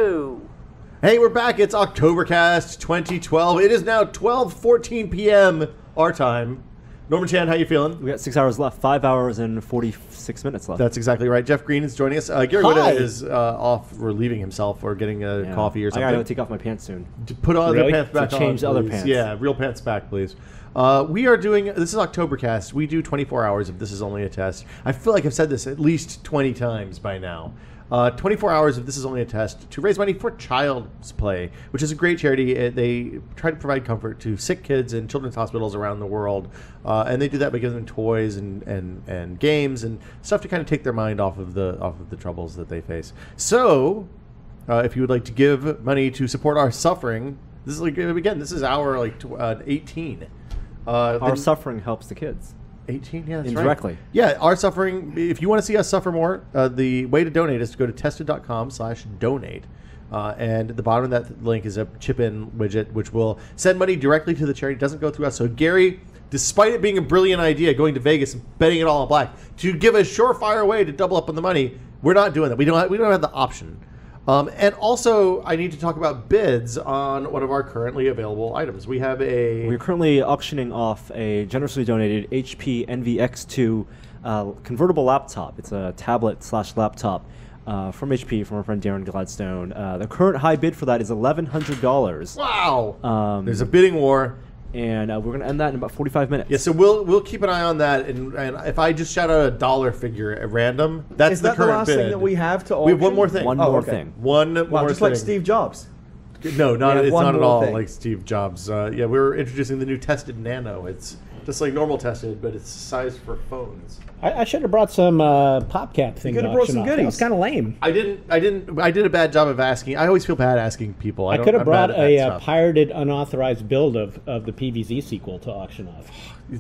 Ooh. Hey, we're back. It's Oktoberkast 2012. It is now 12:14 p.m. our time. Norman Chan, how you feeling? We got 6 hours left. 5 hours and 46 minutes left. That's exactly right. Jeff Green is joining us. Gary Whitta is off relieving himself or getting a coffee or something. I gotta take off my pants soon. To put on the pants back to change on, the other pants. Yeah, real pants back, please. We are doing, this is Oktoberkast. We do 24 hours of This Is Only a Test. I feel like I've said this at least 20 times by now. 24 hours of This Is Only a Test to raise money for Child's Play, which is a great charity. They try to provide comfort to sick kids in children's hospitals around the world. And they do that by giving them toys and games and stuff to kind of take their mind off of the troubles that they face. So, if you would like to give money to support our suffering, this is this is our 18. Our suffering helps the kids. 18, yeah, that's indirectly. Right. Yeah, our suffering, if you want to see us suffer more, the way to donate is to go to tested.com/donate. And at the bottom of that link is a chip-in widget, which will send money directly to the charity. It doesn't go through us. So Gary, despite it being a brilliant idea, going to Vegas and betting it all on black, to give a surefire way to double up on the money, we're not doing that. We don't have the option. And also, I need to talk about bids on one of our currently available items. We're currently auctioning off a generously donated HP NVX2 convertible laptop. It's a tablet/laptop from HP, from our friend Darren Gladstone. The current high bid for that is $1,100. Wow! There's a bidding war. And we're going to end that in about 45 minutes. Yeah, so we'll keep an eye on that, and if I just shout out a dollar figure at random, that's the current bid. Is that the last thing that we have to auction? We have one more thing. One more thing. One more thing. Just like Steve Jobs. No, it's not at all like Steve Jobs. Yeah, we're introducing the new Tested Nano. It's just like normal Tested, but it's sized for phones. I should have brought some PopCap things. You could have brought some goodies. That was kind of lame. I did a bad job of asking. I always feel bad asking people. I could have brought a pirated, unauthorized build of the PVZ sequel to auction off.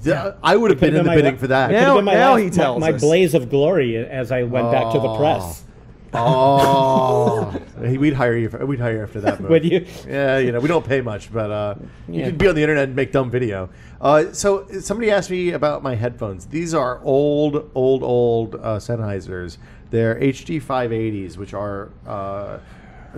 Yeah. I would have been in the bidding for that. Now he tells my blaze of glory as I went back to the press. Oh, we'd hire you. We'd hire you after that movie. Would you? Yeah, we don't pay much, but you could be on the internet and make dumb video. So somebody asked me about my headphones. These are old Sennheisers. They're HD 580s, which are a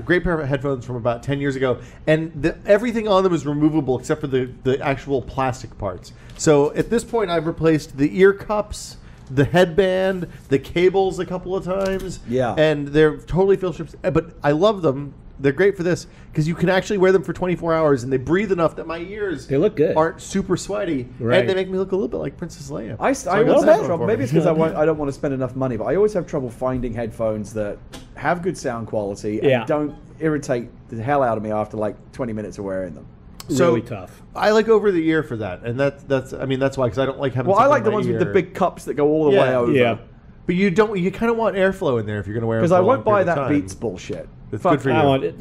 great pair of headphones from about 10 years ago, and everything on them is removable except for the actual plastic parts. So at this point, I've replaced the ear cups, the headband, the cables a couple of times. Yeah. And they're totally field strips. But I love them. They're great for this because you can actually wear them for 24 hours and they breathe enough that my ears look good. Aren't super sweaty. Right. And they make me look a little bit like Princess Leia. I always have trouble. Maybe it's because I don't want to spend enough money, but I always have trouble finding headphones that have good sound quality and don't irritate the hell out of me after like 20 minutes of wearing them. Really tough. I like over the ear for that, and that's why because I don't like having. Well, I like the ones with the big cups that go all the way over. Yeah, but you don't. You kind of want airflow in there if you're going to wear. Because I won't buy that Beats bullshit. It's good for you.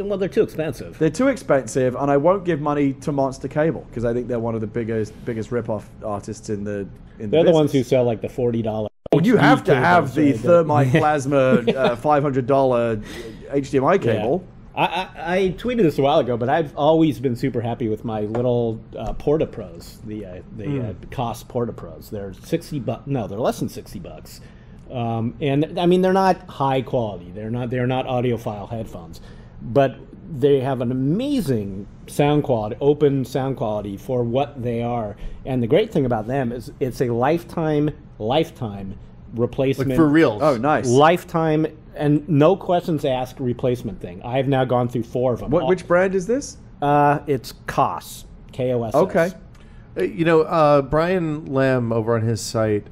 Well, they're too expensive. They're too expensive, and I won't give money to Monster Cable because I think they're one of the biggest rip-off artists in the. They're the ones who sell like the $40. Well, you have to have the thermite plasma $500 HDMI cable. I tweeted this a while ago, but I've always been super happy with my little Porta Pros, the Koss Porta Pros. They're $60. No, they're less than $60. And I mean, they're not high quality. They're not audiophile headphones, but they have an amazing sound quality, open sound quality for what they are. And the great thing about them is it's a lifetime replacement. Like for real. Oh, nice. Lifetime and no questions asked replacement thing. I've now gone through 4 of them. Which brand is this? It's Koss. Koss. Okay. Brian Lamb over on his site,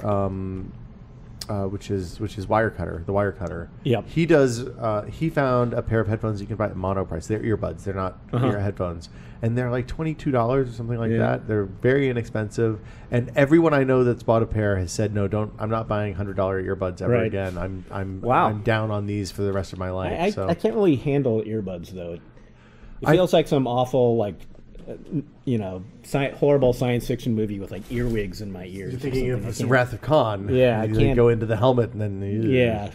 which is Wirecutter, the Wirecutter. Yep. He does. He found a pair of headphones you can buy at mono price. They're earbuds. They're not ear headphones, and they're like $22 or something like that. They're very inexpensive, and everyone I know that's bought a pair has said, "No, don't. I'm not buying $100 earbuds ever again. I'm down on these for the rest of my life." I can't really handle earbuds though. It feels like some awful horrible science fiction movie with like earwigs in my ears. You're thinking of Wrath of Khan. Yeah, I can't go into the helmet and then. Yeah.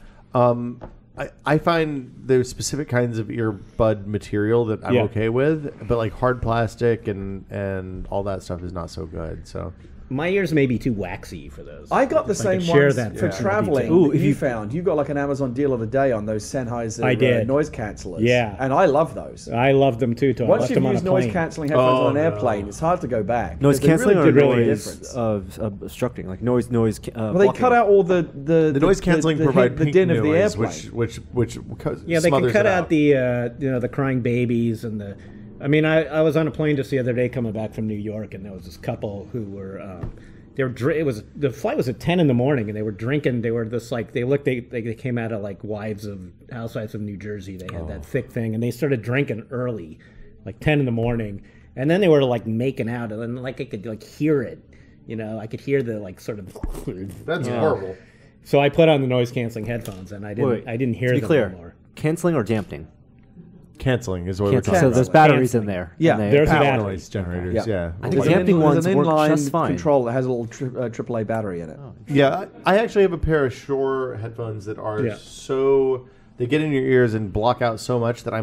I find there's specific kinds of earbud material that I'm okay with, but like hard plastic and all that stuff is not so good. So My ears may be too waxy for those. I got the If I same could share ones that for for traveling. detail. Ooh, if you you- found you got like an Amazon deal of the day on those Sennheiser I did. noise cancelers. Yeah. and I love those. I love them too. Till I Once left you've them on a used noise plane. cancelling headphones Oh, on an no. airplane, it's hard to go back. Noise because they canceling really or do make a noise difference. obstructing, like noise. Well, they cut out all the noise canceling provide the pink din of the noise, airplane. which Yeah, they can smothers cut it out the the crying babies and the. I mean, I was on a plane just the other day coming back from New York, and there was this couple who were. They were. It was the flight was at 10 in the morning, and they were drinking. They were just like they came out of like Housewives of New Jersey. They had that thick thing, and they started drinking early, like 10 in the morning, and then they were like making out, and then like I could like hear it. You know, I could hear the like sort of. That's horrible. So I put on the noise canceling headphones, and I didn't hear To be them clear, anymore. canceling or dampening. Canceling is what Canceling. we're So talking there's about. batteries Canceling. in there. Yeah, and they there's a power battery. Noise generators, yeah. I think There's damping an ones there's an work inline just fine. control that has a little AAA battery in it. Yeah, I actually have a pair of Shure headphones that are Yeah. so they get in your ears and block out so much that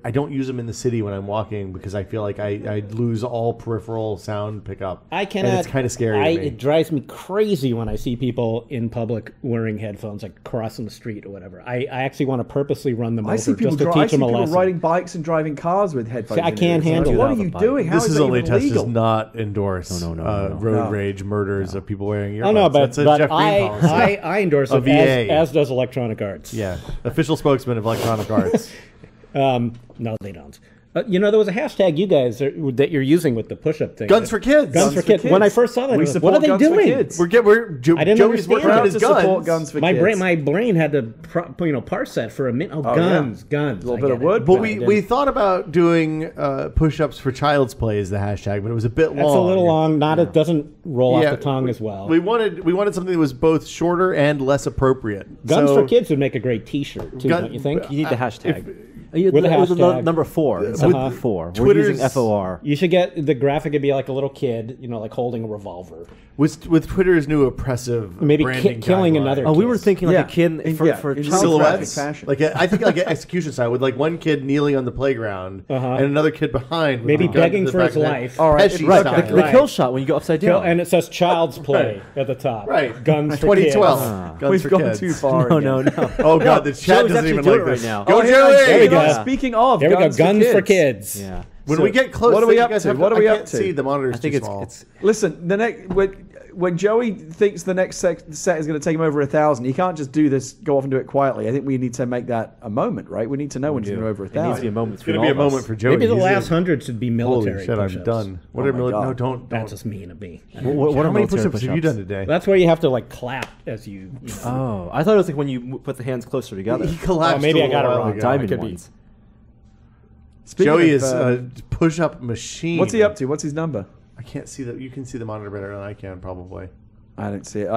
I don't use them in the city when I'm walking because I feel like I lose all peripheral sound pickup. I cannot. And it's kind of scary to me. It drives me crazy when I see people in public wearing headphones, like crossing the street or whatever. I actually want to purposely run them I over see people, just to teach them a lesson. riding bikes and driving cars with headphones. See, I in can't ears. handle Like, what that. are you doing? How This is is that only even test legal? does not endorse No. road No. rage murders of people wearing earbuds. Oh no, but, That's a but Jeff Green policy. I endorse A it VA. as does Electronic Arts. Yeah, official spokesman of Electronic Arts. No, they don't. You know, there was a hashtag you guys that you're using with the push-up thing. Guns for kids. Guns for kids. When I first saw that, I We was like, support what are they Guns for doing? Kids. I didn't Joey's working understand on it. his to support guns. Guns for My Kids. brain had to parse that for a minute. Oh, guns. A little I bit get of it. wood. But I we didn't. thought about doing push-ups for child's play as the hashtag, but it was a bit long. That's a little long. It doesn't roll off the tongue as well. We wanted something that was both shorter and less appropriate. Guns So- for Kids would make a great T-shirt too, Gun- don't you think? You need the hashtag. With a It was hashtag. number 4 instead of 4. We're Twitter's- using FOR. You should get the graphic. Would be like a little kid, you know, like holding a revolver. With Twitter's new oppressive Maybe branding killing guideline. another Oh, we were kids. thinking like Yeah. a kid In- for yeah, for in child silhouettes, fashion. like I think like an execution style with like one kid kneeling on the playground and another kid behind, with Maybe a gun begging to the for back his of the head. life. All right, Pesci right, style. The Right. kill shot when you go upside down. And it says Child's Play at the top. Right. Guns for 2012. Kids. Guns We've for gone kids. too far. No, again. no. Oh god, the chat Joey's doesn't actually even doing like it this. right now. Go Oh, here Joey! we There we go. Speaking of, There we go. Guns Guns for Kids. Kids. Yeah. When So, we get close, what are we you up guys to? have What are we I up can't to? see the monitor's I think too it's small. Listen, the next when Joey thinks the next set is going to take him over 1,000, he can't just do this, go off and do it quietly. I think we need to make that a moment, right? We need to know when he's going to over It needs to be a 1,000. moment. It's going to be a moment for Joey. Maybe the He's last gonna- 100 should be military Holy shit, I'm push-ups. done. What Oh are my military? God. No, don't. That's just mean of me. What How are many military push-ups have you done today? That's where you have to like clap as you. Oh, I thought it was like when you put the hands closer together. He collapsed. Oh, maybe a I got it while wrong. ago. Diamond could be. ones. Speaking Joey of, is a push-up machine. what's he up to? What's his number? I can't see that. You can see the monitor better than I can, probably. I don't see it.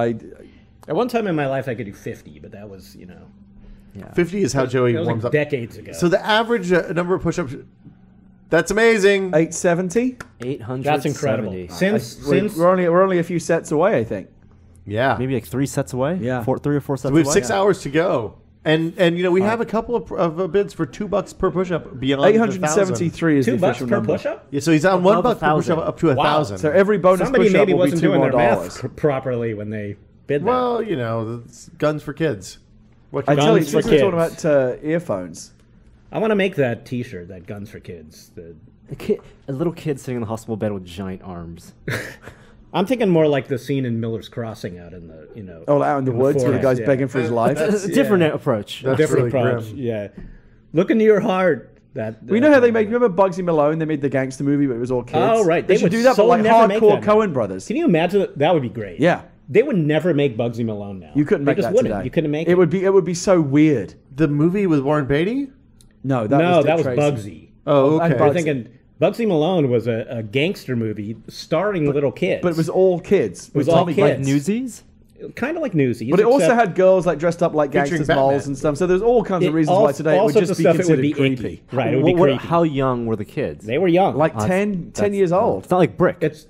At one time in my life, I could do 50, but that was, you know, 50 is how Joey that was warms like up. decades ago. So the average number of push-ups. That's amazing. 870. 870. that's incredible. Since We're only a few sets away, I think. Yeah. Maybe like 3 sets away. Yeah. 3 or 4 sets So we have away. 6 hours to go. And you know we have a couple of bids for $2 per push-up beyond 873 is the $2 official per number. push-up. Yeah, so he's on Above $1 per 1,000. push-up up to 1,000. So every bonus Somebody push-up maybe will be wasn't $2 doing more their dollars. math properly when they bid that. Well, you know, it's guns for kids. What I can tell you, Guns for since we're talking kids. about earphones, I want to make that T-shirt, that Guns for Kids. A little kid sitting in the hospital bed with giant arms. I'm thinking more like the scene in Miller's Crossing out in the, you know, out in the woods where the forest, guy's yeah. begging for his life. It's a different approach. That's different really approach. grim. Yeah, look into your heart. That We know how they make. Remember Bugsy Malone? They made the gangster movie, but it was all kids. Oh, right. They They should would do that, so but like never make hardcore that now. Coen brothers. Can you imagine that? That would be great. Yeah. They would never make Bugsy Malone now. You couldn't They make just that wouldn't. today. You couldn't make it. Would be so weird. The movie with Warren Beatty? No, No, that was Dick Tracy. Bugsy. Oh, And okay. You're Bugsy. thinking Bugsy Malone was a gangster movie starring little kids. But it was all kids. It was with all Tommy kids. Like Newsies? kind of like Newsies. But it also except had girls like dressed up like Featuring gangsters, Batman. moles, and stuff. So there's all kinds of it reasons all- why today it all would sorts just of be stuff. It would considered be creepy. icky. Right, it would be What- creepy. How young were the kids? They were young. Like That's- 10 that's- years old. It's not like Brick. It's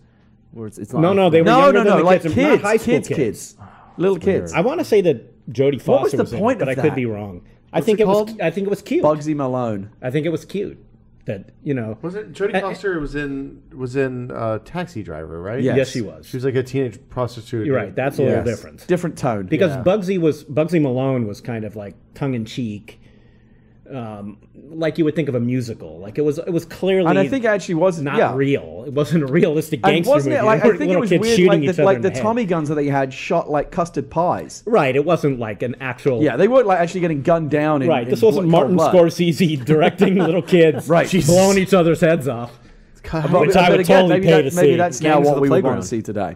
where it's not no, like no. They were No, younger no, than no. the Like kids, kids, not high school kids. Little kids. I want to say that Jodie Foster What was the in it, point but of I could that? be wrong. What's it called? I think it was cute. Bugsy Malone. I think it was cute. That, you know, Was it Jodie Foster was in Taxi Driver, right? Yes. yes, she was. She was like a teenage prostitute. You're right. That's a little Yes. different. Different tone. Because Yeah. Bugsy Malone was kind of like tongue in cheek, like you would think of a musical. Like it was clearly, and I think it actually was not real. It wasn't a realistic gangster And wasn't movie. it like There I were think it little was kids weird, shooting like each the, other like in the the head. Tommy guns that they had shot like custard pies. Right. It wasn't like an actual. Yeah, they weren't like actually getting gunned down. Right. In This wasn't cold Martin blood. Scorsese directing little kids, Right. blowing each other's heads off. God. Which I But would again, totally maybe pay to maybe see. that's now Gangs of what the we would Playground. want to see today.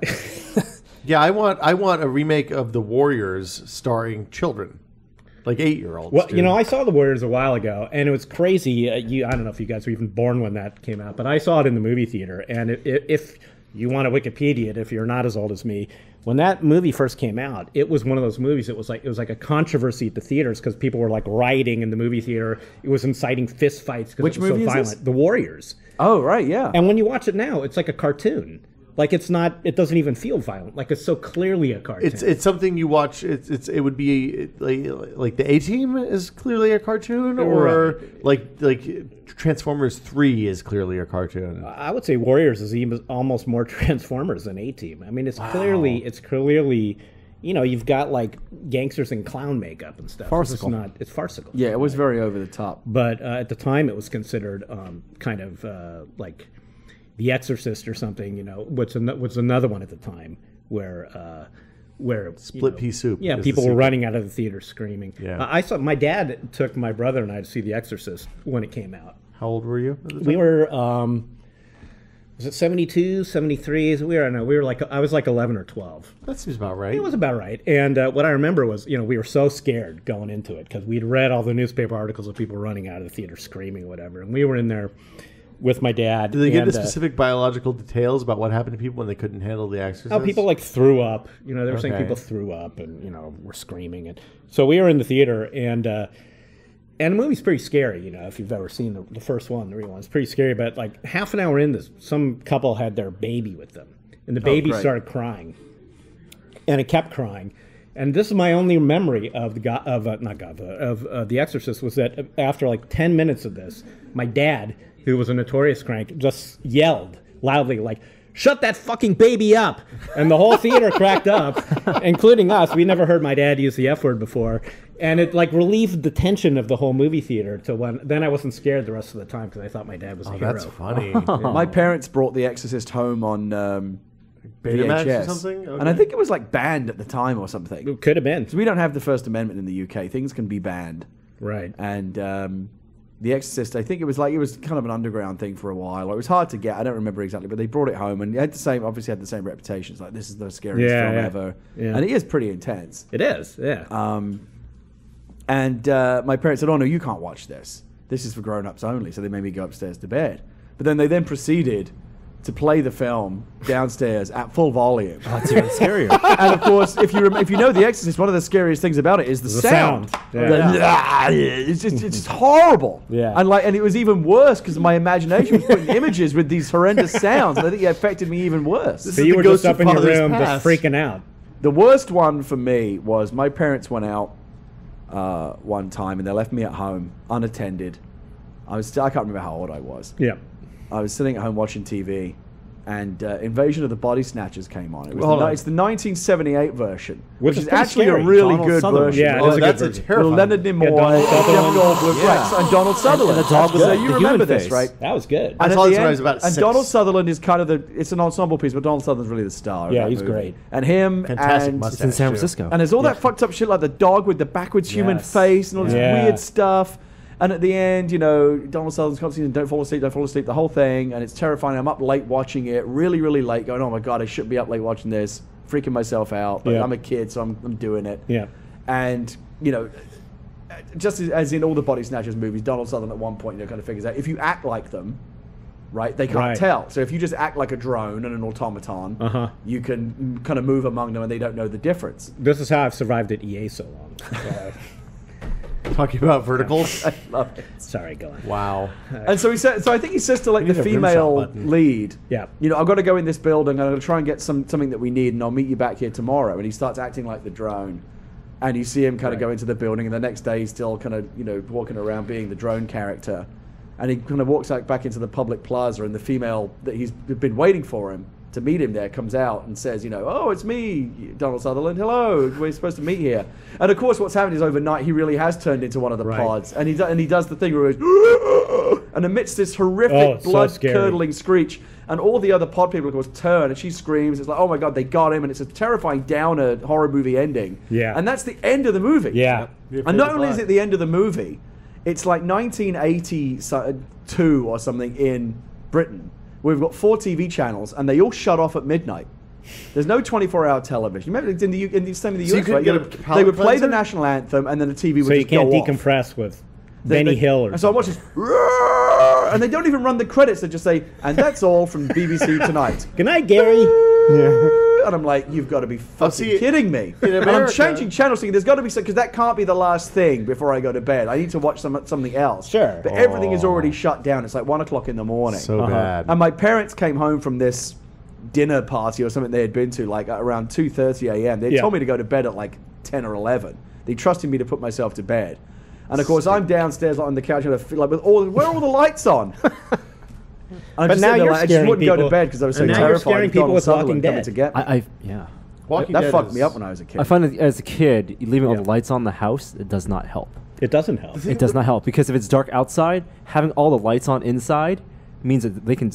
Yeah, I want a remake of The Warriors starring children, like 8-year-olds. Well, dude. you know, I saw The Warriors a while ago, and it was crazy. I don't know if you guys were even born when that came out, but I saw it in the movie theater. And if you want to Wikipedia it, if you're not as old as me, when that movie first came out, it was one of those movies. It was like a controversy at the theaters because people were like rioting in the movie theater. It was inciting fist fights because Which it was movie so is violent. this? The Warriors. Oh, right, yeah. And when you watch it now, it's like a cartoon. Like it's not. It doesn't even feel violent. Like it's so clearly a cartoon. It's something you watch. It would be like the A-Team is clearly a cartoon, or like Transformers 3 is clearly a cartoon. I would say Warriors is even almost more Transformers than A-Team. I mean, it's clearly, you know, you've got like gangsters in clown makeup and stuff. Farcical. It's farcical. Yeah, it was very over the top. But at the time, it was considered kind of like The Exorcist or something. You know, which was another one at the time where Split pea soup. Yeah, is people the were sequel. running out of the theater screaming. Yeah. I saw my dad took my brother and I to see The Exorcist when it came out. How old were you? At the time? We were, was it 72, 73? We were like, I was like 11 or 12. That seems about right. It was about right. And what I remember was, you know, we were so scared going into it because we'd read all the newspaper articles of people running out of the theater screaming or whatever. And we were in there with my dad. Did they get and, into specific biological details about what happened to people when they couldn't handle the Exorcist? how people like threw up. You know, they were saying Okay. people threw up and, you know, were screaming. And so we were in the theater and the movie's pretty scary, you know, if you've ever seen the first one, the real one. It's pretty scary, but like half an hour in this, some couple had their baby with them. And the baby great. started crying. And it kept crying. And this is my only memory of The Exorcist was that after like 10 minutes of this, my dad, who was a notorious crank, just yelled loudly like, "Shut that fucking baby up!" And the whole theater cracked up, including us. We never heard my dad use the F word before. And it like relieved the tension of the whole movie theater to when then I wasn't scared the rest of the time because I thought my dad was a hero. That's funny. My parents brought The Exorcist home on Betamax VHS. or something? And I think it was like banned at the time or something. It could have been. So we don't have the First Amendment in the UK. Things can be banned. Right. And The Exorcist, I think it was kind of an underground thing for a while. It was hard to get. I don't remember exactly, but they brought it home and it had obviously had the same reputation. It's like, this is the scariest Yeah, film yeah. ever. Yeah. And it is pretty intense. It is, yeah. And my parents said, "Oh no, you can't watch this. This is for grown-ups only." So they made me go upstairs to bed. But then they proceeded to play the film downstairs at full volume. Oh, it's even scarier. And of course, if you know The Exorcist, one of the scariest things about it is the sound. Yeah. It's just horrible. Yeah. And it was even worse because my imagination was putting images with these horrendous sounds. And I think it affected me even worse. So is you the were just ghost up of in your father's room past. just freaking out. The worst one for me was my parents went out one time and they left me at home unattended. I can't remember how old I was. Yeah. I was sitting at home watching TV, and Invasion of the Body Snatchers came on. It was Hold on. it's the 1978 version, Which which is is pretty actually scary. a really Donald good Sutherland. version. Yeah, it Oh, is a that's good a version. terrifying. With Leonard Nimoy, Donald Jeff Sutherland. Goldblum, Yeah. and Donald Sutherland. And the dog with so the you human remember face. this, right? That was good. I And saw at this the when I end- was about and 6. Donald Sutherland is kind of it's an ensemble piece, but Donald Sutherland's really the star. Of Yeah, that he's movie. great. And him Fantastic and mustache. It's in San too. Francisco. and there's all that fucked up shit like the dog with the backwards human Yes. face and all this Yeah. weird stuff. And at the end, you know, Donald Sutherland's constantly don't fall asleep, the whole thing. And it's terrifying. I'm up late watching it, really, really late, going, oh my God, I shouldn't be up late watching this. Freaking myself out. But Yeah. I'm a kid, so I'm doing it. Yeah. And, you know, just as in all the Body Snatchers movies, Donald Sutherland at one point, you know, kind of figures out if you act like them, right, they can't Right. tell. So if you just act like a drone and an automaton, Uh-huh. you can kind of move among them and they don't know the difference. This is how I've survived at EA so long. Talking about verticals. I love it. Sorry, go on. Wow. And so I think he says to like We the need a rim shot female button. lead, Yeah. you know, I've got to go in this building. I'm going to try and get something that we need, and I'll meet you back here tomorrow. And he starts acting like the drone, and you see him kind of go into the building, and the next day he's still kind of, you know, walking around being the drone character. And he kind of walks out back into the public plaza, and the female that he's been waiting for him to meet him there comes out and says, you know, oh, it's me, Donald Sutherland. Hello, we're supposed to meat here. And of course, what's happened is overnight he really has turned into one of the pods, and he does the thing where he goes, and amidst this horrific blood-curdling screech, and all the other pod people, of course, turn, and she screams. It's like, oh my god, they got him, and it's a terrifying downer horror movie ending. Yeah, and that's the end of the movie. Yeah, and not only is it the end of the movie, it's like 1982 or something in Britain. We've got 4 TV channels, and they all shut off at midnight. There's no 24-hour television. You remember in the same in the US, right? They would play the national anthem, and then the TV would just go off. So you can't decompress with Benny Hill or and so I watch this, and they don't even run the credits. They just say, and that's all from BBC Tonight. Good night, Gary. And I'm like, you've got to be fucking kidding me. And I'm changing channels, thinking there's got to be some, because that can't be the last thing before I go to bed. I need to watch something else. Sure. But everything is already shut down. It's like 1 o'clock in the morning. So bad. And my parents came home from this dinner party or something they had been to, like around 2:30 a.m. They told me to go to bed at like 10 or 11. They trusted me to put myself to bed. And of course, I'm downstairs on the couch, like with where are all the lights on? But now you're I just wouldn't go to bed because I was so terrified. You're scaring people with Walking Dead. To get me. Yeah. That fucked me up when I was a kid. I find that as a kid, leaving all the lights on the house, it does not help. It doesn't help. It does not help because if it's dark outside, having all the lights on inside means that they can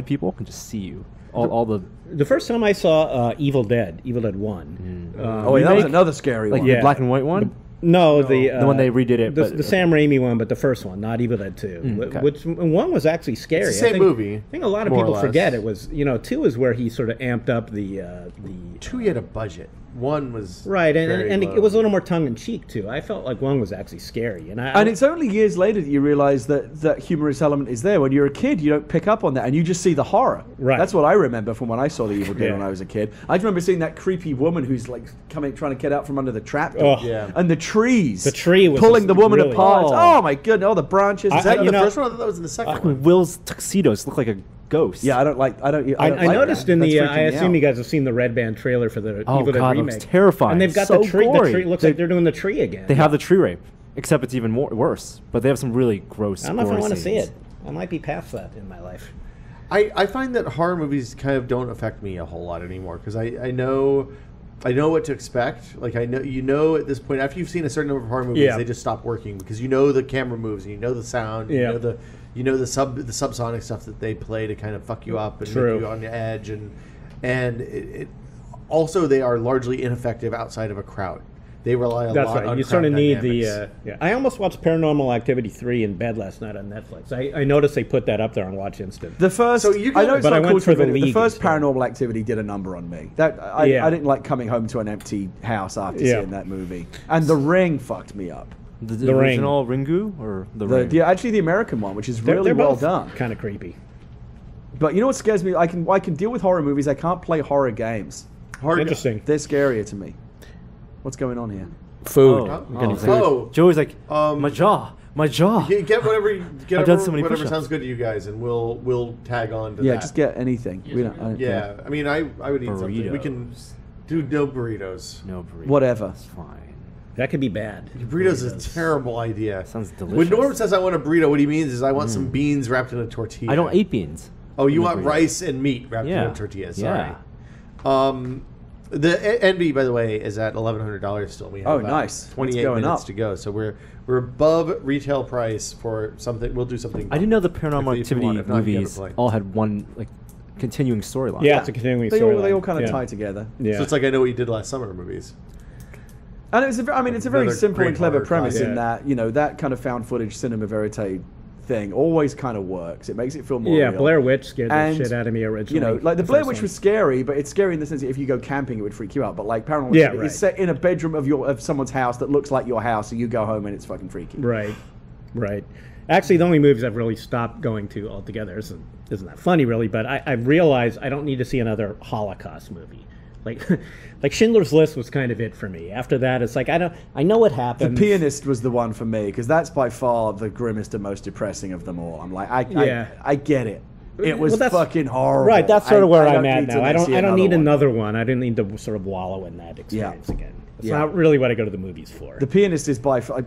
people can just see you. The first time I saw Evil Dead 1. That was another scary one. The black and white one? No, the one they redid it. The Sam Raimi one, but the first one, not Evil Dead 2. Okay. Which one was actually scary. It's the same movie. I think a lot of people forget it was, 2 is where he sort of amped up the 2 he had a budget. 1 was right, and it was a little more tongue in cheek too. I felt like 1 was actually scary, and it's only years later that you realize that humorous element is there. When you're a kid, you don't pick up on that, and you just see the horror. Right. That's what I remember from when I saw the Evil Dead when I was a kid. I remember seeing that creepy woman who's like trying to get out from under the trap door, and the trees. The tree was pulling the woman really, apart. Oh my goodness! All the branches. Is that the first one? I thought that was in the second one. Will's tuxedos look like a ghost. Yeah, I noticed in the. I assume you guys have seen the Red Band trailer for the Evil Dead remake. It was terrifying. And they've got the tree. The tree looks like they're doing the tree again. They have the tree rape, except it's even worse. But they have some really gross. I don't know if I want to see it. I might be past that in my life. I find that horror movies kind of don't affect me a whole lot anymore because I know what to expect. Like at this point, after you've seen a certain number of horror movies, they just stop working because you know the camera moves and you know the sound, you know the subsonic stuff that they play to kind of fuck you up and make you on the edge, and it also they are largely ineffective outside of a crowd. They rely a lot on you sort of need dynamics. I almost watched Paranormal Activity 3 in bed last night on Netflix. I noticed they put that up there on Watch Instant. The first, I went for the League. The first Paranormal Activity did a number on me. I didn't like coming home to an empty house after seeing that movie. And The Ring fucked me up. The original Ringu or the Ring? Actually, the American one, which is really well done. Kind of creepy. But you know what scares me? I can deal with horror movies. I can't play horror games. Interesting. They're scarier to me. What's going on here? Food. Joey's like, my jaw. Get whatever push-ups. sounds good to you guys, and we'll tag on to that. Yeah, just get anything. I mean, I would eat something. We can do no burritos. Whatever. It's fine. That could be bad. Burritos is a terrible idea. Sounds delicious. When Norm says I want a burrito, what he means is I want some beans wrapped in a tortilla. I don't eat beans. Oh, you want rice and meat wrapped in a tortilla. Sorry. The NB, by the way, is at $1,100 still. We have nice. 28 minutes to go, so we're above retail price for something. We'll do something. I didn't know the Paranormal Activity movies all had one continuing storyline. Yeah, it's a continuing storyline. They all kind of tie together. Yeah. So it's like I Know What You Did Last Summer movies. And it's a very simple and clever premise in that that kind of found footage cinema verite thing always kind of works. It makes it feel more real. Blair Witch scared the shit out of me originally. Like the Blair Witch was scary, but it's scary in the sense that if you go camping, it would freak you out. But like Paranormal Activity is set in a bedroom of someone's house that looks like your house, and you go home and it's fucking freaky. Right. Actually, the only movies I've really stopped going to altogether isn't that funny really, but I realized I don't need to see another Holocaust movie. Like Schindler's List was kind of it for me. After that, it's like I know what happened. The Pianist was the one for me because that's by far the grimmest and most depressing of them all. I'm like, I get it. It was fucking horrible. Right, that's sort of where I'm at now. I don't need another one. I didn't need to sort of wallow in that experience again. It's not really what I go to the movies for. The Pianist is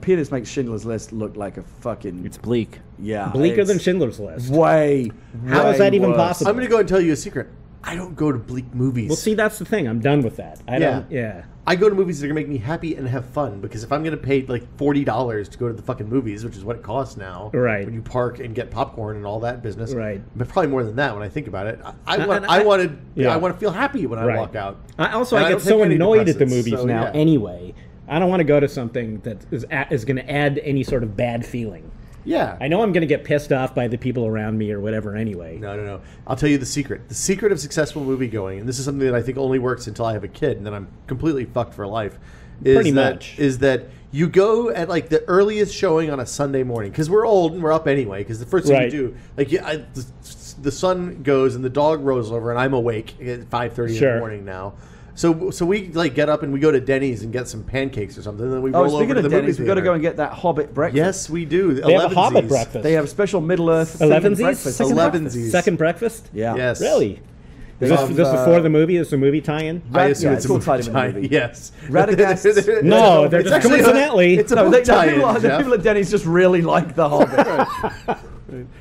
Pianist makes Schindler's List look like a fucking... It's bleak. Yeah. Bleaker than Schindler's List. Way, How is that even possible? I'm going to go and tell you a secret. I don't go to bleak movies. Well, see, that's the thing. I'm done with that. I don't. Yeah. I go to movies that are going to make me happy and have fun, because if I'm going to pay like $40 to go to the fucking movies, which is what it costs now, right? When you park and get popcorn and all that business, right? But probably more than that when I think about it. I want to feel happy when I walk out. I get so annoyed at the movies now anyway. I don't want to go to something that is going to add any sort of bad feeling. Yeah. I know I'm going to get pissed off by the people around me or whatever anyway. No. I'll tell you the secret. The secret of successful movie going, and this is something that I think only works until I have a kid, and then I'm completely fucked for life, is that you go at like the earliest showing on a Sunday morning, because we're old and we're up anyway, because the first thing you do, like the sun goes and the dog rolls over and I'm awake at 5:30 in the morning now. So we like get up and we go to Denny's and get some pancakes or something. And then we roll over to the movie theater. We've got to go and get that Hobbit breakfast. Yes, we do. They have a Hobbit breakfast. They have a special Middle Earth breakfast. Second breakfast? Yeah. Yes. Really? Is this before the movie? Is the movie tie-in? I assume it's a movie tie-in. Yes. Radagast. No, they're just coincidentally. It's a book tie-in. The people at Denny's just really like the Hobbit.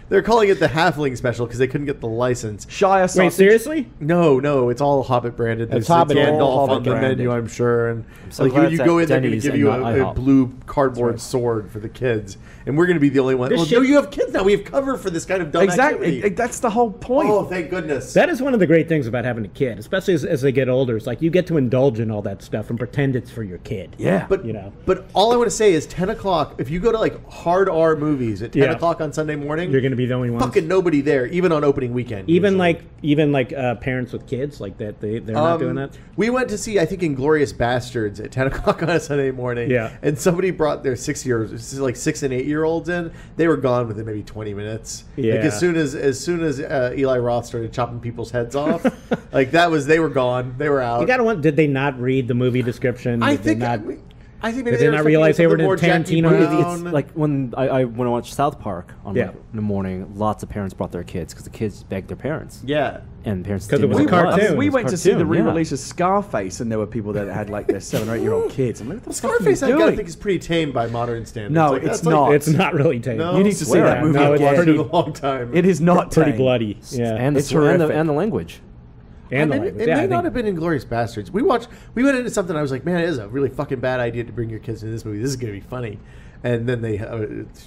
They're calling it the Halfling Special because they couldn't get the license. Shire sausage. Wait, seriously? No, it's all Hobbit branded. There's Hobbit Gandalf on the branded. menu, I'm sure. And so like you go in, they're going to Denny's give you and not a IHOP. blue cardboard sword for the kids, and we're going to be the only one. Well, no, you have kids now. We have cover for this kind of dumb activity. That's the whole point. Oh, thank goodness. That is one of the great things about having a kid, especially as they get older. It's like you get to indulge in all that stuff and pretend it's for your kid. Yeah. But but all I want to say is 10 o'clock. If you go to like hard R movies at 10 o'clock on Sunday morning, you're going to be the only one. Fucking nobody there, even on opening weekend. Even like parents with kids like that. They're not doing that. We went to see, I think, Inglourious Bastards at 10 o'clock on a Sunday morning. Yeah. And somebody brought their 6 and 8-year-olds in. They were gone within maybe 20 minutes. Yeah. Like as soon as Eli Roth started chopping people's heads off, like they were gone. They were out. Did they not read the movie description? I think maybe did they not realize they were in a Tarantino movie? It's like when I watched South Park in the morning, lots of parents brought their kids because the kids begged their parents. Yeah. And parents because it was a cartoon. We went to see the re-release of Scarface, and there were people that had like their 7 or 8-year-old kids. I'm like, what the Scarface, fuck are you I doing? think is pretty tame by modern standards. No, like, it's not. It's not really tame. No? You need to see that movie. No, again. it's pretty a long time. It is not pretty tame. bloody. Yeah, and it's and horrific. the language. And it may not have been Inglourious Bastards. We went into something. I was like, man, it is a really fucking bad idea to bring your kids into this movie. This is going to be funny. And then they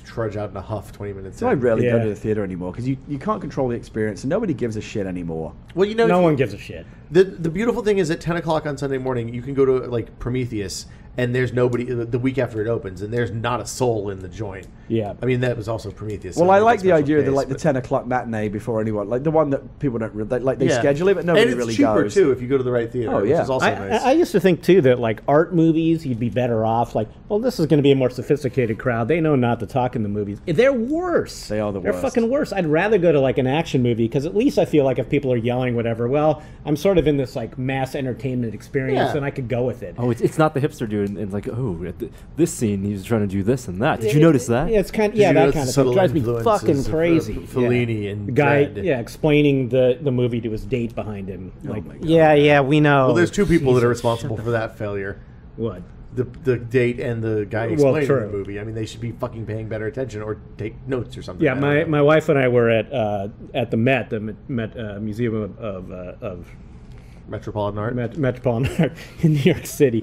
trudge out in a huff 20 minutes So I rarely go to the theater anymore because you can't control the experience and nobody gives a shit anymore. Well, no one gives a shit. The beautiful thing is at 10 o'clock on Sunday morning, you can go to like Prometheus, and there's nobody the week after it opens, and there's not a soul in the joint. Yeah, I mean that was also Prometheus. Well, I like the idea of the 10 o'clock matinee before anyone, like the one that people don't really, they schedule it, but nobody really goes. And it's cheaper too if you go to the right theater. Oh, yeah. Which is also nice. I used to think too that like art movies, you'd be better off. Like, well, this is going to be a more sophisticated crowd. They know not to talk in the movies. They're worse. They are the worst. They're fucking worse. I'd rather go to like an action movie because at least I feel like if people are yelling whatever, well, I'm sort of in this like mass entertainment experience and I could go with it. Oh, it's not the hipster dude and like, oh, at this scene he was trying to do this and that. Did you notice that? Yeah, it's kind of that kind of thing. It drives me fucking crazy. Fellini and the guy, Dredd. Explaining the movie to his date behind him. Like, my God. yeah, we know. Well, there's two people that are responsible for that failure. What? The date and the guy explaining the movie. I mean, they should be fucking paying better attention or take notes or something. Yeah, my wife and I were at the Met Museum of Metropolitan Art. Metropolitan Art in New York City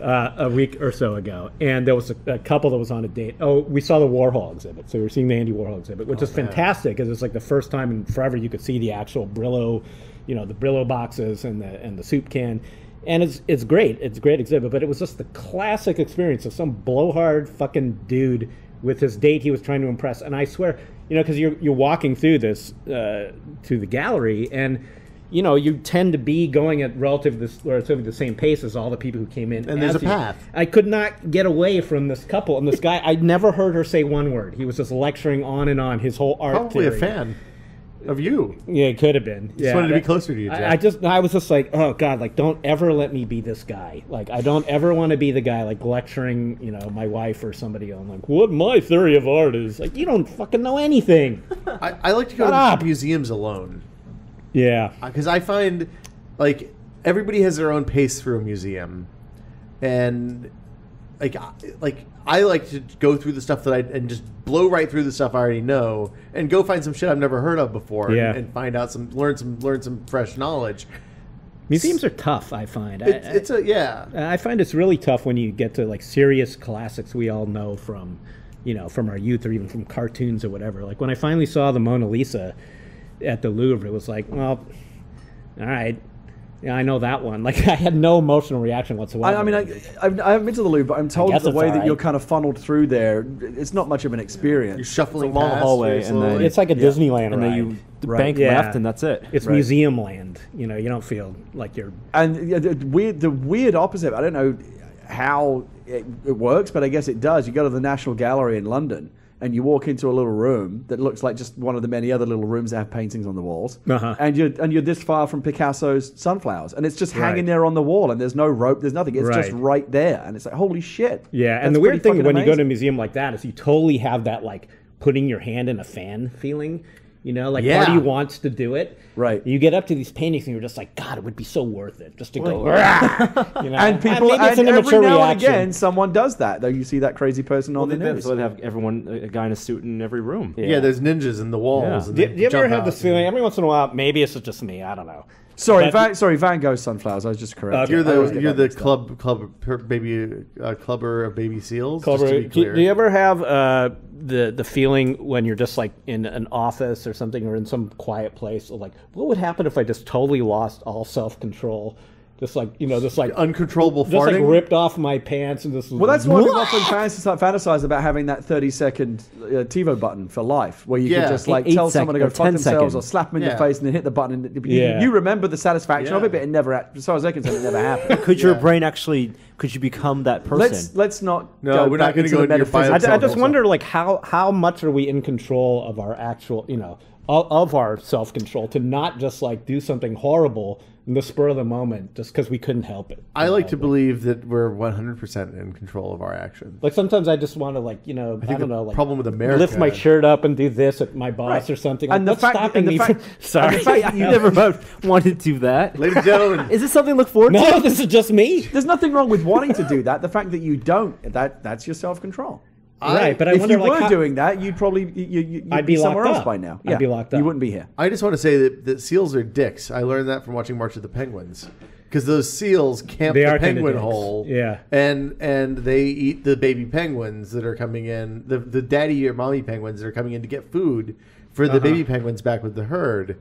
a week or so ago, and there was a couple that was on a date. Oh, we saw the Warhol exhibit, so we were seeing the Andy Warhol exhibit, which is fantastic because it's like the first time in forever you could see the actual Brillo, the Brillo boxes and the soup can. And it's great. It's a great exhibit, but it was just the classic experience of some blowhard fucking dude with his date he was trying to impress. And I swear, because you're walking through this to the gallery, and you tend to be going at relatively the same pace as all the people who came in. And there's a path. I could not get away from this couple and this guy. I never heard her say one word. He was just lecturing on and on his whole art Probably theory. a fan of you. Yeah, it could have been. Just wanted to be closer to you, Jack. I was just like, oh God, like don't ever let me be this guy. Like I don't ever want to be the guy like lecturing, my wife or somebody on like what my theory of art is. Like you don't fucking know anything. I like to go to museums alone. Yeah, because I find like everybody has their own pace through a museum. and like I like to go through the stuff and just blow right through the stuff I already know and go find some shit I've never heard of before and find out learn some fresh knowledge. Museums are tough, I find. I find it's really tough when you get to like serious classics we all know from, from our youth or even from cartoons or whatever. Like when I finally saw the Mona Lisa at the Louvre, it was like, well, all right. Yeah, I know that one. Like, I had no emotional reaction whatsoever. I mean, I haven't been to the Louvre, but I'm told the way that you're kind of funneled through there, it's not much of an experience. You're shuffling along the hallway, and then it's like a Disneyland and then you bank left, and that's it. It's museum land. You don't feel like you're. And the weird opposite. I don't know how it works, but I guess it does. You go to the National Gallery in London, and you walk into a little room that looks like just one of the many other little rooms that have paintings on the walls, and you're this far from Picasso's Sunflowers, and it's just hanging there on the wall, and there's no rope, there's nothing, it's just right there, and it's like, holy shit. Yeah, and the weird thing when you go to a museum like that is you totally have that like putting your hand in a fan feeling. Marty wants to do it. Right. You get up to these paintings and you're just like, God, it would be so worth it just to go. And people, and every now and again, someone does that. Though you see that crazy person on the news. So they have a guy in a suit in every room. Yeah, there's ninjas in the walls. Yeah. Do you ever have this feeling? Every once in a while, maybe it's just me. I don't know. Sorry, Van Gogh's Sunflowers. I was just correct. You're the clubber of baby seals. Clubber, do you ever have the feeling when you're just like in an office or something, or in some quiet place, of like, what would happen if I just totally lost all self-control? Just like, uncontrollable farting? Just like ripped off my pants and just... Well, that's why we've often fantasized about having that 30-second TiVo button for life, where you can just like tell someone to go fuck themselves or slap them in the face and then hit the button. You remember the satisfaction of it, but it never, as far as I can tell, it never happened. Could your brain actually... Could you become that person? Let's not. No, we're not going to go into your metaphysics. I just wonder, like, how much are we in control of our actual, of our self-control to not just like do something horrible in the spur of the moment just because we couldn't help it. I like to believe that we're 100% in control of our actions. Like sometimes I just want to like, I don't know, like problem with America, lift my shirt up and do this at my boss or something. And like, the fact, stopping me from, sorry, you never wanted to do that. Ladies and gentlemen. Is this something to look forward to? No, this is just me. There's nothing wrong with wanting to do that. The fact that you don't, that's your self-control. Right, but I if wonder, you were doing that, you'd probably I'd be somewhere locked else up by now. I'd be locked up. You wouldn't be here. I just want to say that seals are dicks. I learned that from watching March of the Penguins, because those seals camp the penguin hole, and they eat the baby penguins that are coming in, the daddy or mommy penguins that are coming in to get food for the baby penguins back with the herd,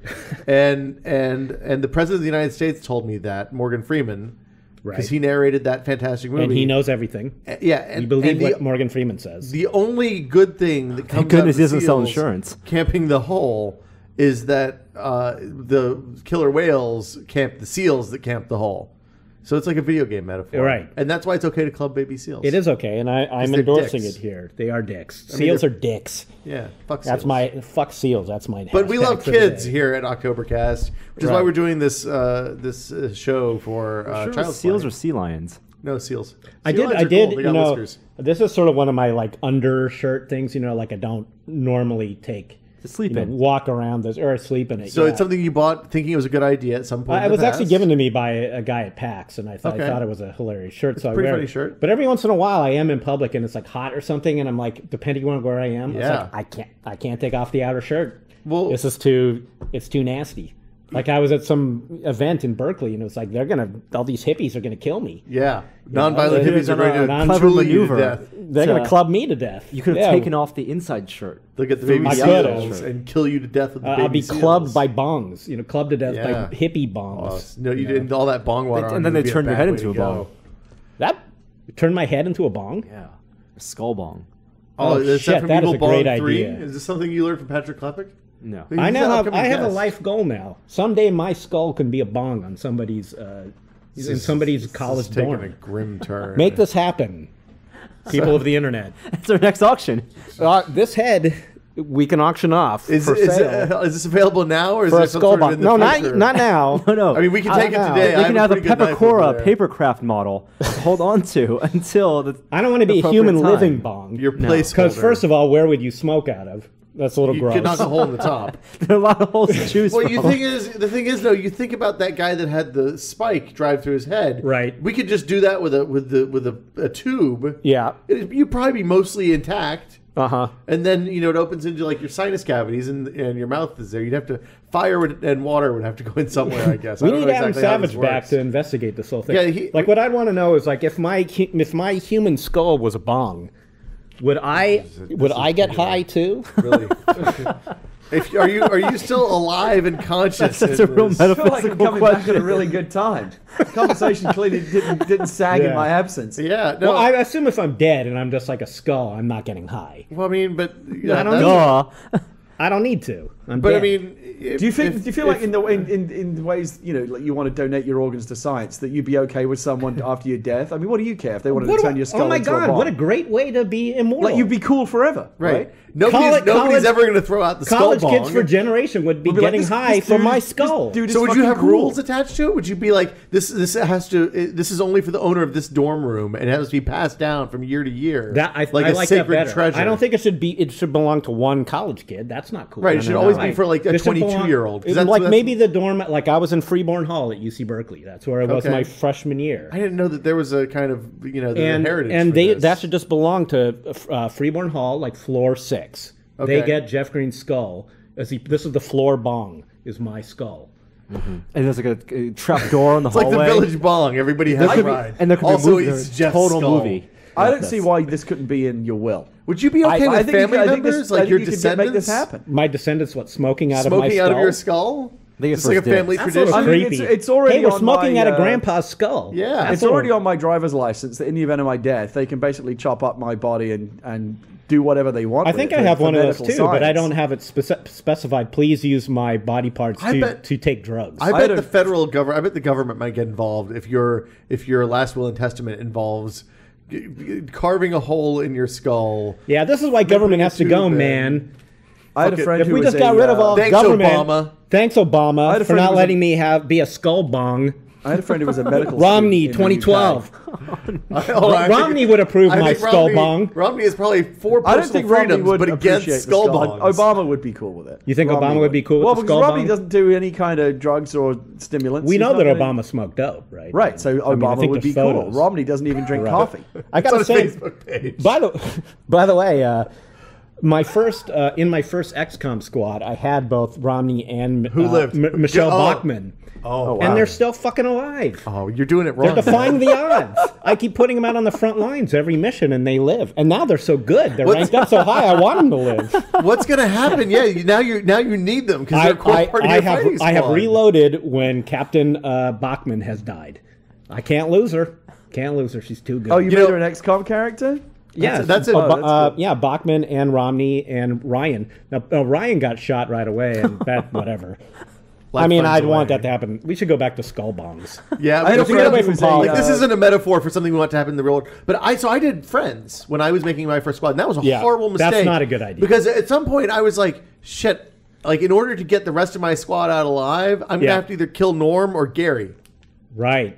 and the president of the United States told me that, Morgan Freeman. Because he narrated that fantastic movie. And he knows everything. Yeah. You believe what Morgan Freeman says. The only good thing that comes Thank goodness out he of doesn't sell insurance. Camping the hole is that the killer whales camp the seals that camp the hole. So it's like a video game metaphor. Right. And that's why it's okay to club baby seals. It is okay, and I'm endorsing it here. They are dicks. Seals are dicks. Yeah, fuck seals. That's my fuck seals. That's my. But we love kids here at OCTOBERKAST, which is why we're doing this show for child seals or sea lions. No, seals. I did. Cool. This is sort of one of my like undershirt things. Like I don't normally take. To sleep in. Walk around this or sleep in it. So it's something you bought thinking it was a good idea at some point. It was actually given to me by a guy at PAX, and I thought it was a hilarious shirt. So I wear funny shirt. But every once in a while, I am in public and it's like hot or something, and I'm like, depending on where I am, it's like, I can't take off the outer shirt. Well, it's too nasty. Like I was at some event in Berkeley, and it was like all these hippies are gonna kill me. Yeah, nonviolent hippies are going to truly you to death. They're gonna club me to death. You could have taken off the inside shirt. They'll get the baby seals and kill you to death with the baby I'll be seals. Clubbed by bongs. Clubbed to death by hippie bongs. No, you didn't. All that bong water, and then they turned your head into a bong. That turned my head into a bong. Yeah, a skull bong. Oh, is that from that Evil is a Bong great 3? idea. Is this something you learned from Patrick Klepek? No. I have a life goal now. Someday my skull can be a bong on somebody's in somebody's college dorm. Taking a grim turn. Make this happen, people of the internet. That's our next auction. This head we can auction off for sale. Is this available now, or is for there a some skull sort bong? of in the No, future? not now. No. I mean, we can take it today. They can have the Peppercora papercraft model to hold on to until the. I don't want to be a human living bong. Your place. Because first of all, where would you smoke out of? That's a little You gross. could knock a hole in the top. There are a lot of holes to choose Well, from. the thing is, though, you think about that guy that had the spike drive through his head. Right. We could just do that with a tube. Yeah. You'd probably be mostly intact. Uh-huh. And then, it opens into like your sinus cavities and your mouth is there. You'd have to fire and water would have to go in somewhere, I guess. We I don't need know Adam exactly how this Savage back works. to investigate this whole thing. Yeah, like what I'd want to know is like if my human skull was a bong, would I get high too? Really? Are you still alive and conscious? That's a real in this? I feel like I'm metaphysical coming back at question. a really good time. The conversation clearly didn't sag in Yeah. my absence. Yeah. No. Well, I assume if I'm dead and I'm just like a skull, I'm not getting high. Well, I mean, but I don't Duh. I don't need to. I'm But dead. I mean, Do you feel like in the ways like you want to donate your organs to science that you'd be okay with someone after your death? I mean, what do you care if they wanted to turn your skull oh my into a god, bomb? what a great way to be immortal. Like you'd be cool forever, right? Nobody's College- ever going to throw out the skull college bong. kids for generation would be We'd be like, getting this- high this from dude- my this skull. dude is So would you fucking have cool. rules attached to it? Would you be like this is only for the owner of this dorm room and it has to be passed down from year to year? That I a like that sacred better. treasure. I don't think it should belong to one college kid. That's not cool. Right, it should always be for, like, a This should 22-year-old, 'cause belong- that's- Like maybe the dorm, like I was in Freeborn Hall at UC Berkeley. That's where I was Okay. my freshman year. I didn't know that there was a kind of the and heritage. for this. that should just belong to Freeborn Hall, like floor 6. Okay. They get Jeff Green's skull. This is the floor bong. Is my skull. And there's like a trap door in the It's like hallway. the Village Bong. Everybody has There a could be- ride. and there could Also, be a movie, it's Jeff's total skull. movie. I like don't see this. why this couldn't be in your will. Would you be okay with I think family I think members, I like think your you could descendants, make this happen. My descendants, what, smoking out of my smoking skull? out of your skull? I think it's It's like a first family That's a tradition. little I mean, creepy. it's already hey, we're on smoking my, out of Grandpa's skull. Yeah. That's It's a little- already on my driver's license that in the event of my death, they can basically chop up my body and do whatever they want. I with think it I for- have for one of those medical too, but I science. don't have it specified. Please use my body parts I to bet- take drugs. I I bet don't- the federal government. I bet the government might get involved if your last will and testament involves carving a hole in your skull. yeah, this is why government has to go, tube in. man. I had a Fuck it. friend If who we was just got rid of all Thanks, government, Obama. thanks I had Obama a for friend who not was letting me be a skull bong. I had a friend who was a medical Romney, student in the 2012. I Romney think- would approve I my think skull Romney- bong. Romney is probably for I don't personal think Romney freedoms, would but appreciate against the skull skull. bongs. Obama would be cool with it. You think Obama would be cool with well, the because skull Romney bong? doesn't do any kind of drugs or stimulants. We He's know not that gonna- Obama smoked dope, right? Right, so I mean, I Obama think would be there's cool. photos. Romney doesn't even drink coffee. I It's on gotta his say, Facebook page. by the way, my first in my first XCOM squad, I had both Romney and Who lived? Michelle Oh. Bachmann. Oh, And wow. they're still fucking alive. Oh, you're doing it They're wrong. defying the odds. I keep putting them out on the front lines every mission, and they live. And now they're so good. They're ranked up so high. I want them to live. What's going to happen? Yeah, now you need them because they're core part of your fighting I have squad. reloaded when Captain Bachman has died. I can't lose her. Can't lose her. She's too good. Oh, you You made know- her an XCOM character? yeah, that's it. Oh, that's cool. yeah, Bachman and Romney and Ryan. Now Ryan got shot right away, and that whatever. I mean, finds I'd a want way. that to happen. We should go back to skull bongs. Yeah, I had a we friend get away who from was a, politics. This uh, isn't a metaphor for something we want to happen in the real world. But I did Friends when I was making my first squad. And that was a Yeah, horrible mistake. that's not a good idea. Because at some point I was like, shit. Like in order to get the rest of my squad out alive, I'm gonna Yeah. have to either kill Norm or Gary. Right.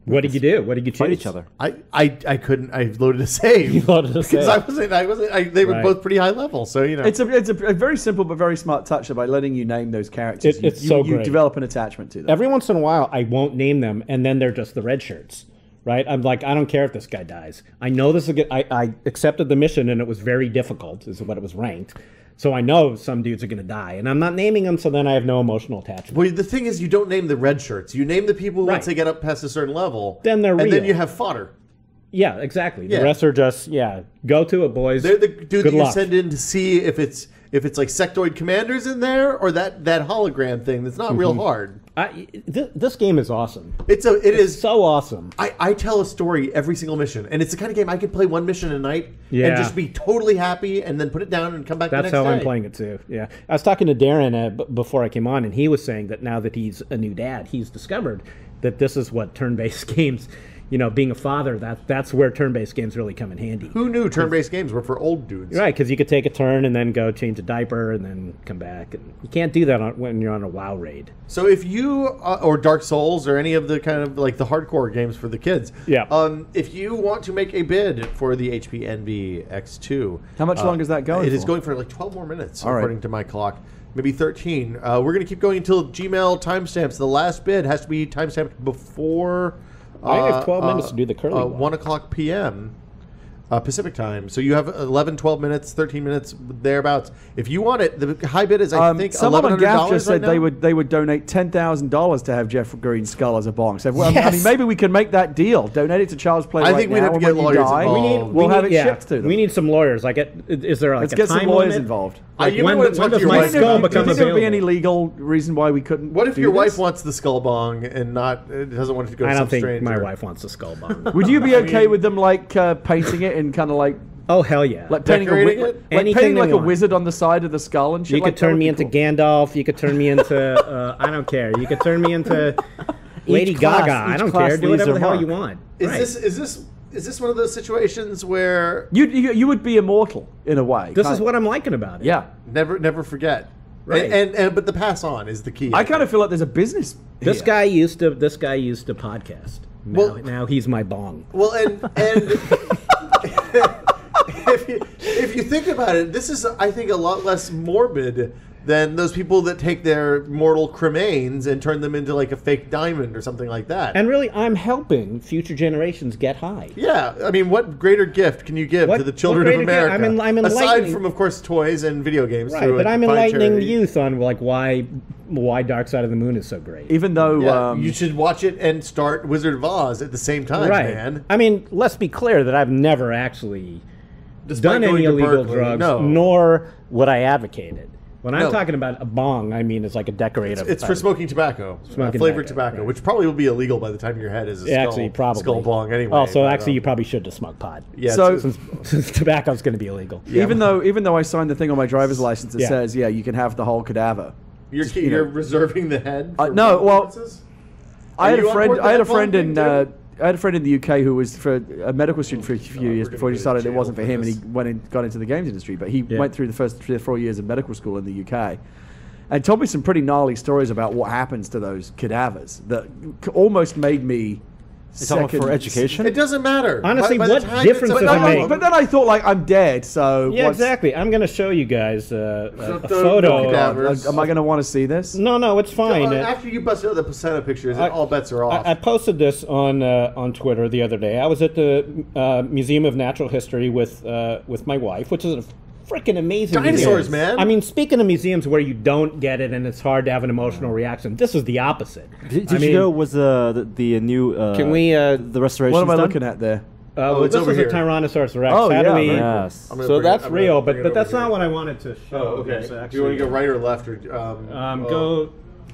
What did you do? What did you choose? Fight each other. I couldn't. I loaded a save. You loaded a because save. I wasn't. They were Right. both pretty high level. So you know. It's a very simple but very smart touch by letting you name those characters. It's you, so you great. develop an attachment to them. Every once in a while, I won't name them, and then they're just the red shirts. Right? I'm like, I don't care if this guy dies. I know this is a good. I accepted the mission, and it was very difficult, is what it was ranked. So I know some dudes are going to die, and I'm not naming them. So then I have no emotional attachment. well, the thing is, you don't name the red shirts. You name the people Right. once they get up past a certain level. Then they're and real. then you have fodder. Yeah, exactly. Yeah. The rest are just go to it, boys. They're the dude Good that you luck. send in to see if it's like sectoid commanders in there or that hologram thing that's not real hard. This game is awesome. It is. So awesome. I tell a story every single mission, and it's the kind of game I could play one mission a night Yeah. and just be totally happy, and then put it down and come back. That's the next how day. I'm playing it too. Yeah, I was talking to Darren before I came on, and he was saying that now that he's a new dad, he's discovered that this is what turn-based games being a father, that's where turn-based games really come in handy. Who knew turn-based games were for old dudes? Right, because you could take a turn and then go change a diaper and then come back. And you can't do that when you're on a WoW raid. So if you or Dark Souls or any of the kind of like the hardcore games for the kids, if you want to make a bid for the HP Envy X2, how much longer is that going? It is going for like 12 more minutes, All according to my clock. Maybe 13. We're going to keep going until Gmail timestamps. The last bid has to be timestamped before. I have 12 minutes to do the curly 1 o'clock p.m. Pacific time. So you have 11, 12 minutes, 13 minutes, thereabouts. If you want it, the high bid is, I think, someone on $1,100 Gaff just said right they would donate $10,000 to have Jeff Green's skull as a bong. So I Yes. mean, maybe we can make that deal. Donate it to Child's Play. I right think we'd now, have to and get when you lawyers die, involved. We'll have it shipped to them. We need some lawyers. Like, is there like Let's a get time some lawyers limit? involved. Like, You may when want to talk does to your my wife. skull Do you become think there would be available? any legal reason why we couldn't? What if do your this? wife wants the skull bong and doesn't want it to go to I some don't think stranger? my wife wants a skull bond. Would you be okay with them like painting it and kind of like Oh, hell yeah. like painting Decorating like it? Anything painting they like a want. wizard on the side of the skull and shit? You like could turn that me would into be cool. Gandalf. You could turn me into, I don't care. You could turn me into Lady Gaga. I don't care. Do whatever the hell you want. Is Right. Is this one of those situations where You would be immortal in a way. This kind is of. what I'm liking about it. Yeah. never forget? Right. And but the pass on is the key. I kind of feel like there's a business. This here. guy used to podcast. Well- Now he's my bong. Well, and if you think about it, this is, I think, a lot less morbid than those people that take their mortal cremains and turn them into like a fake diamond or something like that. And really, I'm helping future generations get high. yeah, I mean, what greater gift can you give What- to the children what of greater gift? America? I'm Aside enlightening- from, of course, toys and video games. Right, through but a I'm fine enlightening charity. youth on like why Dark Side of the Moon is so great. Even though Yeah, you should watch it and start Wizard of Oz at the same time, Right. man. I mean, let's be clear that I've never actually Despite done going any to illegal Berkeley, drugs, no. nor would I advocate it. When I'm No. talking about a bong, I mean it's like a decorative. It's for smoking tobacco, Smoking flavored tobacco, tobacco, right. which probably will be illegal by the time your head is a skull, Actually, probably skull bong anyway. Oh, so but, actually, you probably should have smoked pot. yeah. So- since tobacco's going to be illegal. Yeah. even though I signed the thing on my driver's license that Yeah. says you can have the whole cadaver. you're reserving the head. For no, well, purposes? I Are had you a on friend. board I had a with that friend bong in. thing, too? I had a friend in the UK who was for a medical student for a few years we're before he gonna go to decided it jail wasn't for for him, and he this. went and got into the games industry. But he Yeah. went through the first 3 or 4 years of medical school in the UK, and told me some pretty gnarly stories about what happens to those cadavers that almost made me. You're talking about for education? It doesn't matter. Honestly, By the what time difference it's does it make? But then I thought, like, I'm dead, so Yeah, what's- exactly. I'm going to show you guys a the photo. cadaver. Am I going to want to see this? No, it's fine. After you bust out the placenta pictures, all bets are off. I posted this on Twitter the other day. I was at the Museum of Natural History with my wife, which is a freaking amazing Dinosaurs, museum. man. I mean, speaking of museums where you don't get it and it's hard to have an emotional reaction, this is the opposite. Did you know was the new Can we? the restoration? What am I looking at there? Well, it's this over is here. a Tyrannosaurus Rex. Oh, How do yeah, we? very cool. Yes. I'm gonna So bring that's it- I'm real, gonna bring but it over that's here. not what I wanted to show. Oh, okay. It's Do you actually- want to go right or left? Or Go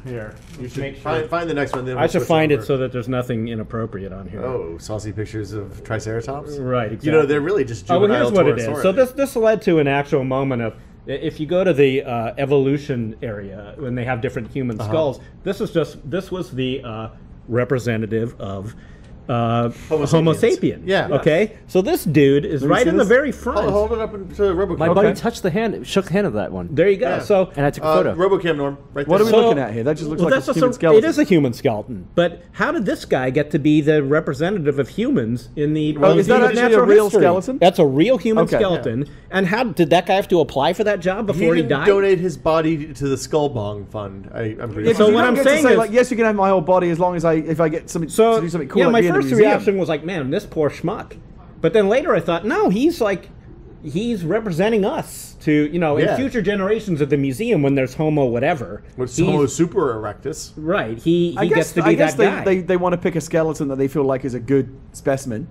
here. You should make sure. find the next one. Then I we'll should switch find over. it so that there's nothing inappropriate on here. Oh, saucy pictures of Triceratops. Right, You exactly. know, they're really just Oh, well, juvenile here's what it is. Taurosaurus. So this led to an actual moment of, if you go to the evolution area when they have different human skulls, this was the representative of Homo sapien. Yeah. Okay. So this dude is me right see in the this. very front. Hold it up into RoboCam. My buddy touched the hand, shook the hand of that one. There you go. Yeah. So And I took a photo. RoboCam, Norm. Right What there. are we So- looking at here? That just looks well, like that's a just human skeleton. It is a human skeleton. But how did this guy get to be the representative of humans in the Oh, is that Museum of actually a Natural real History? skeleton? That's a real human Okay. skeleton. And how did that guy have to apply for that job before he didn't died? donate his body to the Skull Bong Fund. I'm pretty Yeah, So so what what I'm I'm saying say, is- like, yes, you can have my whole body as long as if I get something So to do something cool. yeah, like my be in a first museum. reaction was like, man, this poor schmuck. But then later I thought, no, he's representing us to, Yeah. in future generations at the museum when there's Homo whatever. Which he's- Homo super erectus. Right, he I gets guess, to be I guess that guy. they want to pick a skeleton that they feel like is a good specimen,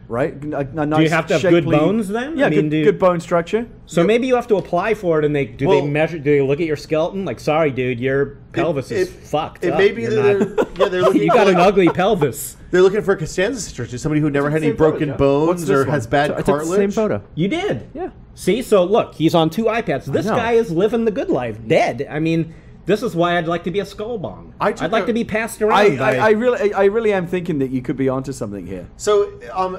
right? A nice Do you have to have good shapely- bones then? Yeah, I mean, good bone structure. So maybe you have to apply for it, and they Well- measure? Do they look at your skeleton? Like, sorry, dude, your pelvis is it- fucked. It up. may be You're that they're looking. you got for an ugly pelvis. They're looking for a Costanza situation, somebody who never had any same photo, broken Jeff. bones What's this or one? has bad I took cartilage. the same photo. You did. Yeah. See, so look, he's on 2 iPads. This know. guy is living the good life, dead. I mean, This is why I'd like to be a skullbong. I took I'd like a- to be passed around. I really am thinking that you could be onto something here. So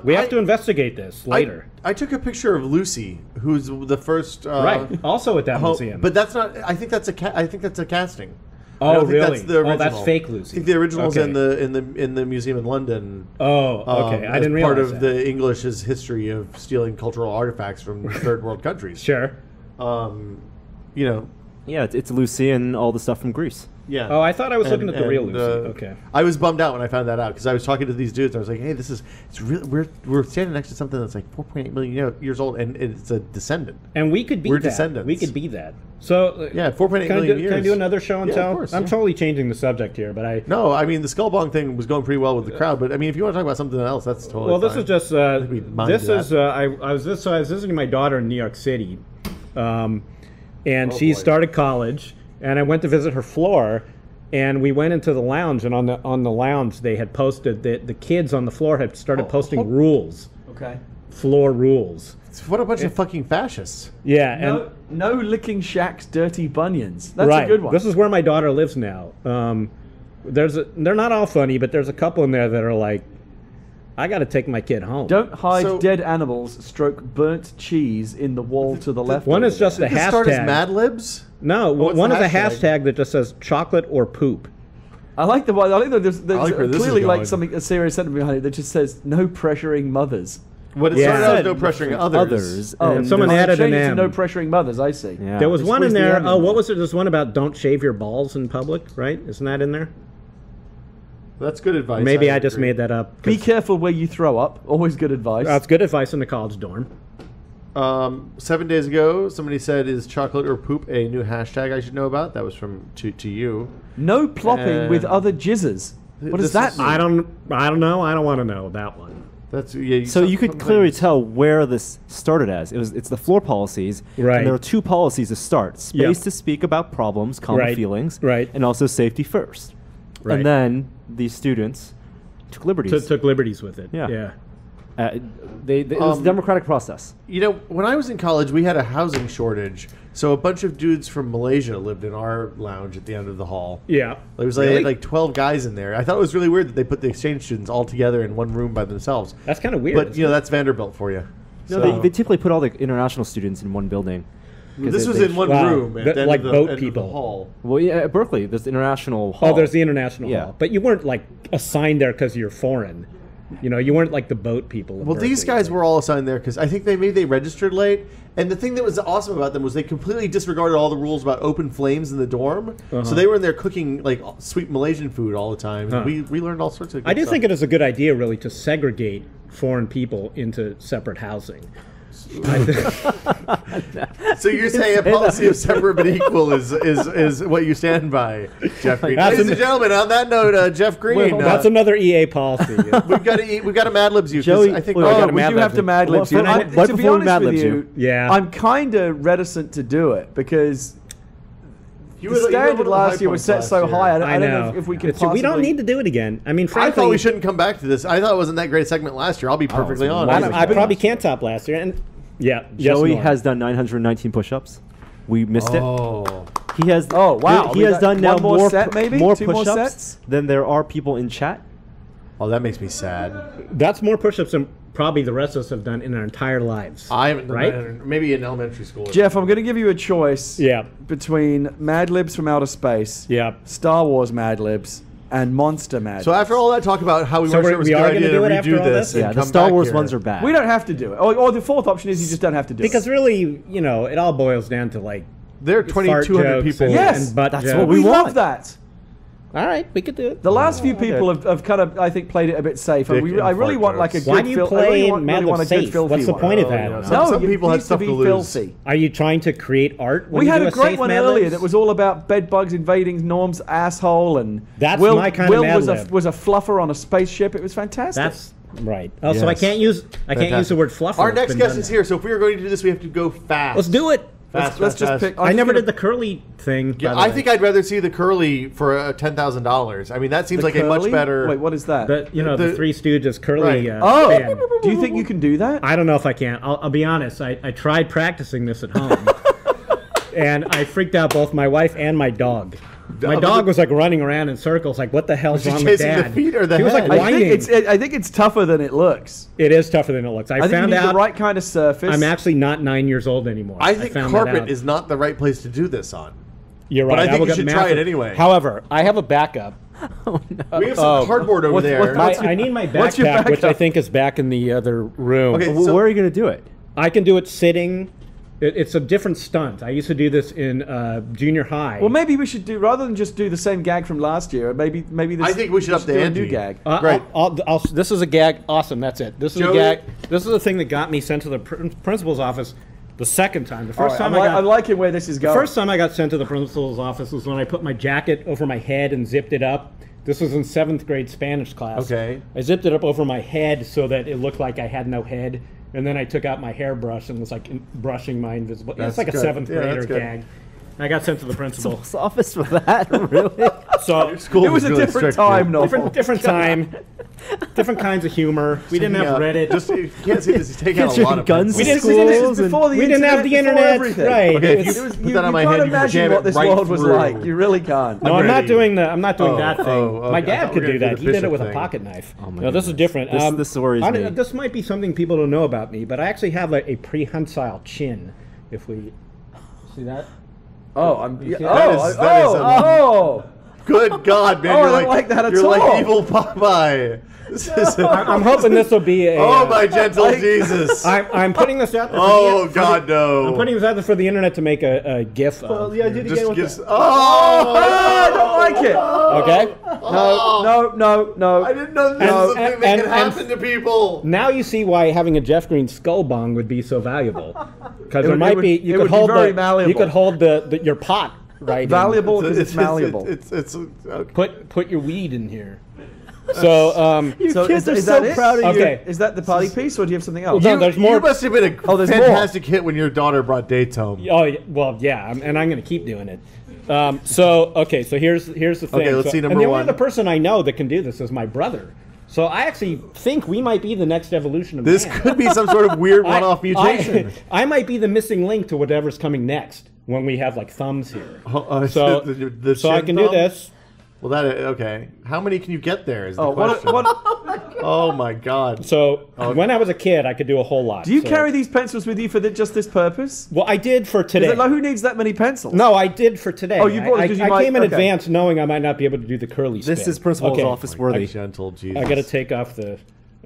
we have to investigate this later. I took a picture of Lucy, who's the first. Right. Also at that museum. But that's not. I think that's a casting. I Oh, don't think really? That's the original. Oh, that's fake Lucy. I think the original's Okay. in the museum in London. Oh, okay. I didn't realize part of that. the English's history of stealing cultural artifacts from third world countries. Sure. You know. Yeah, it's Lucy and all the stuff from Greece. Yeah. Oh, I thought I was looking at the real and, Lucy. Okay. I was bummed out when I found that out because I was talking to these dudes. I was like, "Hey, it's really we're standing next to something that's like 4.8 million years old, and it's a descendant." And we could be We're that. descendants. We could be that. So Yeah, 4.8 can million Can I years. do another show and Yeah, tell? of course, I'm yeah. totally changing the subject here, but I. No, I mean the skullbong thing was going pretty well with the crowd, but I mean if you want to talk about something else, that's totally Well, this fine. is just. think we mind This that. is. I was visiting my daughter in New York City, and she boy. started college, and I went to visit her floor. And we went into the lounge, and on the lounge they had posted that the kids on the floor had started posting rules, Okay. floor rules. What a bunch of fucking fascists. Yeah, and No licking Shaq's dirty bunions. That's right. a good one. This is where my daughter lives now. They're not all funny, but there's a couple in there that are like, I got to take my kid home. Don't hide So- dead animals. Stroke burnt cheese in the wall to the left. One over is just there. a Did this start as hashtag. Mad Libs? No, what's one the is a hashtag? hashtag that just says chocolate or poop. I like the one. I think there's like where this is clearly going. like something a serious sentiment behind it that just says no pressuring mothers. What it Yeah. started out as Said no pressuring others. and someone there's- added an changed it to M. no pressuring mothers. I see. Yeah. There was Just one in squeeze the there. M in Oh, there. what was it? There's one about don't shave your balls in public, right? Isn't that in there? That's good advice. Maybe I just agree. made that up. Be careful where you throw up. Always good advice. That's good advice in the college dorm. 7 days ago, somebody said, "Is chocolate or poop a new hashtag I should know about?" That was from to you. No plopping with other jizzers. What does this that is- mean? I don't know. I don't want to know that one. That's yeah. So you could something- clearly tell where this started as. It's the floor policies. Right. And there are two policies to start. Space Yeah. to speak about problems, common Right. feelings. Right. And also safety first. Right. And then these students took liberties. Took liberties with it. Yeah. Yeah. It was a democratic process. You know, when I was in college, we had a housing shortage. So a bunch of dudes from Malaysia lived in our lounge at the end of the hall. Yeah. It was like 12 guys in there. I thought it was really weird that they put the exchange students all together in one room by themselves. That's kind of weird. But you know, that's Vanderbilt for you. No, So- they typically put all the international students in one building. 'Cause this they- was they- in one Wow. room, at That- the end like of the, boat end people. Of the hall. Well, yeah, at Berkeley, there's the international hall. Oh, there's the international Yeah. hall. But you weren't like assigned there because you're foreign. You know, you weren't like the boat people. of Well, these Berkeley. guys were all assigned there because I think they registered late. And the thing that was awesome about them was they completely disregarded all the rules about open flames in the dorm. So they were in there cooking like sweet Malaysian food all the time. And we learned all sorts of. Good I do stuff. think it is a good idea, really, to segregate foreign people into separate housing. So you're saying a policy of separate but equal is what you stand by, Jeff Green. That's Ladies and an- gentlemen, on that note, Jeff Green. That's another EA policy. We've got to Mad Libs you. 'cause Joey- I think wait, we I Oh, gotta we Mad do Libs have to you. Mad Libs you. Well, And right to be before we honest Mad with Libs you, you. Yeah. I'm kind of reticent to do it because you the were one standard of the last high year was points set last so year. high. I I don't know. know if we can It's- possibly. we don't need to do it again. I mean, I frankly, thought we shouldn't come back to this. I thought it wasn't that great a segment last year. I'll be perfectly honest. I probably can't top last year. And yeah, yes, Joey Norm. has done 919 push-ups. We missed it. Oh. He has. Oh, wow. He We has got done now one more set, maybe? more 2 more push-ups sets? than there are people in chat. Oh, that makes me sad. That's more push-ups than probably the rest of us have done in our entire lives. I haven't done Right? that maybe in elementary school. Jeff, I'm going to give you a choice Yeah. between Mad Libs from Outer Space, Yeah. Star Wars Mad Libs, and Monster Mad So Libs. after all that talk about how we So weren't we're- sure it was we a are good gonna idea do to it after redo all this, this? and Yeah, the come Star back Wars here. ones are bad. We don't have to do it. Or the fourth option is you just don't have to do Because it. really, you know, it all boils down to like There are fart 2,200 jokes people. and- Yes, and butt that's jokes. what We want. love that. All right, we could do it. The last few okay. people have kind of, I think, played it a bit safe. And Dick I and really fart want like a jokes. good Why do you fil- I play really want, Mad really want a Libs good safe? filthy What's the one. point of Oh, that? yeah. one? Some- No, people it have needs stuff to to be lose. filthy. Are you trying to create art? When We you had do a great safe one Mad earlier Libs? that was all about bed bugs invading Norm's asshole, and That's Will, my kind of Will Mad was Lib. was a fluffer on a spaceship. It was fantastic. That's right. Oh, so I Yes. can't use the word fluffer. Our It's next been guest done is now. here, so if we are going to do this, we have to go fast. Let's do it. Fast, let's fast, just fast. pick. I never did the curly thing. Yeah, by the I way. think I'd rather see the curly for $10,000. I mean, that seems like a much curly? better. Wait, what is that? the- the Three Stooges curly. Right. Oh, band. do you think you can do that? I don't know if I can. I'll be honest. I tried practicing this at home, and I freaked out both my wife and my dog. My dog was like running around in circles, like, what the hell's Was he wrong with chasing the Dad? feet or the He was like head? whining. I think it's tougher than it looks. It is tougher than it looks. I think found you need out the right kind of surface. I'm actually not 9 years old anymore. I think found that carpet out. is not the right place to do this on. You're right. but I think will you get should try massive- it anyway. However, I have a backup. We have some cardboard over there. I need my what's your backpack, which I backup? think is back in the other room. Okay, Well, so- where are you going to do it? I can do it sitting. It's a different stunt. I used to do this in junior high. Well, maybe we should do rather than just do the same gag from last year. Maybe this, I think we should up the do a ante. new gag. Great. This is a gag. Awesome. That's it. This is Joey- a gag. This is the thing that got me sent to the principal's office the second time. The All first right, time I'm liking where this is the going. first time I got sent to the principal's office was when I put my jacket over my head and zipped it up. This was in 7th grade Spanish class. Okay. I zipped it up over my head so that it looked like I had no head. And then I took out my hairbrush and was like brushing my invisible. That's It's like good. a 7th Yeah, grader that's good. gag. I got sent to the principal. Principal's office for that? Really? So School It was a really different strict, time, dude. no. different time, different kinds of humor. We didn't have Reddit. Just you can't see this. He's taking out Kids a lot shooting of guns We in didn't- schools. we This is and- before the we didn't have the before internet, everything. right? Okay, if It's- you It was, put you that on my can't head, you can imagine jam what it this right world was through. like. You really can't. No, I'm not ready. doing the. I'm not doing Oh, that thing. okay. My I dad thought could we were do gonna that. do He the did it bishop with a thing. pocket knife. Oh my No, this is goodness. different. This worries me. This might be something people don't know about me, but I actually have a prehensile chin. If we see that. Oh, I'm. see Oh, that? That is oh. Good God, man! Oh, you're I don't like that at you're all. like evil Popeye. This is. I'm hoping this will be a. Oh my gentle Jesus! I'm putting this out there. Oh God, no! I'm putting this out there for the internet to make a GIF of. yeah, do it Just again with gives. that. Oh! I don't like it. Okay. No. I didn't know this was something that could happen to people. Now you see why having a Jeff Green skull bong would be so valuable, because It there would- might it would- be it you would could be hold very the malleable. you could hold the your pot right. Valuable because it's malleable. It's okay. Put your weed in here. So You So kids is are so that it? proud of you. Okay. Is that the party piece, or do you have something else? No, there's more. You must have been a there's more. fantastic hit when your daughter brought dates home. Oh well, yeah, and I'm going to keep doing it. So here's the thing. Okay, let's see and number the only one. other person I know that can do this is my brother. So I actually think we might be the next evolution of This man. could be some sort of weird one-off mutation. I might be the missing link to whatever's coming next when we have like thumbs here. So the so I chin can do thumb? this. Well, that okay. How many can you get there? Is the Oh, question. what? Oh my God! So when I was a kid, I could do a whole lot. Do you So- carry these pencils with you for just this purpose? Well, I did for Is today. it like, who needs that many pencils? No, I did for today. Oh, you brought it I 'cause you I might- came in okay. advance knowing I might not be able to do the curly spin. This is principal's Okay. office My worthy. gentle Jesus. I got to take off the.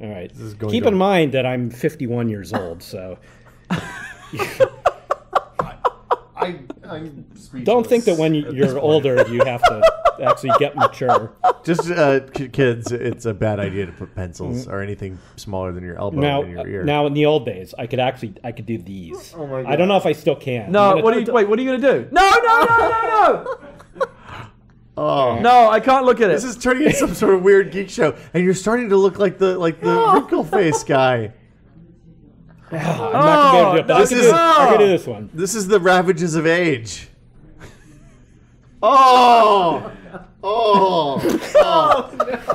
All right. is going Keep to- in mind that I'm 51 years old, so I'm speechless. don't think that when you're older you have to actually get mature. Just kids, it's a bad idea to put pencils or anything smaller than your elbow Now, in your ear. now in the old days, I could do these. Oh my I don't know if I still can. No. I'm gonna- What are you? Wait. What are you gonna do? No. oh. No, I can't look at it. This is turning into some sort of weird geek show, and you're starting to look like the wrinkle face guy. I'm not gonna be able to do it, but this is- I can do this one. This is the ravages of age. Oh,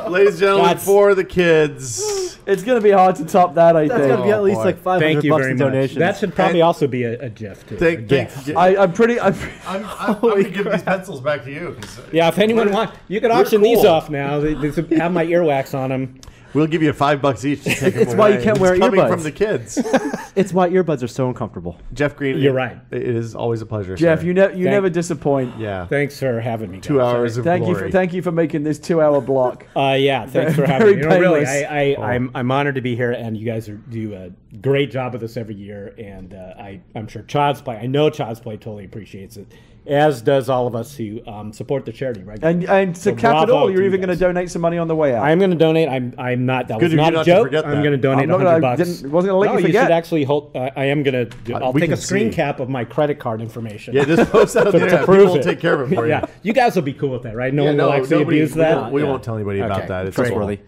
Ladies and gentlemen, That's- for the kids. It's gonna be hard to top that. I That's think. gonna be at least boy. like 500 Thank you bucks very in much. donations. That should probably And- also be a GIF too. a Thank, GIF. I'm pretty. I'm going to give these pencils back to you. Yeah, if anyone wants, you can We're auction these cool. off now. They have my earwax on them. We'll give you $5 each to take them It's why you away. can't wear It's coming earbuds. from the kids. It's why earbuds are so uncomfortable. Jeff Green, You're right. It is always a pleasure. Jeff, sir. you never disappoint. Yeah. Thanks for having me. 2 guys. hours of glory. Thank you for making this 2-hour block. Yeah, thanks for Very having me. You know, really, painless. I'm honored to be here, and you guys do a great job with this every year. And I'm sure Child's Play. I know Child's Play totally appreciates it, as does all of us who support the charity. Right. And to So cap it bravo all, to you're you even going to guys. donate some money on the way out. I'm going to donate. I'm not. That Good was of you not not a to joke. forget I'm that. going to donate I'm not gonna- $100. wasn't gonna let no, you you forget. should actually hold. I am going to. I'll we take a can screen see. cap of my credit card information. Yeah, just post that on the to internet. prove People will it. take care of it for you. Yeah, you guys will be cool with that, right? No Yeah, one will actually abuse that. We won't tell anybody about Okay, that. It's great. Trustworthy.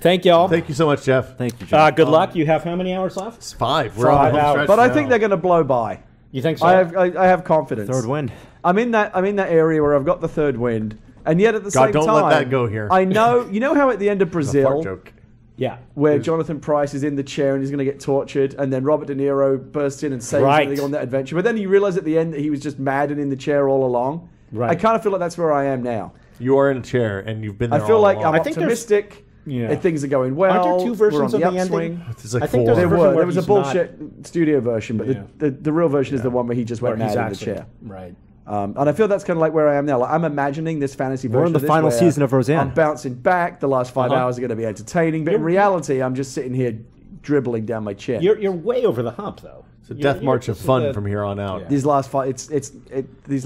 Thank y'all. Thank you so much, Jeff. Thank you, John. Good luck. You have how many hours left? It's 5. We're 5 on the home hours. stretch but I now. think they're going to blow by. You think so? I have confidence. Third wind. I'm in that area where I've got the third wind, and yet at the God, same don't time, let that go here. I know. You know how at the end of It's a fart Brazil, joke. Yeah. where Jonathan Pryce is in the chair and he's going to get tortured, and then Robert De Niro bursts in and saves Right. everything on that adventure. But then you realize at the end that he was just mad and in the chair all along. Right. I kind of feel like that's where I am now. You are in a chair, and you've been there I feel all like along. I'm I think there's- optimistic. Yeah. And things are going well. Aren't there two versions We're on the of the upswing. ending? There's like I think 4. there's a There version were. where There was a he's not- bullshit studio version, but Yeah. the real version is the one where he just where went he's mad in the actually chair. right. And I feel that's kind of like where I am now. Like, I'm imagining this fantasy version. We're in the of this final where season of Roseanne. I'm bouncing back. The last 5 Uh-huh. hours are going to be entertaining, but in reality, I'm just sitting here dribbling down my chin. You're way over the hump though. It's a death march of fun from here on out. Yeah. These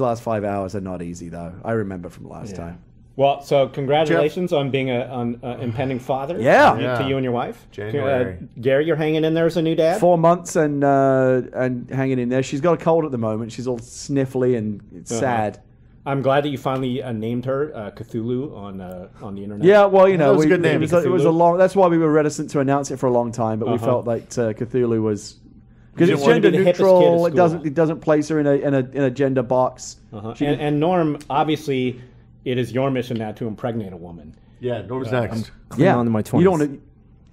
last 5 hours are not easy though. I remember from last time. Well, so congratulations on being an impending father. Yeah. Yeah. To you and your wife. January. Gary, you're hanging in there as a new dad. 4 months and hanging in there. She's got a cold at the moment. She's all sniffly and it's sad. I'm glad that you finally named her Cthulhu on the internet. Yeah, well, you know, was a good name, it was a Cthulhu. long. That's why we were reticent to announce it for a long time, but we Uh-huh. felt like Cthulhu was because You it's didn't want to gender be the hippest kid at neutral. school. It doesn't place her in a gender box. Uh-huh. She And Norm, obviously, it is your mission now to impregnate a woman. Yeah, Norm's next. Clinging on to my 20s. You don't want to.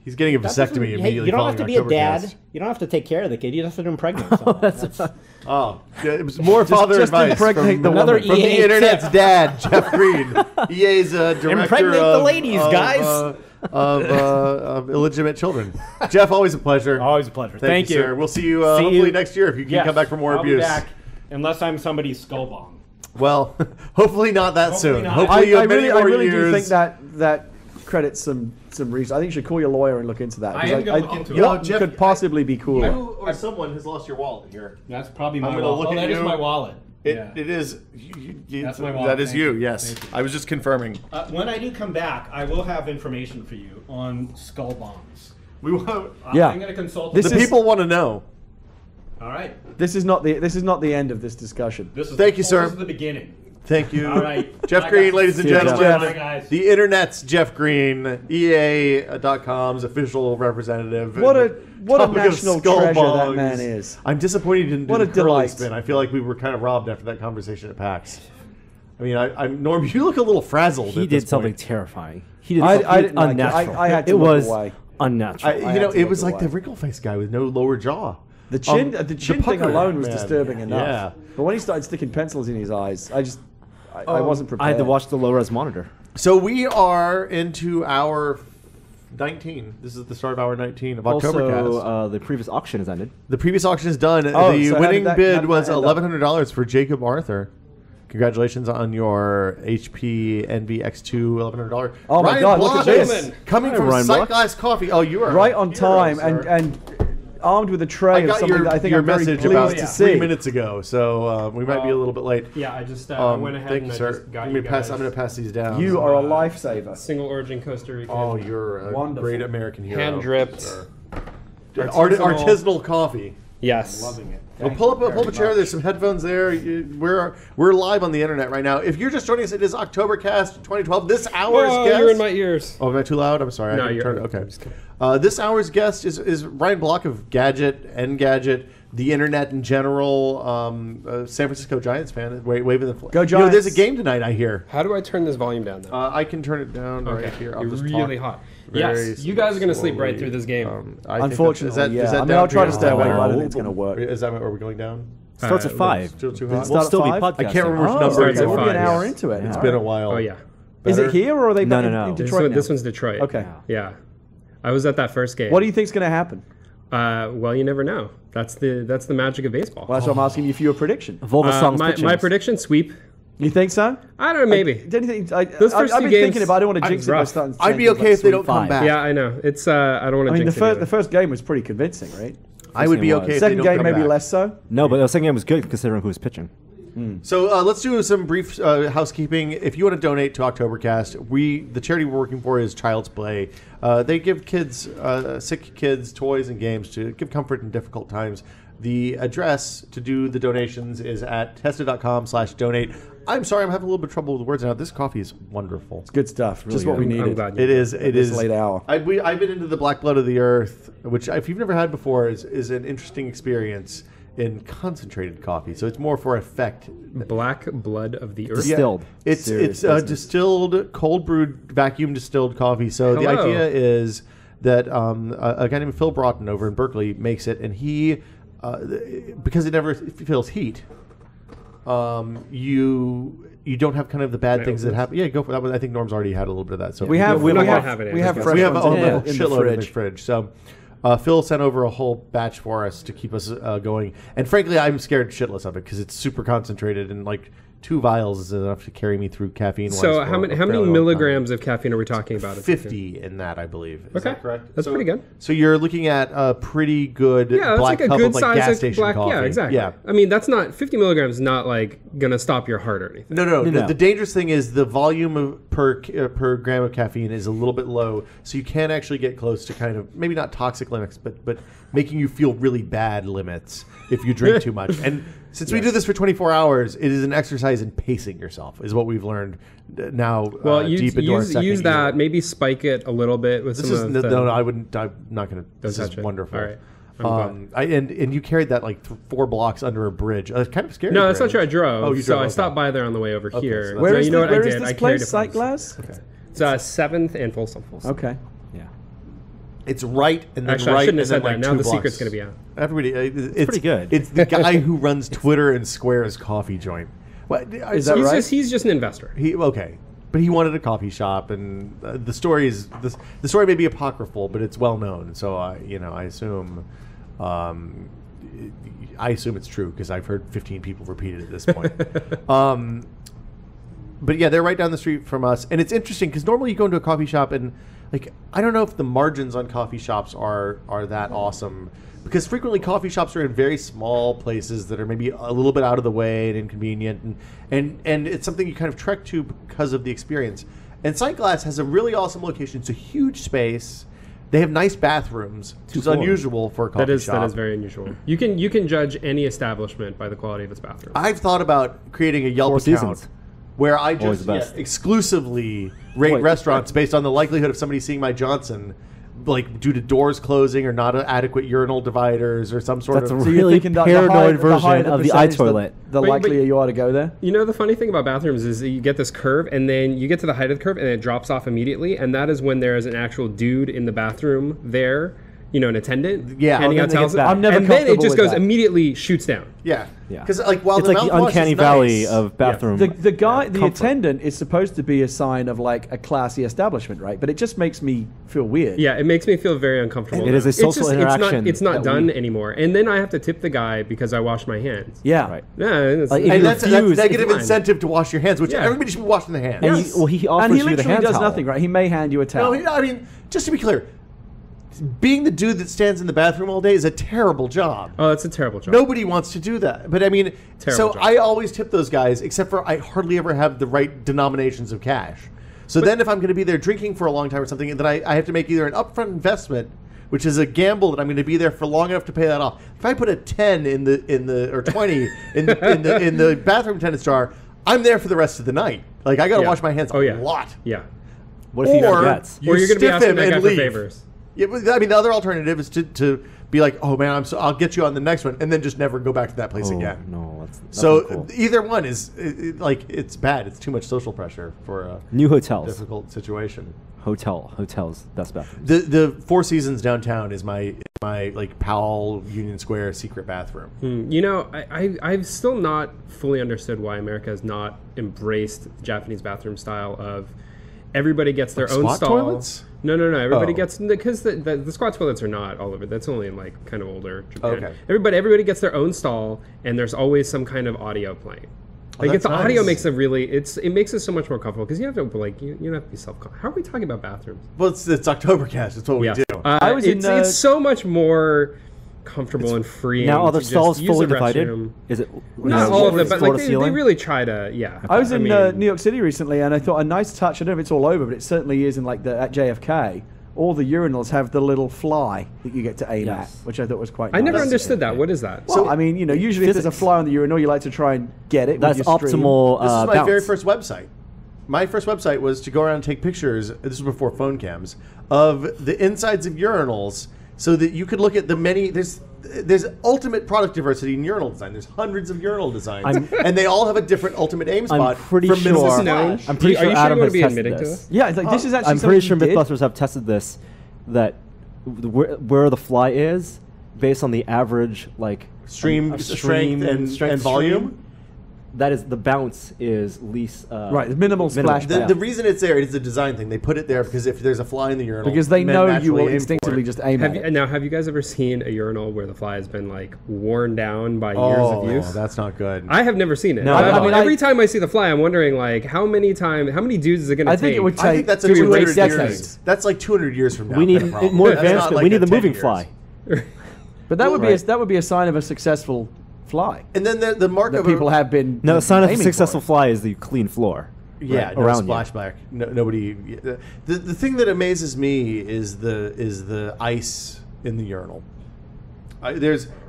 He's getting a That vasectomy doesn't- hey, immediately you don't have following to be a dad. Oktoberfest. You don't have to take care of the kid. You just have to impregnate someone. That's- Oh, yeah, it was more father just advice impregnate from, the Another from the EA internet's tip. dad, Jeff Green. EA's director Impregnate the of, ladies, of, guys. of illegitimate children. Jeff, always a pleasure. Always a pleasure. Thank you, you. sir. We'll see you See hopefully you- next year if you can Yes, come back for more I'll abuse. Be back, unless I'm somebody's skull bomb. Well, hopefully not that Hopefully soon. not. Hopefully you I have many really, I more really years. do think that credits some reason. I think you should call your lawyer and look into that. 'cause I am gonna look into it. Yo, What Jeff, could possibly be cooler? You or someone has lost your wallet here. That's probably I'm my gonna wallet. look Oh, at that is you. my wallet. It is. That's my wallet. That is Thank you. you. Yes, Thank you. I was just confirming. When I do come back, I will have information for you on skull bombs. We will. Yeah. I'm going to consult. This The is- people want to know. All right. This is not the end of this discussion. This is Thank you, sir. This is the beginning. Thank you. All right. Jeff Bye, Green, guys. ladies and See you, gentlemen. Jeff. Bye, guys. The internet's Jeff Green, EA.com's official representative. What a Topic of national skull treasure that bongs. man is. I'm disappointed he didn't do What a the curly delight. spin. I feel like we were kind of robbed after that conversation at PAX. I mean, I'm Norm. You look a little frazzled. He at did this something point. terrifying. He did I something didn't like it. unnatural. I had to it look was away. unnatural. You had know, to it look was like away. the wrinkle face guy with no lower jaw. The chin The thing pucker, alone was man. disturbing enough. Yeah. But when he started sticking pencils in his eyes, I wasn't prepared. I had to watch the low-res monitor. So we are into hour 19. This is the start of hour 19 of Oktoberkast. Also, the previous auction has ended. The previous auction is done. Oh, The so how winning did that- how bid did was that end up? $1,100 for Jacob Arthur. Congratulations on your HP NVX2 $1,100. Oh my Ryan God, look Block at this. is coming Hi, from Ryan Block. Sightglass Coffee. Oh, you are right on a hero, time sir. and armed with a I tray of got something your, that I think your I'm very message pleased about to 3 see. minutes ago, so we might be a little bit late. Yeah, I just went ahead Thank and you, I sir. just got I'm you gonna pass. guys I'm going to pass these down. You are a lifesaver. single origin Costa Rica. Oh, you're a Wonderful. great American hero. hand dripped. sir. Artisanal- Artisanal coffee. Yes. Loving it. Thank Well, pull up you a very chair. much. There's some headphones there. We're live on the internet right now. If you're just joining us, it is Oktoberkast 2012. This hour's Oh, guest. you're in my ears. Oh, am I too loud? I'm sorry. No, I didn't you're- turn it. Okay. I'm just kidding. This hour's guest is Ryan Block of Gadget, Engadget, the internet in general. San Francisco Giants fan, waving the flag. Go You know, there's a Giants. game tonight, I hear. How do I turn this volume down now? I can turn it down right here. I'll You're just really talk hot. very Yes, you guys are gonna sleep right slowly. through this game. I think Unfortunately, that's- yeah. is that I mean, down I'll try for to you? stay awake, but I don't think it's going to work. Is that where we're going down? Starts at 5. Still too We'll hot? Start at still be 5? podcasting. I can't remember which Oh, number okay, it's at. we'll be an five, hour yes. into it. It's been a while. Oh yeah. Is Better? it here or are they back No. in This, Detroit now? this one's Detroit. Okay. Yeah. I was at that first game. What do you think's going to happen? Well, you never know. That's the magic of baseball. Well, that's what I'm asking you for your prediction. Volvo songs pitching. my prediction sweep. You think so? I don't know, maybe. Don't you think? Those first I've two been games- thinking about. I don't want to I'm jinx it by rough. starting. I'd be saying okay if they don't come 5. back. Yeah, I know. It's I don't want to I mean, jinx the it. first game was pretty convincing, right? I would be game okay was. if they Second don't game come maybe back. less so. No, but the second game was good considering who was pitching. So let's do some brief housekeeping. If you want to donate to Oktoberkast, the charity we're working for is Child's Play. They give kids, sick kids, toys and games to give comfort in difficult times. The address to do the donations is at tested.com/donate. I'm sorry, I'm having a little bit of trouble with the words now. This coffee is wonderful. It's good stuff. Just Really what we good. I'm needed. glad you It is. At It this is. late hour. I've been into the Black Blood of the Earth, which if you've never had before, is an interesting experience in concentrated coffee. So it's more for effect. Black blood of the earth. Distilled. It's Serious it's business. distilled, cold brewed, vacuum distilled coffee. So the Hello. idea is that a guy named Phil Broughton over in Berkeley makes it, and he because it never feels heat. you don't have kind of the bad Can I things that open happen. Yeah, go for that. I think Norm's already had a little bit of that. So We have We're not we gonna have have it in. we have We fresh we have a ones little in the shitload in the fridge. fridge. So Phil sent over a whole batch for us to keep us going. And frankly, I'm scared shitless of it because it's super concentrated and like 2 vials is enough to carry me through caffeine. So how many milligrams of caffeine are we talking about? 50 in that, I believe. Is that correct? That's pretty good. So you're looking at a pretty good Yeah, that's black like a cup good of like size gas of station black. coffee. Yeah, exactly. Yeah. I mean, that's not 50 milligrams. Is not like gonna stop your heart or anything. No. No. The dangerous thing is the volume of per gram of caffeine is a little bit low, so you can actually get close to kind of maybe not toxic limits, but making you feel really bad limits if you drink too much. And since we do this for 24 hours, it is an exercise in pacing yourself, is what we've learned now. Well, deep into our second use that. year. Maybe spike it a little bit with This some is of the. no, I wouldn't. I'm not going to. This is touch it. wonderful. All right. I'm glad. And you carried that like 4 blocks under a bridge. It's kind of scary. No, that's not bridge. true. I drove. Oh, you so drove. I Okay. stopped by there on the way over here. so So Where is you know what I where did? is this I carried place? it Sight from- Glass. Okay. It's 7th and Folsom. Okay. Yeah. It's right and then Actually, right I shouldn't have and said then that. like Now 2 the blocks. secret's going to be out. Everybody, it's pretty good. It's the guy who runs Twitter and Square's coffee joint. What, Is that right? He's just an investor. Okay, but he wanted a coffee shop, and the story is the story may be apocryphal, but it's well known. So I assume. I assume it's true because I've heard 15 people repeat it at this point. But yeah, they're right down the street from us, and it's interesting because normally you go into a coffee shop and like I don't know if the margins on coffee shops are that awesome because frequently coffee shops are in very small places that are maybe a little bit out of the way and inconvenient, and it's something you kind of trek to because of the experience. And Sight Glass has a really awesome location. It's a huge space. They have nice bathrooms, which is unusual for a coffee shop. That is very unusual. You can judge any establishment by the quality of its bathroom. I've thought about creating a Yelp Four account Seasons. where I Always just the best. exclusively rate Wait. restaurants based on the likelihood of somebody seeing my Johnson, like due to doors closing or not adequate urinal dividers or some sort That's of. a So you're really thinking that paranoid the higher version of the percentage, iToilet. the Wait, likelier but- you are to go there. You know, the funny thing about bathrooms is that you get this curve, and then you get to the height of the curve, and it drops off immediately, and that is when there is an actual dude in the bathroom there, an attendant. Yeah. handing Oh, out then they towels. get back. I'm never and then it comfortable just with goes that. immediately shoots down. Yeah, Yeah. because like while It's the like the mouthwash uncanny is valley nice, of bathroom. The guy, the comfort. attendant, is supposed to be a sign of like a classy establishment, right? But it just makes me feel weird. Yeah, it makes me feel very uncomfortable. It is a It's social It's interaction not, it's not that done we- anymore. And then I have to tip the guy because I washed my hands. Yeah. Right. Yeah, it's, Like, if and you that's refuse- negative it's fine. incentive to wash your hands, which Yeah. everybody should be washing their hands. And Yes. he offers And he you the literally hand does towel. nothing, right? He may hand you a towel. No, I mean, just to be clear, being the dude that stands in the bathroom all day is a terrible job. oh, that's a terrible job. Nobody wants to do that. But I mean, Terrible so job. I always tip those guys, except for I hardly ever have the right denominations of cash. So then if I'm going to be there drinking for a long time or something, then I have to make either an upfront investment, which is a gamble that I'm going to be there for long enough to pay that off. If I put a 10 in the or 20 in the bathroom attendant's jar, I'm there for the rest of the night. Like I got to Yeah. wash my hands Oh, yeah. a lot. Yeah. What if he Or forgets? you Or you're going to be stiff asking him that guy and for leave. favors. Yeah, but, I mean, the other alternative is to be like, oh man, I'll get you on the next one, and then just never go back to that place Oh, again. no, that's So not cool. either one is like it's bad. It's too much social pressure for a New hotels. difficult situation. Hotels, best bathrooms. The Four Seasons downtown is my like Powell Union Square secret bathroom. I've still not fully understood why America has not embraced the Japanese bathroom style of everybody gets their Like own squat stall. toilets? No. Everybody Oh. gets because the squat toilets are not all over. That's only in like kind of older Japan. Okay. Everybody gets their own stall, and there's always some kind of audio playing. Like that's the audio nice. makes it makes it so much more comfortable because you have to like you don't have to be self-conscious. How are we talking about bathrooms? Well, it's Oktobercast. It's what we do. I was in, it's so much more comfortable and freeing. Now, are the to just stalls use fully the divided? restroom. Is it Not all of them, but floor like to they ceiling? really try to. Yeah, I was in mean, New York City recently, and I thought a nice touch. I don't know if it's all over, but it certainly is in like at JFK. All the urinals have the little fly that you get to aim Yes. at, which I thought was quite. I never nice. understood that. What is that? Well, I mean, usually if there's a physics. fly on the urinal, you like to try and get it. That's with your stream. optimal This is my bounce. very first website. My first website was to go around and take pictures. This was before phone cams of the insides of urinals, so that you could look at the many. There's ultimate product diversity in urinal design. There's hundreds of urinal designs, and they all have a different ultimate aim spot. pretty for minimal sure- splash. I'm pretty Are sure you sure Adam you wanna has be tested admitting to this. this? Yeah, it's like this is actually. I'm pretty sure something you did. Mythbusters have tested this, that where the fly is, based on the average like Stream strength and volume. that is the bounce is least Right, the minimal splash. The reason it's there is a design thing. They put it there because if there's a fly in the urinal, Because they men know you naturally will aim for instinctively it. just aim at it. Now, have you guys ever seen a urinal where the fly has been like worn down by years of use? That's not good. I have never seen it. No, I mean, every time I see the fly, I'm wondering like how many dudes is it going to take? I think it would I think take that's a to 200 erase years. decades. That's like 200 years from now. we need that problem. more That's not advancement. like We need the 10 moving years. fly. But that would be Right. that would be a sign of a successful fly. And then the mark That of people have been No, the sign of a aiming successful for. fly is the clean floor. Yeah, right, no around you. splashback. No, nobody. The thing that amazes me is the ice in the urinal.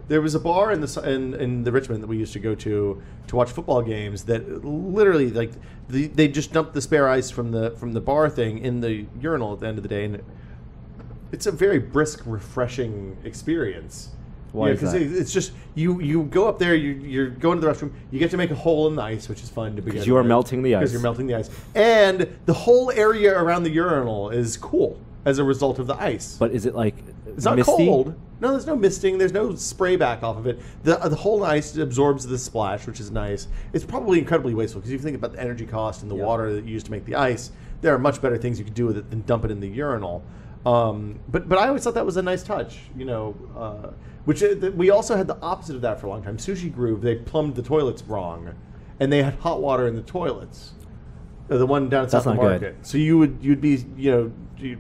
There was a bar in the Richmond that we used to go to watch football games that literally like they just dumped the spare ice from the bar thing in the urinal at the end of the day, and it's a very brisk, refreshing experience. Why is that? It's just you go up there, you're going to the restroom, you get to make a hole in the ice, which is fun to begin. Because you are with, melting the Because ice. you're melting the ice, and the whole area around the urinal is cool as a result of the ice. But is it like It's not misty? cold. No, there's no misting. There's no spray back off of it. The whole ice absorbs the splash, which is nice. It's probably incredibly wasteful because if you think about the energy cost and the water that you use to make the ice, there are much better things you could do with it than dump it in the urinal. But I always thought that was a nice touch, which we also had the opposite of that for a long time. Sushi Groove, they plumbed the toilets wrong, and they had hot water in the toilets. The one down at South That's not Market. So you'd be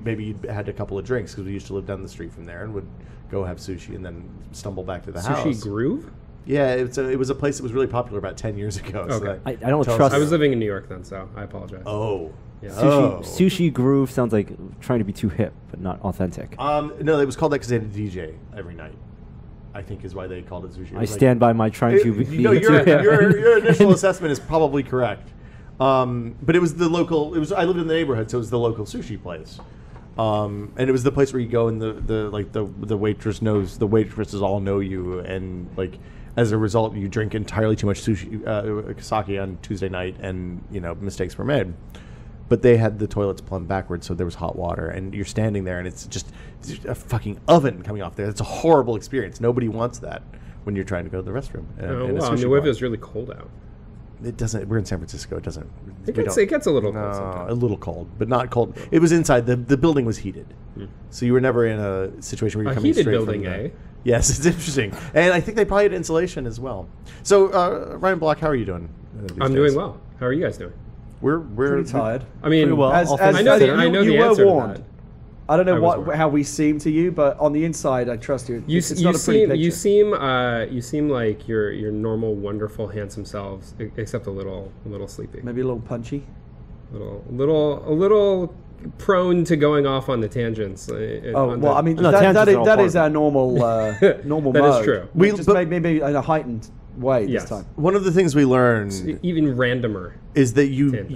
maybe you'd had a couple of drinks because we used to live down the street from there and would go have sushi and then stumble back to the house. Sushi Groove? Yeah, it was a place that was really popular about 10 years ago. So Okay. that I don't tells trust- us- I was living in New York then, so I apologize. Oh. Yeah. Sushi Groove sounds like trying to be too hip, but not authentic. No, it was called that because they had a DJ every night. I think is why they called it sushi. It I was like- stand by my trying to be No, too hip. your initial assessment is probably correct. But it was the local. I lived in the neighborhood, so it was the local sushi place. And it was the place where you go and the waitress knows the waitresses all know you, and like as a result you drink entirely too much sushi sake on Tuesday night, and mistakes were made. But they had the toilets plumbed backwards, so there was hot water, and you're standing there, and it's just a fucking oven coming off there. It's a horrible experience. Nobody wants that when you're trying to go to the restroom. in a Wow, sushi I mean, what if bar. it was really cold out? It doesn't. We're in San Francisco. It doesn't. It we gets, don't- it gets a little cold No, sometimes. a little cold, but not cold. It was inside. The building was heated, so you were never in a situation where you're A coming heated straight building, from the, eh? Yes, it's interesting, and I think they probably had insulation as well. So, Ryan Block, how are you doing? These I'm days? doing well. How are you guys doing? We're Pretty tired. I mean, Pretty well. As, All as things I know the, considered. I know you the were answer warned. to that. I don't know I was warned. how we seem to you, but on the inside, I trust you. You, It's you not a pretty seem picture. you seem like your normal, wonderful, handsome selves, except a little sleepy, Maybe a little punchy. a little prone to going off on the tangents. Oh well, I mean No, that tangents is, are all that part is of our normal normal That is mode. true. Just But- maybe in a heightened way Yes. this time. One of the things we learned even randomer. is that Tangent.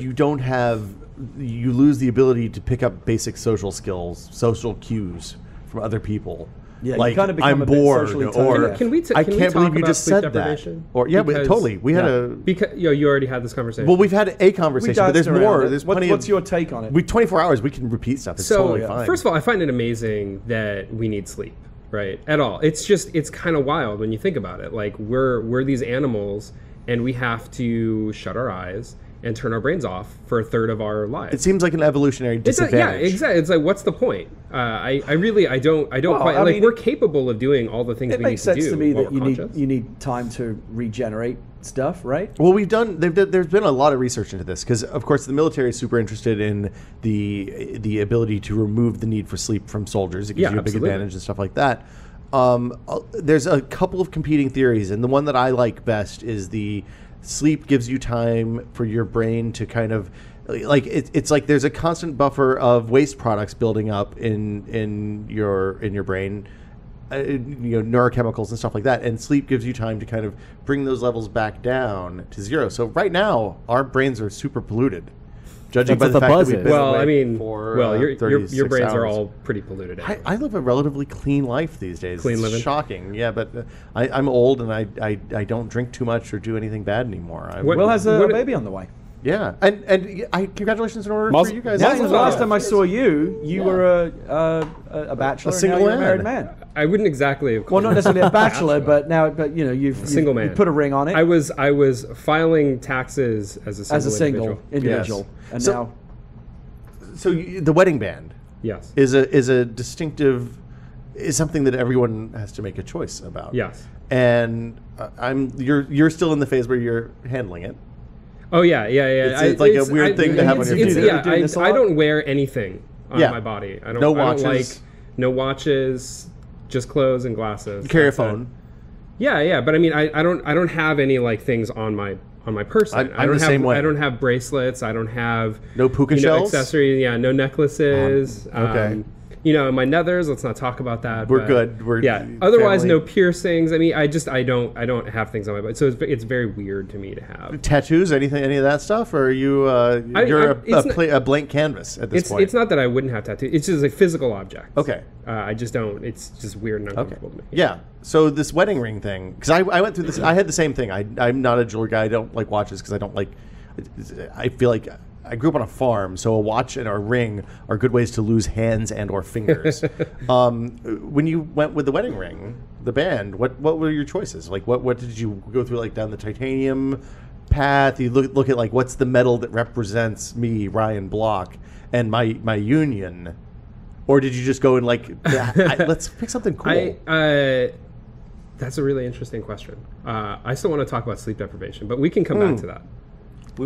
you lose the ability to pick up basic social skills, social cues from other people. Yeah, you like kinda become I'm a bit bored, socially or tone-deaf. Can we I can we can't talk believe you about just sleep said that. deprivation? Or yeah, Because- totally. We had a because you already had this conversation. well, we've had a We conversation, but danced there's around more. it. There's plenty. What's of, your take on it? We 24 hours. We can repeat stuff. It's So, totally fine. first of all, I find it amazing that we need sleep, right? At all. It's kind of wild when you think about it. Like we're these animals, and we have to shut our eyes and turn our brains off for a third of our lives. it seems like an evolutionary It's disadvantage. yeah, exactly. It's like, what's the point? I don't Well, quite I like. mean, we're capable of doing all the things it we need makes to sense do to me while that we're you conscious. need time to regenerate stuff, right? Well, there's been a lot of research into this because, of course, the military is super interested in the ability to remove the need for sleep from soldiers. It gives Yeah, you a big absolutely. advantage and stuff like that. There's a couple of competing theories, and the one that I like best is the sleep gives you time for your brain to kind of like it's like there's a constant buffer of waste products building up in your brain. Neurochemicals and stuff like that, and sleep gives you time to kind of bring those levels back down to zero. So right now, our brains are super polluted, judging That's by the what the fact buzz that we've is. been Well, I awake mean, for your 36 brains are hours. all pretty polluted. Anyway. I live a relatively clean life these days. Clean It's living? shocking, yeah. But I'm old and I don't drink too much or do anything bad anymore. What- Will has a what- baby on the way. Yeah, and congratulations in order Mazel- for you guys. Yeah, Mazel the tov. last time I saw you, you were a bachelor, A single and now you're a man. married man. I wouldn't exactly have Well, not necessarily a bachelor, but you know, you've single man. you've put a ring on it I was filing taxes as a single individual, and So- now So the wedding band Yes. is a distinctive, is something that everyone has to make a choice about. Yes. And you're still in the phase where you're handling it. Oh yeah. It's like a weird thing to have on your it's- finger. Yeah, Doing this a I lot? don't wear anything on Yeah. my body. I don't. No I don't watches. like no watches, just clothes and glasses. You carry a That's it. phone. Yeah, but I mean, I don't have any like things on my person. I'm I don't the have same way. I don't have bracelets. I don't have No puka shells? accessories. Yeah, no necklaces. Okay. My nethers. Let's not talk about that. We're but good. We're yeah. Otherwise, family. no piercings. I mean, I don't have things on my body. So it's very weird to me to have. Tattoos, any of that stuff, or are you you're it's not- a blank canvas at this point? It's not that I wouldn't have tattoos. It's just a physical object. Okay. I just don't. It's just weird and Okay. uncomfortable to me. Yeah. So this wedding ring thing, because I went through this. I had the same thing. I'm not a jewelry guy. I don't like watches because I don't like. I feel like I grew up on a farm, so a watch and a ring are good ways to lose hands and or fingers. When you went with the wedding ring, the band, what were your choices? Like what did you go through? Like down the titanium path? You look at like what's the metal that represents me, Ryan Block, and my union. Or did you just go and like, let's pick something cool? That's a really interesting question. I still want to talk about sleep deprivation, but we can come back to that.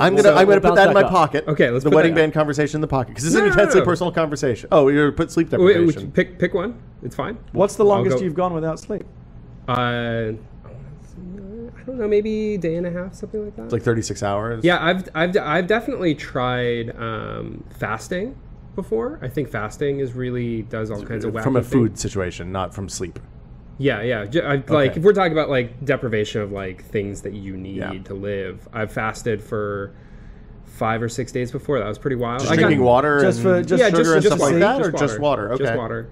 I'm gonna put bounce that in back my up. pocket. Okay, let's the put wedding that band conversation in the pocket because this is No, an no, intensely no. personal conversation. Oh, you're put sleep Wait, deprivation. pick one. It's fine. what's the I'll longest go- you've gone without sleep? I don't know, maybe a day and a half, something like that. It's like 36 hours. Yeah, I've definitely tried fasting before. I think fasting does all kinds of wacky from a things. food situation, not from sleep. Yeah. Like if we're talking about like deprivation of like things that you need Yeah. to live, I've fasted for 5 or 6 days before. That was pretty wild. Just I got- drinking water just and for- just sugar and just stuff like water. that, or just water? Okay. Just water.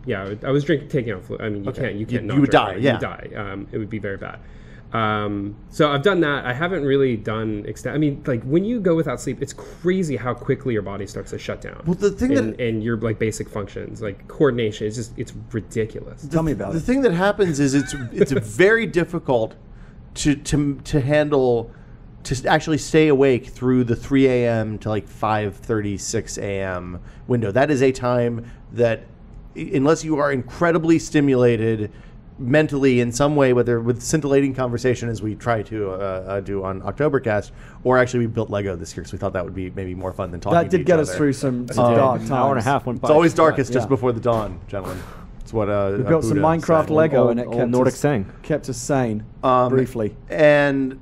Yeah, I was taking out fluid. I mean, you can't You not would drink die, water. yeah. You die. It would be very bad. So I've done that. I haven't really done I mean, like when you go without sleep, it's crazy how quickly your body starts to shut down. Well, the thing and your like basic functions, like coordination, it's ridiculous. Tell me about the it. thing that happens is it's very difficult to handle, to actually stay awake through the 3 a.m. to like 5:30, 6 a.m. window. That is a time that, unless you are incredibly stimulated mentally in some way, whether with scintillating conversation as we try to do on Oktoberkast, or actually we built Lego this year because we thought that would be maybe more fun than talking That to did each get us other. through some An dark times. hour and a half went by. It's always darkest Yeah. just before the dawn, gentlemen. It's what We built some Minecraft Lego, and it Old kept Nordic us, saying. kept us sane briefly. And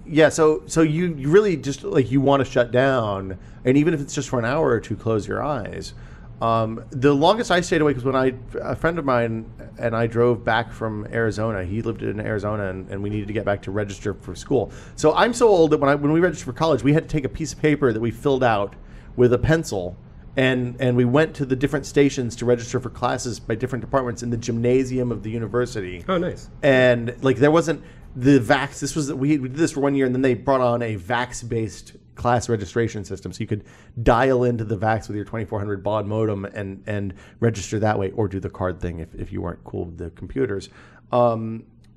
yeah, so you really just like you want to shut down, and even if it's just for an hour or two, close your eyes. The longest I stayed awake was when a friend of mine and I drove back from Arizona. He lived in Arizona, and we needed to get back to register for school. So I'm so old that when we registered for college, we had to take a piece of paper that we filled out with a pencil, and we went to the different stations to register for classes by different departments in the gymnasium of the university. Oh, nice. And like there wasn't the Vax. This was we did this for 1 year, and then they brought on a Vax-based class registration system, so you could dial into the Vax with your 2400 baud modem and register that way, or do the card thing if you weren't cool with the computers.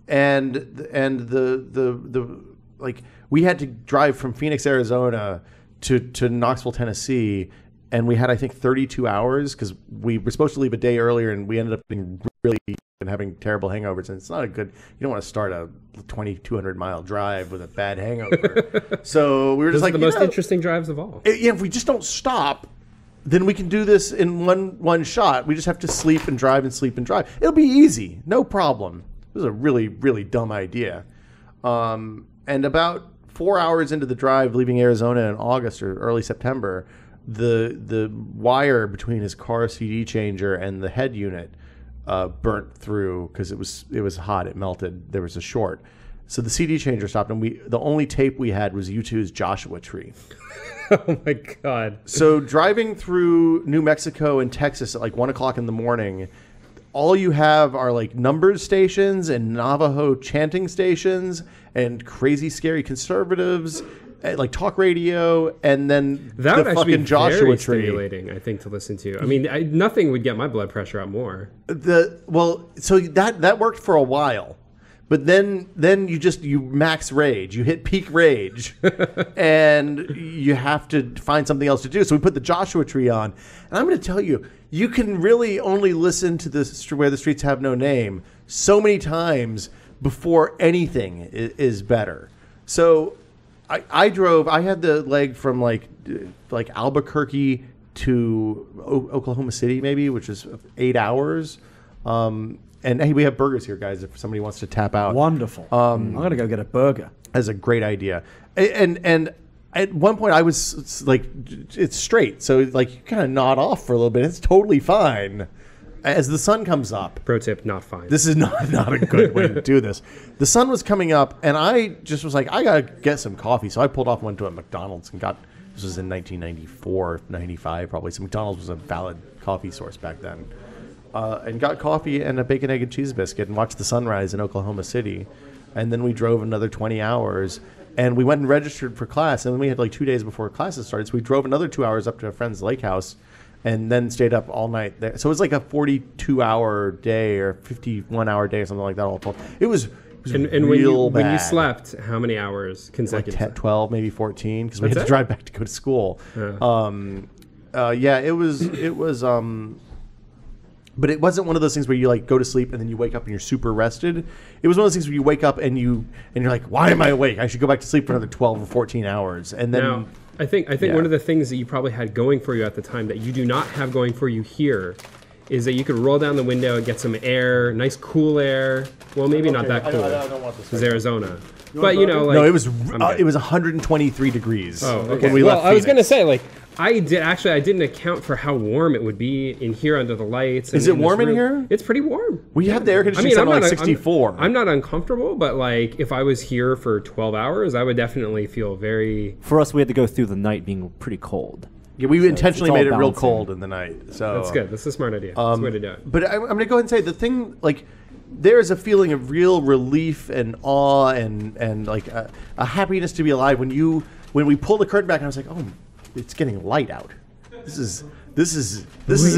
And the like we had to drive from Phoenix, Arizona to Knoxville, Tennessee, and we had I think 32 hours because we were supposed to leave a day earlier, and we ended up being really and having terrible hangovers, and it's not a good. You don't want to start a 2,200 mile drive with a bad hangover. So we were just Those like are the most interesting drives of all. if we just don't stop, then we can do this in one shot. We just have to sleep and drive and sleep and drive. It'll be easy, no problem. It was a really really dumb idea. And about 4 hours into the drive, leaving Arizona in August or early September, the wire between his car CD changer and the head unit burnt through because it was hot. It melted. There was a short. So the CD changer stopped, and the only tape we had was U2's Joshua Tree. Oh my god. So driving through New Mexico and Texas at like 1 o'clock in the morning, all you have are like numbers stations and Navajo chanting stations and crazy scary conservatives like talk radio, and then That the would actually fucking be Joshua very tree. stimulating, I think, to listen to. I mean, nothing would get my blood pressure up more. So that worked for a while, but then you max rage, you hit peak rage, and you have to find something else to do. So we put the Joshua tree on, and I'm going to tell you, you can really only listen to this Where the Streets Have No Name so many times before anything is better. So I had the leg from like Albuquerque to Oklahoma City, maybe, which is 8 hours. And hey, we have burgers here, guys, if somebody wants to tap out. Wonderful. I'm going to go get a burger. That's a great idea. And at one point I was like, it's straight. So like you kind of nod off for a little bit. It's totally fine. As the sun comes up. Pro tip, not fine. This is not a good way to do this. The sun was coming up, and I just was like, I got to get some coffee. So I pulled off and went to a McDonald's and this was in 1994, 95 probably. So McDonald's was a valid coffee source back then. And got coffee and a bacon, egg, and cheese biscuit and watched the sunrise in Oklahoma City. And then we drove another 20 hours. And we went and registered for class. And then we had like 2 days before classes started. So we drove another 2 hours up to a friend's lake house. And then stayed up all night there. So it was like a 42-hour day or 51-hour day or something like that all told. It was and real bad. When you slept, how many hours consecutive? Like 10, 12, maybe 14, because we That's had to it? drive back to go to school. It was. But it wasn't one of those things where you like go to sleep and then you wake up and you're super rested. It was one of those things where you wake up and you're like, why am I awake? I should go back to sleep for another 12 or 14 hours. And then. Now, I think Yeah. one of the things that you probably had going for you at the time that you do not have going for you here is that you could roll down the window and get some air, nice cool air. Well, maybe not that cool. I don't want this. It's Arizona. But you know, like No, it was I'm good. 123 degrees. Oh, okay. When we left I was gonna Phoenix. say like I didn't account for how warm it would be in here under the lights. Is and it this warm in room. here? It's pretty warm. We had the air conditioning set on like 64. I'm not uncomfortable, but like if I was here for 12 hours, I would definitely feel very. For us, we had to go through the night being pretty cold. Yeah, we intentionally it's all made it real balancing. cold in the night. So That's good. That's a smart idea. That's the way to do it. But I'm going to go ahead and say the thing, like, there's a feeling of real relief and awe and like a happiness to be alive when we pulled the curtain back and I was like, oh, it's getting light out. This is an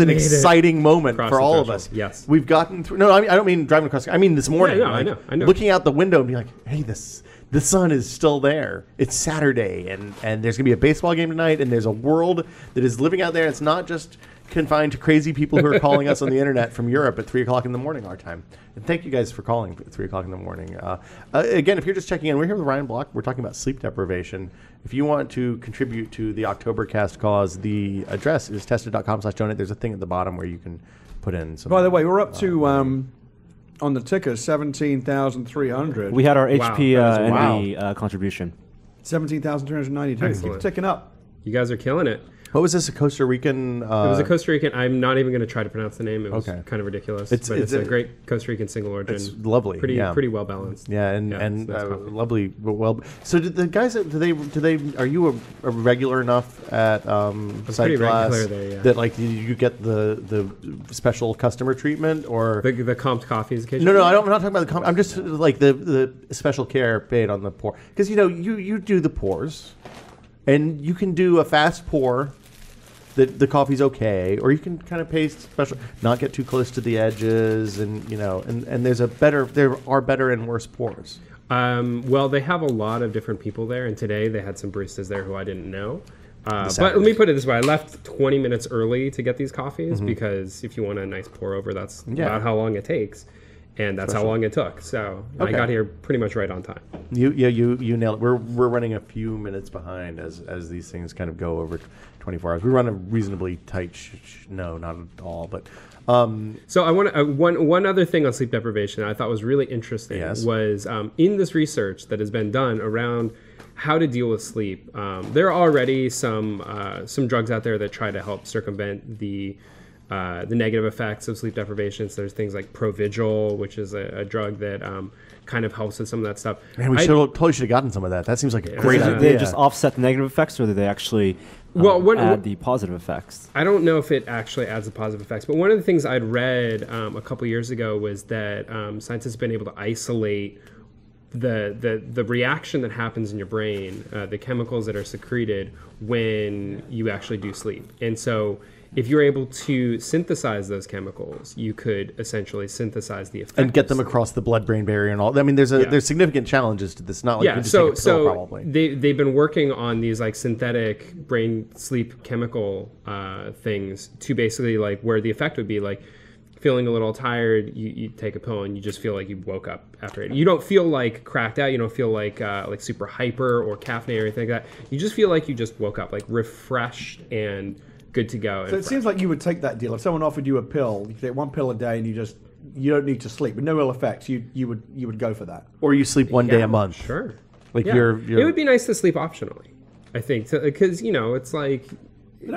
made it. exciting moment Cross for the all of threshold. us. Yes. We've gotten through. No, I don't mean driving across. I mean this morning. Yeah, no, like, I know. Looking out the window and being like, hey, the sun is still there. It's Saturday, and there's gonna be a baseball game tonight, and there's a world that is living out there. It's not just confined to crazy people who are calling us on the internet from Europe at 3 o'clock in the morning our time. And thank you guys for calling at 3 o'clock in the morning. Again, if you're just checking in, we're here with Ryan Block. We're talking about sleep deprivation. If you want to contribute to the Oktoberkast cause, the address is tested.com/donate. There's a thing at the bottom where you can put in some. By the way, we're up to on the ticker 17,300. We had our Wow, HP that is NV contribution. 17,392. Excellent. Keep ticking up. You guys are killing it. What was this? A Costa Rican? It was a Costa Rican. I'm not even going to try to pronounce the name. It was Okay. kind of ridiculous. It's It's a great Costa Rican single origin. It's lovely. Pretty yeah. pretty well balanced. Yeah, and it's nice coffee. lovely. Well, so did the guys? Do they? Are you a regular enough at pretty Sight Glass regular there, yeah. that like you get the special customer treatment or? The comped coffees occasionally. No, I'm not talking about the. I'm just like the special care paid on the pour because you do the pours, and you can do a fast pour. The coffee's okay, or you can kind of pay special, not get too close to the edges, and and there are better and worse pours. Well, they have a lot of different people there, and today they had some baristas there who I didn't know. But Saturday. let me put it this way: I left 20 minutes early to get these coffees because if you want a nice pour over, that's about how long it takes, and that's how long it took. So I Okay. got here pretty much right on time. You nailed it. We're running a few minutes behind as these things kind of go over 24 hours. We run a reasonably tight. No, not at all. But So I want to, one other thing on sleep deprivation I thought was really interesting Yes. was in this research that has been done around how to deal with sleep. There are already some drugs out there that try to help circumvent the negative effects of sleep deprivation. So there's things like Provigil, which is a drug that kind of helps with some of that stuff. man, we totally should have gotten some of that. That seems like a great Yeah. Did idea. they just offset the negative effects, or did they actually add the positive effects? I don't know if it actually adds the positive effects, but one of the things I'd read a couple years ago was that scientists have been able to isolate the reaction that happens in your brain, the chemicals that are secreted when you actually do sleep. And so if you're able to synthesize those chemicals, you could essentially synthesize the effect and get them of sleep. across the blood-brain barrier and all. I mean, there's significant challenges to this. Not like you just so take a pill, probably. they've been working on these like synthetic brain sleep chemical things to basically like where the effect would be like feeling a little tired, you take a pill and you just feel like you woke up after it. You don't feel like cracked out. You don't feel like super hyper or caffeinated or anything like that. You just feel like you just woke up, like refreshed and good to go. So it seems like you would take that deal. If someone offered you a pill, you take one pill a day and you don't need to sleep, with no ill effects, you would go for that. Or you sleep one day a month. Sure. Like Yeah. you're It would be nice to sleep optionally, I think, because it's like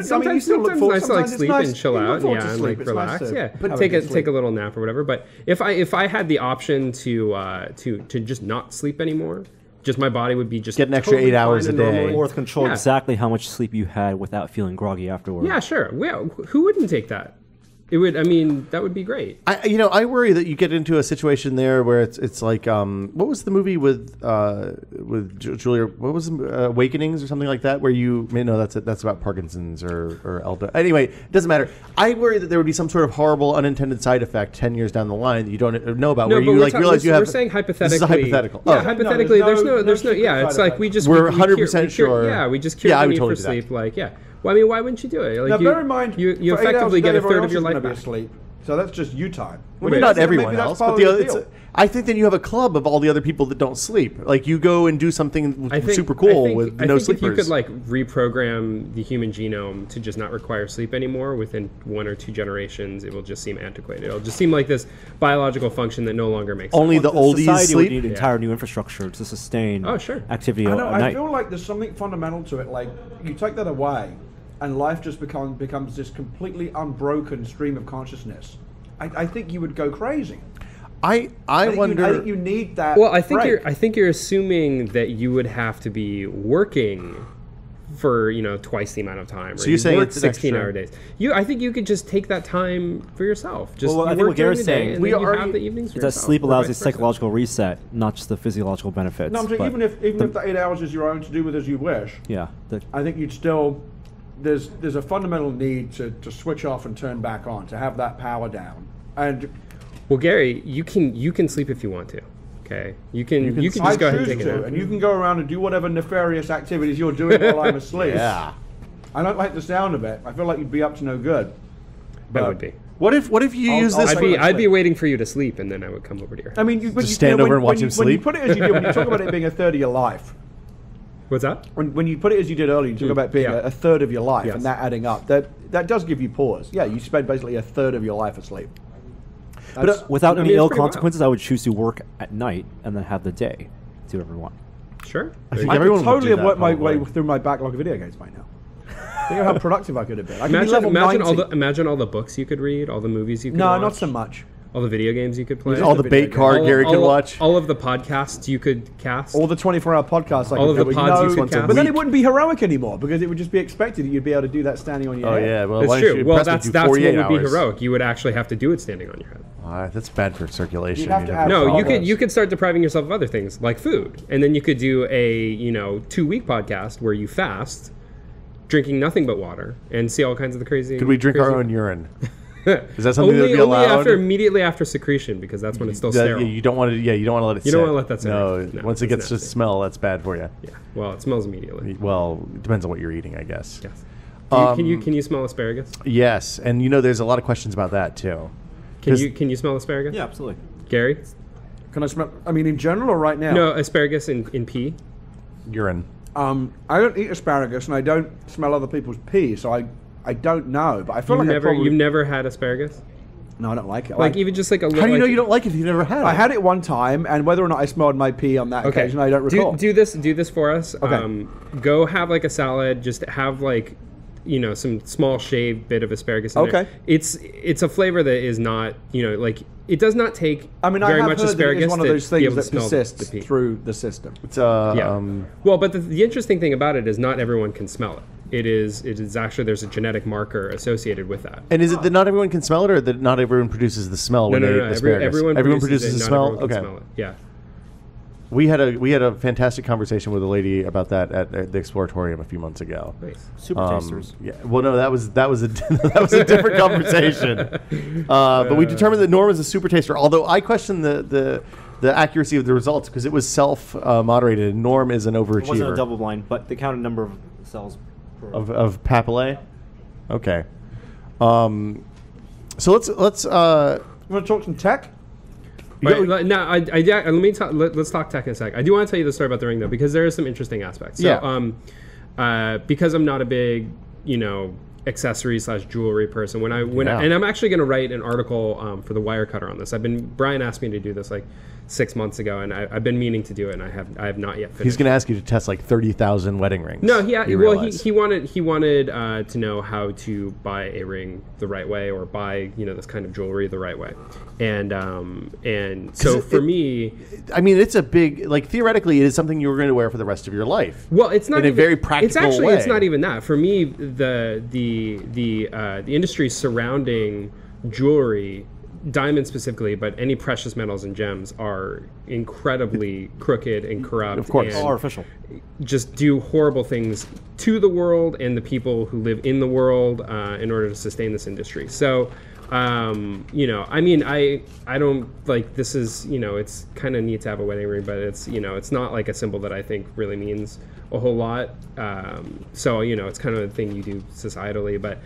sometimes still look it's forward- nice to like sometimes it's sleep nice- and chill you look out, forward to and sleep. like It's nice relax, to yeah. have a Take good take sleep. a little nap or whatever. But if I had the option to just not sleep anymore, just my body would be just Get an extra totally 8 hours fine a and day. normally- Or control Yeah. exactly how much sleep you had without feeling groggy afterward. Yeah, sure. Well, who wouldn't take that? It would. I mean, that would be great. I worry that you get into a situation there where it's like what was the movie with Julia? What was Awakenings or something like that? Where that's about Parkinson's or Elda. Anyway, it doesn't matter. I worry that there would be some sort of horrible unintended side effect 10 years down the line that you don't know about. No, where but you we're like realize you have. We're saying hypothetically. This is a hypothetical. Yeah, Oh. hypothetically, No, there's there's no. no Yeah, it's side like we just We're we 100% sure. Yeah, we just cured Yeah, I the would need totally for do that. sleep. Like, yeah. Well, I mean, why wouldn't you do it? Like, Now, bear in mind, you for 8 hours effectively a day, get a everyone third of else your is life gonna be back. asleep. So that's just you time. Well, Maybe not that's- everyone maybe that's else, part but of the deal. I think then you have a club of all the other people that don't sleep. Like you go and do something super cool with no if you sleepers. could like reprogram the human genome to just not require sleep anymore within 1 or 2 generations, it will just seem antiquated. It'll just seem like this biological function that no longer makes Only sense. the oldies Society sleep. would need entire new infrastructure to sustain Oh, sure. activity I at know. I night. feel like there's something fundamental to it. Like you take that away, and life just becomes this completely unbroken stream of consciousness. I think you would go crazy. I wonder. I think you need that. Well, I think break. you're assuming that you would have to be working for twice the amount of time. So you're saying work it's an 16-hour days. I think you could just take that time for yourself. Just Well, I you think work what during Garrett's the day, saying- and We then you are- have the evenings for Is that yourself, sleep or allows a vice versa. psychological reset, not just the physiological benefits. No, I'm saying but even if the 8 hours is your own to do with as you wish, yeah, I think you'd still there's a fundamental need to switch off and turn back on, to have that power down. And Well, Gary, you can sleep if you want to. Okay, you can I just go ahead and choose take a to, nap. and you can go around and do whatever nefarious activities you're doing while I'm asleep. Yeah. I don't like the sound of it. I feel like you'd be up to no good. That would be. What if you I'll- use I'll this? take I'd be it. I'd be waiting for you to sleep, and then I would come over to your house. I mean, Just stand over and watch him When you sleep? put it as you did, when you talk about it being a third of your life, What's that? when you put it as you did earlier, you talk about being yeah. a third of your life Yes. and that adding up. That does give you pause. Yeah, you spend basically a third of your life asleep. That's- without I any mean, it's ill pretty wild. consequences, I would choose to work at night and then have the day. Do whatever I want. Sure. I think I everyone could would totally do have that, worked my probably. way through my backlog of video games by now. Think of how productive I could have been. I could be level Imagine all the books you could read, all the movies you could No, watch, not so much. all the video games you could play, all the video bait game. card Gary can watch. all of the podcasts you could cast. All the 24-hour podcasts I All could of do the with pods you no- could cast. But then it wouldn't be heroic anymore because it would just be expected that you'd be able to do that standing on your Oh head. yeah, well, That's why don't true. you Well, press it that's to what would 48 be hours? heroic. You would actually have to do it standing on your head. That's bad for circulation. You'd have to have No, all you those. could start depriving yourself of other things like food, and then you could do a 2-week podcast where you fast, drinking nothing but water, and see all kinds of the crazy. Could we drink our crazy- own urine? Is that something that would be only allowed? immediately after secretion, because that's when it's still sterile. You don't want to. Yeah, you don't want to let it. You sit. don't wanna let that sit. No, No, once it it's gets to nasty. smell, that's bad for you. Yeah. Well, it smells immediately. Well, it depends on what you're eating, I guess. Yes. Um, Can you smell asparagus? Yes, and there's a lot of questions about that too. Can you smell asparagus? Yeah, absolutely. Gary? Can I smell? I mean, in general or right now? No, asparagus in pea. Urine. I don't eat asparagus and I don't smell other people's pee, so I don't know. But I feel like You've never had asparagus? No, I don't like it. Like even just like a little. How do you know like- you don't like it if you never had it? I had it one time, and whether or not I smelled my pee on that occasion, I don't recall. Do this for us. Okay. Go have like a salad. Just have like, some small shaved bit of asparagus in Okay. there. It's a flavor that is not, like it does not take I mean, very I have much heard that asparagus it's one of to those be things able to that smell persists the pea. through the system. It's Yeah. Well, but the interesting thing about it is not everyone can smell it. It is actually, there's a genetic marker associated with that. And is it that not everyone can smell it, or that not everyone produces the smell when they eat asparagus? Everyone produces it, the not smell. everyone can Okay. smell it. Yeah. We had a fantastic conversation with a lady about that at the Exploratorium a few months ago. Nice. Super tasters. Yeah. Well, no, that was a that was a different conversation. But we determined that Norm is a super taster. Although I question the accuracy of the results because it was self moderated. And Norm is an overachiever. It wasn't a double blind, but they counted number of cells per of papillary. Okay. So let's You want to talk some tech? But now, let's talk tech in a sec. I do want to tell you the story about the ring though, because there are some interesting aspects. So, because I'm not a big, accessory / jewelry person. And I'm actually going to write an article for the Wirecutter on this. Brian asked me to do this like 6 months ago, and I've been meaning to do it, and I have not yet finished. He's going to ask you to test like 30,000 wedding rings. No, he wanted to know how to buy a ring the right way, or buy this kind of jewelry the right way, and so for me, I mean, it's a big, like, theoretically, it is something you're going to wear for the rest of your life. Well, it's not in a very practical way. It's not even that. For me, the industry surrounding jewelry, diamonds specifically, but any precious metals and gems are incredibly crooked and corrupt. Of course. And all artificial. Just do horrible things to the world and the people who live in the world in order to sustain this industry. So, I don't like, this is, it's kind of neat to have a wedding ring, but it's, it's not like a symbol that I think really means a whole lot. So, it's kind of a thing you do societally, but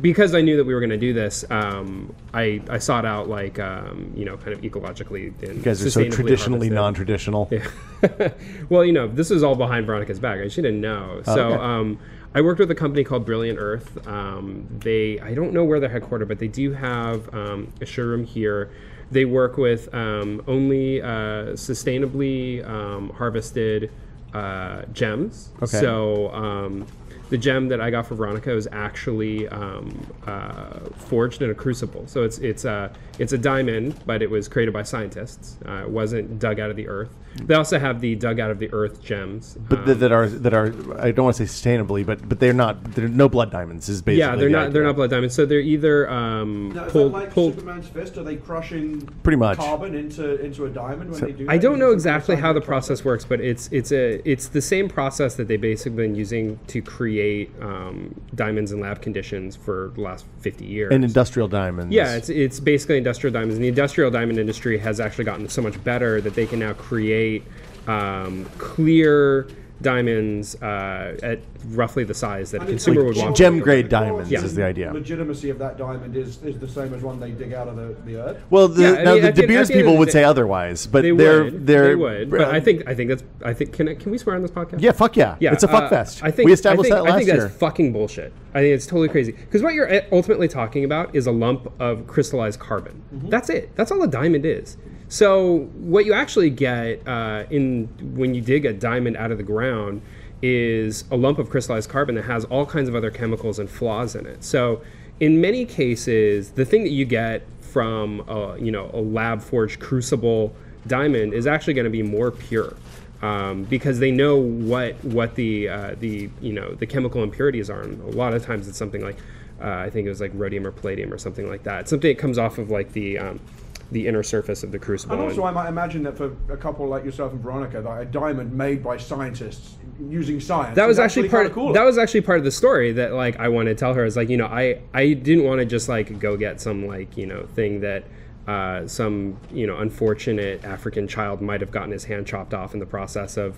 because I knew that we were going to do this, I sought out like kind of ecologically and you guys are so traditionally non-traditional. Yeah. Well, this is all behind Veronica's back. She didn't know. So I worked with a company called Brilliant Earth. I don't know where they're headquartered, but they do have a showroom here. They work with only sustainably harvested gems. Okay. So the gem that I got for Veronica is actually forged in a crucible. So it's a diamond, but it was created by scientists. It wasn't dug out of the earth. They also have the dug out of the earth gems, but that are I don't want to say sustainably, but they're no blood diamonds. Is basically they're not blood diamonds. So they're either Now, is that like Superman's fist? Are they crushing pretty much carbon into a diamond when they do that? I don't know exactly how the process works, but it's the same process that they've basically been using to create diamonds in lab conditions for the last 50 years. And industrial diamonds. Yeah, it's basically industrial diamonds. And the industrial diamond industry has actually gotten so much better that they can now create clear diamonds at roughly the size that a consumer would want. Gem grade diamonds is the idea. Legitimacy of that diamond is the same as one they dig out of the earth. Well, the De Beers people would say otherwise, but they would. But I think can we swear on this podcast? Yeah, fuck yeah. It's a fuck fest. We established that last year. That's fucking bullshit. I think it's totally crazy. Because what you're ultimately talking about is a lump of crystallized carbon. Mm-hmm. That's it. That's all a diamond is. So what you actually get when you dig a diamond out of the ground is a lump of crystallized carbon that has all kinds of other chemicals and flaws in it. So in many cases, the thing that you get from a lab forged crucible diamond is actually going to be more pure. Because they know what the chemical impurities are, and a lot of times it's something like I think it was like rhodium or palladium or something like that. It's something that comes off of like the inner surface of the crucible. And also, I might imagine that for a couple like yourself and Veronica, that a diamond made by scientists using science. That was actually part of the story that like I wanted to tell her is like I didn't want to just like go get some like thing that. Some unfortunate African child might have gotten his hand chopped off in the process of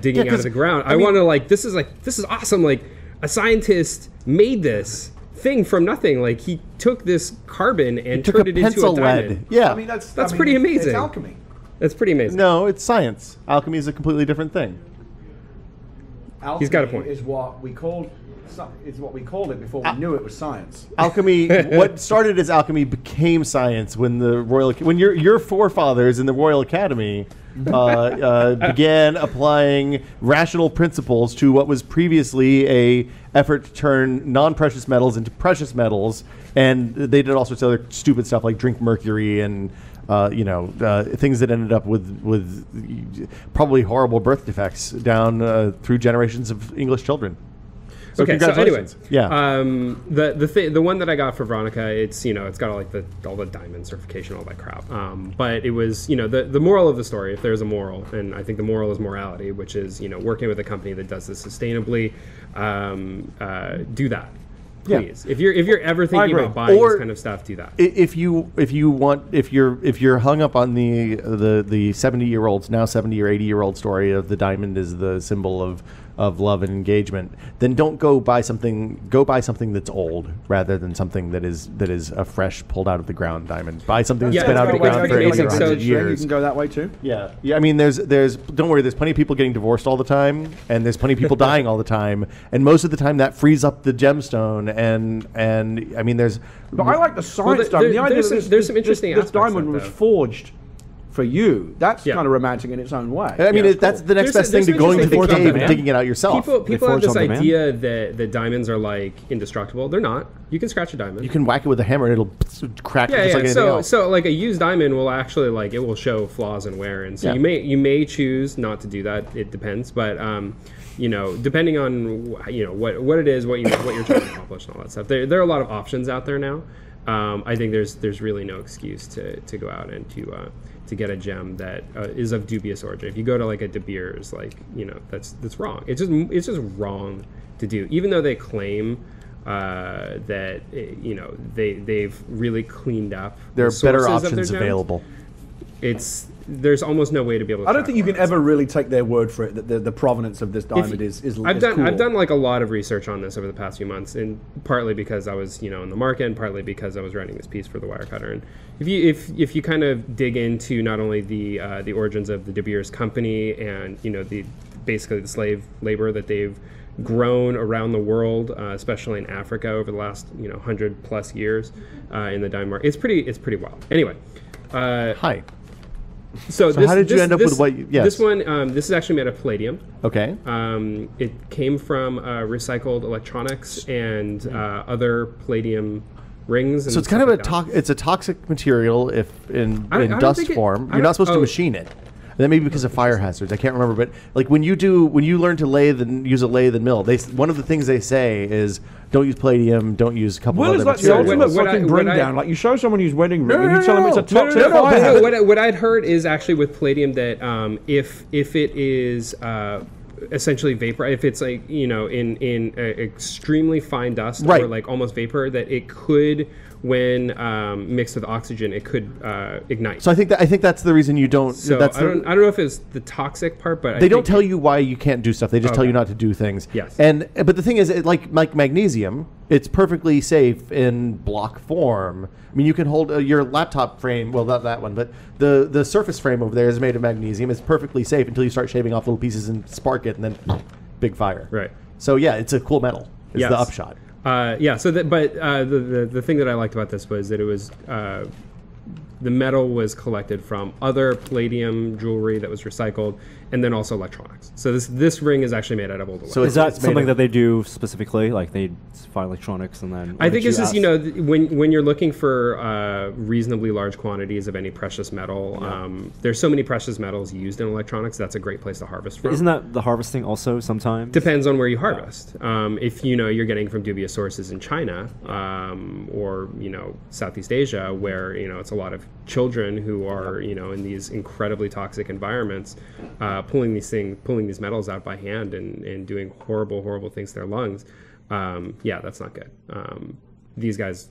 digging out of the ground. I want to this is awesome. Like a scientist made this thing from nothing. Like he took this carbon and turned it into a diamond. Lead. Yeah, I mean that's pretty amazing. It's alchemy. That's pretty amazing. No, it's science. Alchemy is a completely different thing. Alchemy He's got a point. Is what we called it before we knew it was science. Alchemy, what started as alchemy became science when your forefathers in the Royal Academy began applying rational principles to what was previously a effort to turn non-precious metals into precious metals, and they did all sorts of other stupid stuff like drink mercury and things that ended up with probably horrible birth defects down through generations of English children. So Okay, so anyway, congratulations. Yeah. the one that I got for Veronica, it's it's got all the diamond certification, all that crap. But it was the moral of the story, if there's a moral, and I think the moral is morality, which is working with a company that does this sustainably. Do that, please. If you're ever thinking about buying this kind of stuff, do that. If you're hung up on the 70-year-old's now 70 or 80-year-old story of the diamond is the symbol of love and engagement, then don't go buy something. Go buy something that's old rather than something that is a fresh pulled out of the ground diamond. Buy something that's been out of the ground for 80 or 100 years. You can go that way too. Yeah. I mean, there's don't worry. There's plenty of people getting divorced all the time, and there's plenty of people dying all the time, and most of the time that frees up the gemstone. And I mean, there's. But I like the science diamond. The idea that there's some interesting this aspects diamond of was that, though. forged for you. That's kind of romantic in its own way. I mean, that's the next best thing to going to the cave and digging it out yourself. People have forge this on demand? idea that diamonds are like indestructible. They're not. You can scratch a diamond. You can whack it with a hammer and it'll crack just like anything else. So like a used diamond will actually it will show flaws and wear, and so you may choose not to do that. It depends, but depending on what it is, what you're trying to accomplish, and all that stuff. There are a lot of options out there now. I think there's really no excuse to go out and to get a gem that is of dubious origin. If you go to like a De Beers, that's wrong. It's just wrong to do, even though they claim that they've really cleaned up. There are the better sources of their options gems. available. There's almost no way to be able to. I don't think you can track ever really take their word for it that the provenance of this diamond is I've done cool. like a lot of research on this over the past few months, and partly because I was in the market, and partly because I was writing this piece for the Wirecutter. And if you kind of dig into not only the origins of the De Beers company and basically the slave labor that they've grown around the world, especially in Africa over the last 100+ years in the diamond market, it's pretty wild. Anyway, Hi. So how did you end up with what? Yes. This one, this is actually made of palladium. Okay. It came from recycled electronics and other palladium rings. And So it's kind of like it's a toxic material if in I don't dust think it- form. I You're don't- not supposed to oh. machine it. And that may be because of fire hazards. I can't remember, but like when you learn to use a lathe and mill, one of the things they say is don't use palladium, don't use a couple Will of is other like the materials. ultimate fucking bring down. Like you show someone whose wedding ring and you tell them it's a toxic fire hazard. What I'd heard is actually with palladium that if it is essentially vapor, if it's like in extremely fine dust or like almost vapor, that it could, when mixed with oxygen, it could ignite. So I think that's the reason you don't. So I don't know if it's the toxic part, but they don't tell you why you can't do stuff. They just tell you not to do things. Yes. But the thing is, like magnesium, it's perfectly safe in block form. I mean, you can hold your laptop frame. Well, not that one, but the Surface frame over there is made of magnesium. It's perfectly safe until you start shaving off little pieces and spark it, and then big fire. Right. So yeah, it's a cool metal. Is the upshot. So the thing that I liked about this was that it was the metal was collected from other palladium jewelry that was recycled, and then also electronics. So this ring is actually made out of old electronics. So Is that something that they do specifically? Like they find electronics and then. I think it's just when you're looking for reasonably large quantities of any precious metal, there's so many precious metals used in electronics. That's a great place to harvest from. Isn't that the harvesting also sometimes? Depends on where you harvest. If you're getting from dubious sources in China or Southeast Asia, where it's a lot of children who are in these incredibly toxic environments, pulling these metals out by hand and doing horrible things to their lungs. That's not good. These guys,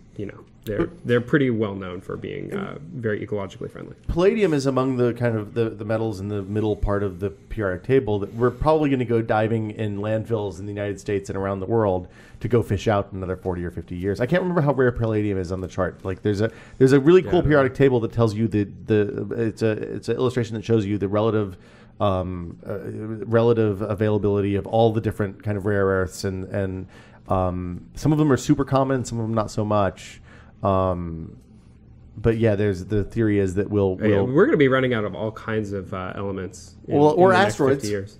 they're pretty well known for being very ecologically friendly. Palladium is among the kind of the metals in the middle part of the periodic table that we're probably going to go diving in landfills in the United States and around the world to go fish out in another 40 or 50 years. I can't remember how rare palladium is on the chart. Like there's a really cool periodic table that tells you it's an illustration that shows you the relative availability of all the different kind of rare earths and some of them are super common, some of them not so much. But yeah, the theory is that we're going to be running out of all kinds of elements. Or in the asteroids. Next 50 years.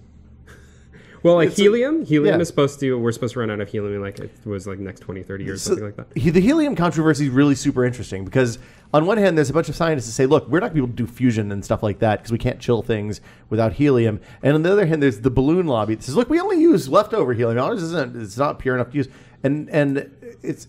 Well, like it's helium yeah. is supposed to. We're supposed to run out of helium in like it was like next 20, 30 years, something like that. The helium controversy is really super interesting because on one hand, there's a bunch of scientists that say, look, we're not going to be able to do fusion and stuff like that because we can't chill things without helium. And on the other hand, there's the balloon lobby that says, look, we only use leftover helium. Ours isn't. It's not pure enough to use. And it's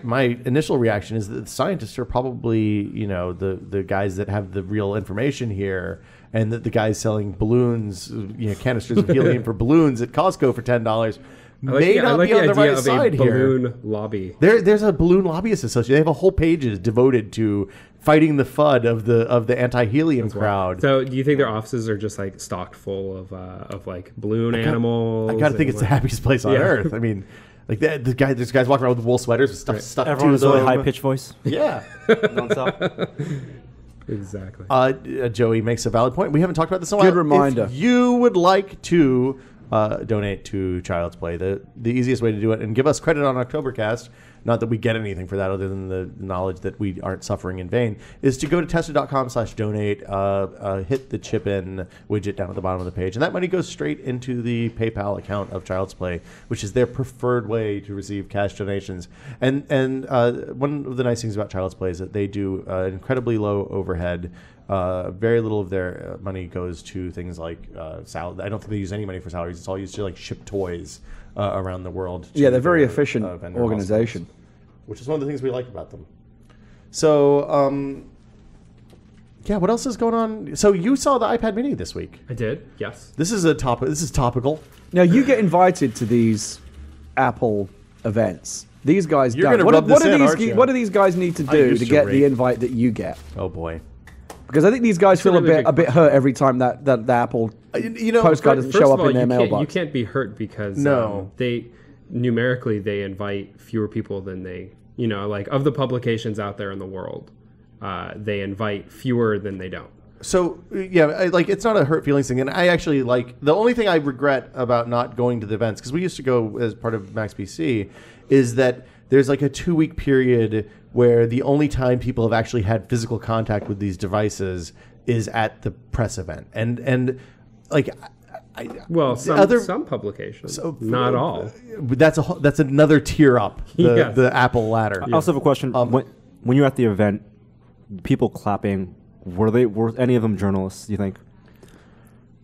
my initial reaction is that the scientists are probably, the guys that have the real information here, and that the guys selling balloons, canisters of helium for balloons at Costco for $10 may not be on the right side here. Balloon lobby. There's a balloon lobbyist association. They have a whole page devoted to fighting the FUD of the anti-helium crowd. So, do you think their offices are just like stocked full of like balloon animals? I gotta think it's the happiest place on earth. I mean, like there's guys walking around with wool sweaters with stuff stuck Everyone to has a really them. high pitched voice. Yeah. Nonstop. Exactly. Joey makes a valid point. We haven't talked about this in a while. Good reminder. If you would like to donate to Child's Play, the easiest way to do it, and give us credit on Octobercast, not that we get anything for that other than the knowledge that we aren't suffering in vain, is to go to tested.com/donate, hit the chip in widget down at the bottom of the page, and that money goes straight into the PayPal account of Child's Play, which is their preferred way to receive cash donations. And one of the nice things about Child's Play is that they do incredibly low overhead. Very little of their money goes to things like salary. I don't think they use any money for salaries. It's all used to like ship toys around the world. Yeah, they're very efficient vendor organization. hospitals, which is one of the things we like about them. So, yeah, what else is going on? So you saw the iPad Mini this week. I did. Yes. This is This is topical. Now, you get invited to these Apple events. These guys You're don't. gonna rub this in, aren't you? What do these guys need to do used to to get rate. the invite that you get? Oh boy. Because I think these guys feel really a bit hurt every time that the Apple postcard doesn't show up in their mailbox. You can't be hurt because they numerically they invite fewer people than they, like of the publications out there in the world, they invite fewer than they don't. So yeah, it's not a hurt feelings thing, and I actually the only thing I regret about not going to the events, because we used to go as part of Max PC, is that there's like a 2-week period where the only time people have actually had physical contact with these devices is at the press event, and some publications, not all. That's another tier up the Apple ladder. I also have a question. When you're at the event, people clapping, were any of them journalists, do you think?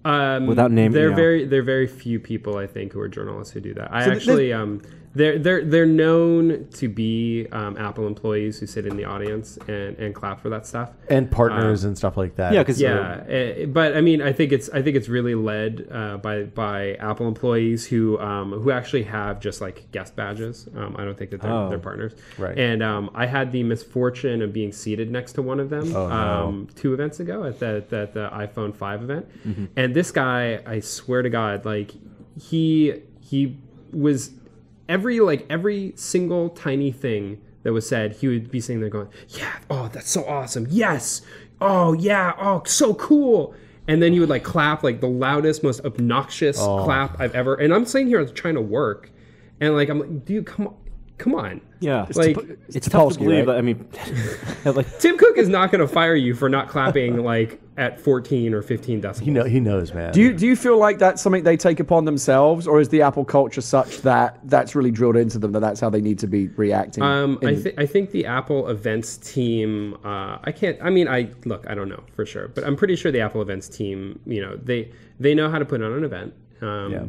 Without naming, they're very few people, I think, who are journalists who do that. They're known to be Apple employees who sit in the audience and clap for that stuff, and partners and stuff like that. But I mean, I think it's really led by Apple employees who actually have just like guest badges. I don't think that they're partners. Right. And I had the misfortune of being seated next to one of them 2 events ago at the iPhone 5 event, and this guy, I swear to God, like he was. Every single tiny thing that was said, he would be sitting there going, yeah, oh, that's so awesome. Yes. Oh, yeah. Oh, so cool. And then he would like clap, like the loudest, most obnoxious clap I've ever. And I'm sitting here trying to work. And like, I'm like, dude, come on. Yeah. It's tough to believe, right? but I mean, Tim Cook is not going to fire you for not clapping like at 14 or 15 decibels. He knows, man. Do you feel like that's something they take upon themselves, or is the Apple culture such that that's really drilled into them, that that's how they need to be reacting? I think the Apple events team. I don't know for sure, but I'm pretty sure the Apple events team. They know how to put on an event.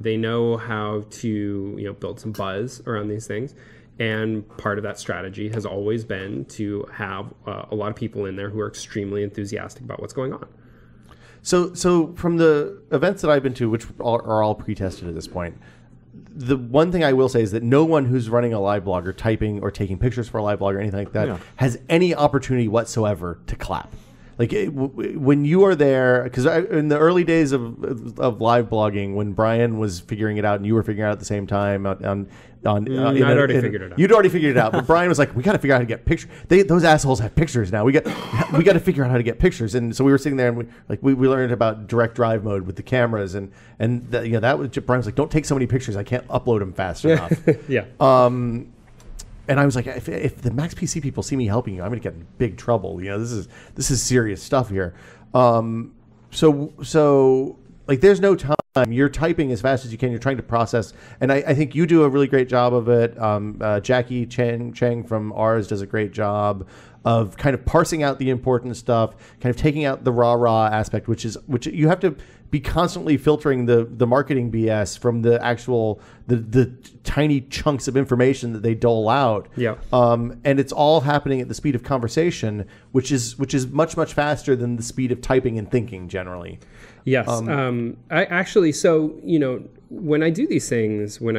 They know how to build some buzz around these things. And part of that strategy has always been to have a lot of people in there who are extremely enthusiastic about what's going on. So from the events that I've been to, which are all pre-tested at this point, the one thing I will say is that no one who's running a live blog or typing or taking pictures for a live blog or anything like that has any opportunity whatsoever to clap. Like when you are there, because in the early days of live blogging, when Brian was figuring it out and you were figuring it out at the same time, I'd already figured it out. You'd already figured it out, but Brian was like, "We got to figure out how to get pictures. Those assholes have pictures now. We got to figure out how to get pictures." And so we were sitting there and we learned about direct drive mode with the cameras, and that was Brian was like, "Don't take so many pictures. I can't upload them fast enough." Yeah. And I was like, if the Max PC people see me helping you, I'm going to get in big trouble. This is serious stuff here. So like there's no time. You're typing as fast as you can. You're trying to process, and I think you do a really great job of it. Jackie Chang from ours does a great job of kind of parsing out the important stuff, kind of taking out the raw aspect, which you have to be constantly filtering the marketing BS from the actual the tiny chunks of information that they dole out. Yeah. And it's all happening at the speed of conversation, which is much faster than the speed of typing and thinking generally. Yes. I actually, so, when I do these things, so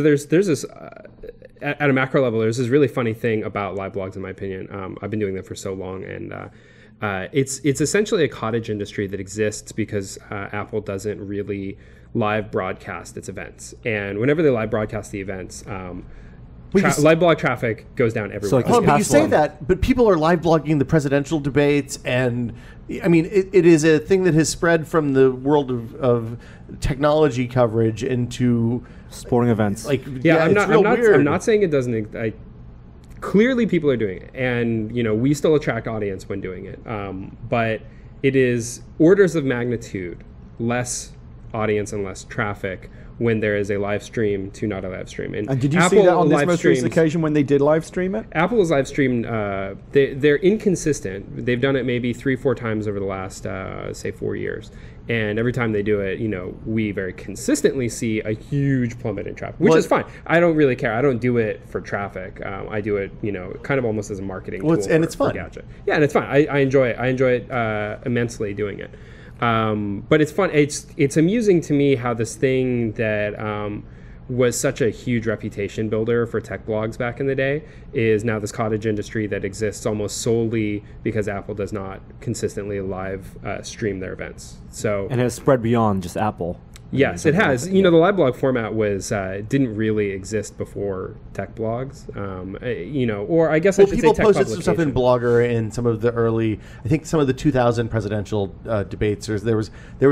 there's this, at a macro level, there's this really funny thing about live blogs, in my opinion. I've been doing them for so long, and it's essentially a cottage industry that exists because Apple doesn't really live broadcast its events. And whenever they live broadcast the events, live blog traffic goes down everywhere. So But you say that, but people are live blogging the presidential debates, and I mean, it is a thing that has spread from the world of technology coverage into sporting events. Like, I'm it's real weird. I'm not saying it doesn't. Clearly, people are doing it, and we still attract audience when doing it. But it is orders of magnitude less audience and less traffic when there is a live stream to not a live stream. And did you see that on this most recent occasion when they did live stream it? Apple's live stream, they're inconsistent. They've done it maybe 3-4 times over the last, say, 4 years. And every time they do it, we very consistently see a huge plummet in traffic, which is fine. I don't really care. I don't do it for traffic. I do it, kind of almost as a marketing tool. It's fun. Gadget. Yeah, and it's fun. I enjoy it. I enjoy it immensely doing it. But it's fun. It's amusing to me how this thing that was such a huge reputation builder for tech blogs back in the day is now this cottage industry that exists almost solely because Apple does not consistently live stream their events. So and it has spread beyond just Apple. Yes, it has. The live blog format didn't really exist before tech blogs. Or I guess I should say tech people posted some stuff in publication. Blogger in some of the early, I think some of the 2000 presidential debates. There was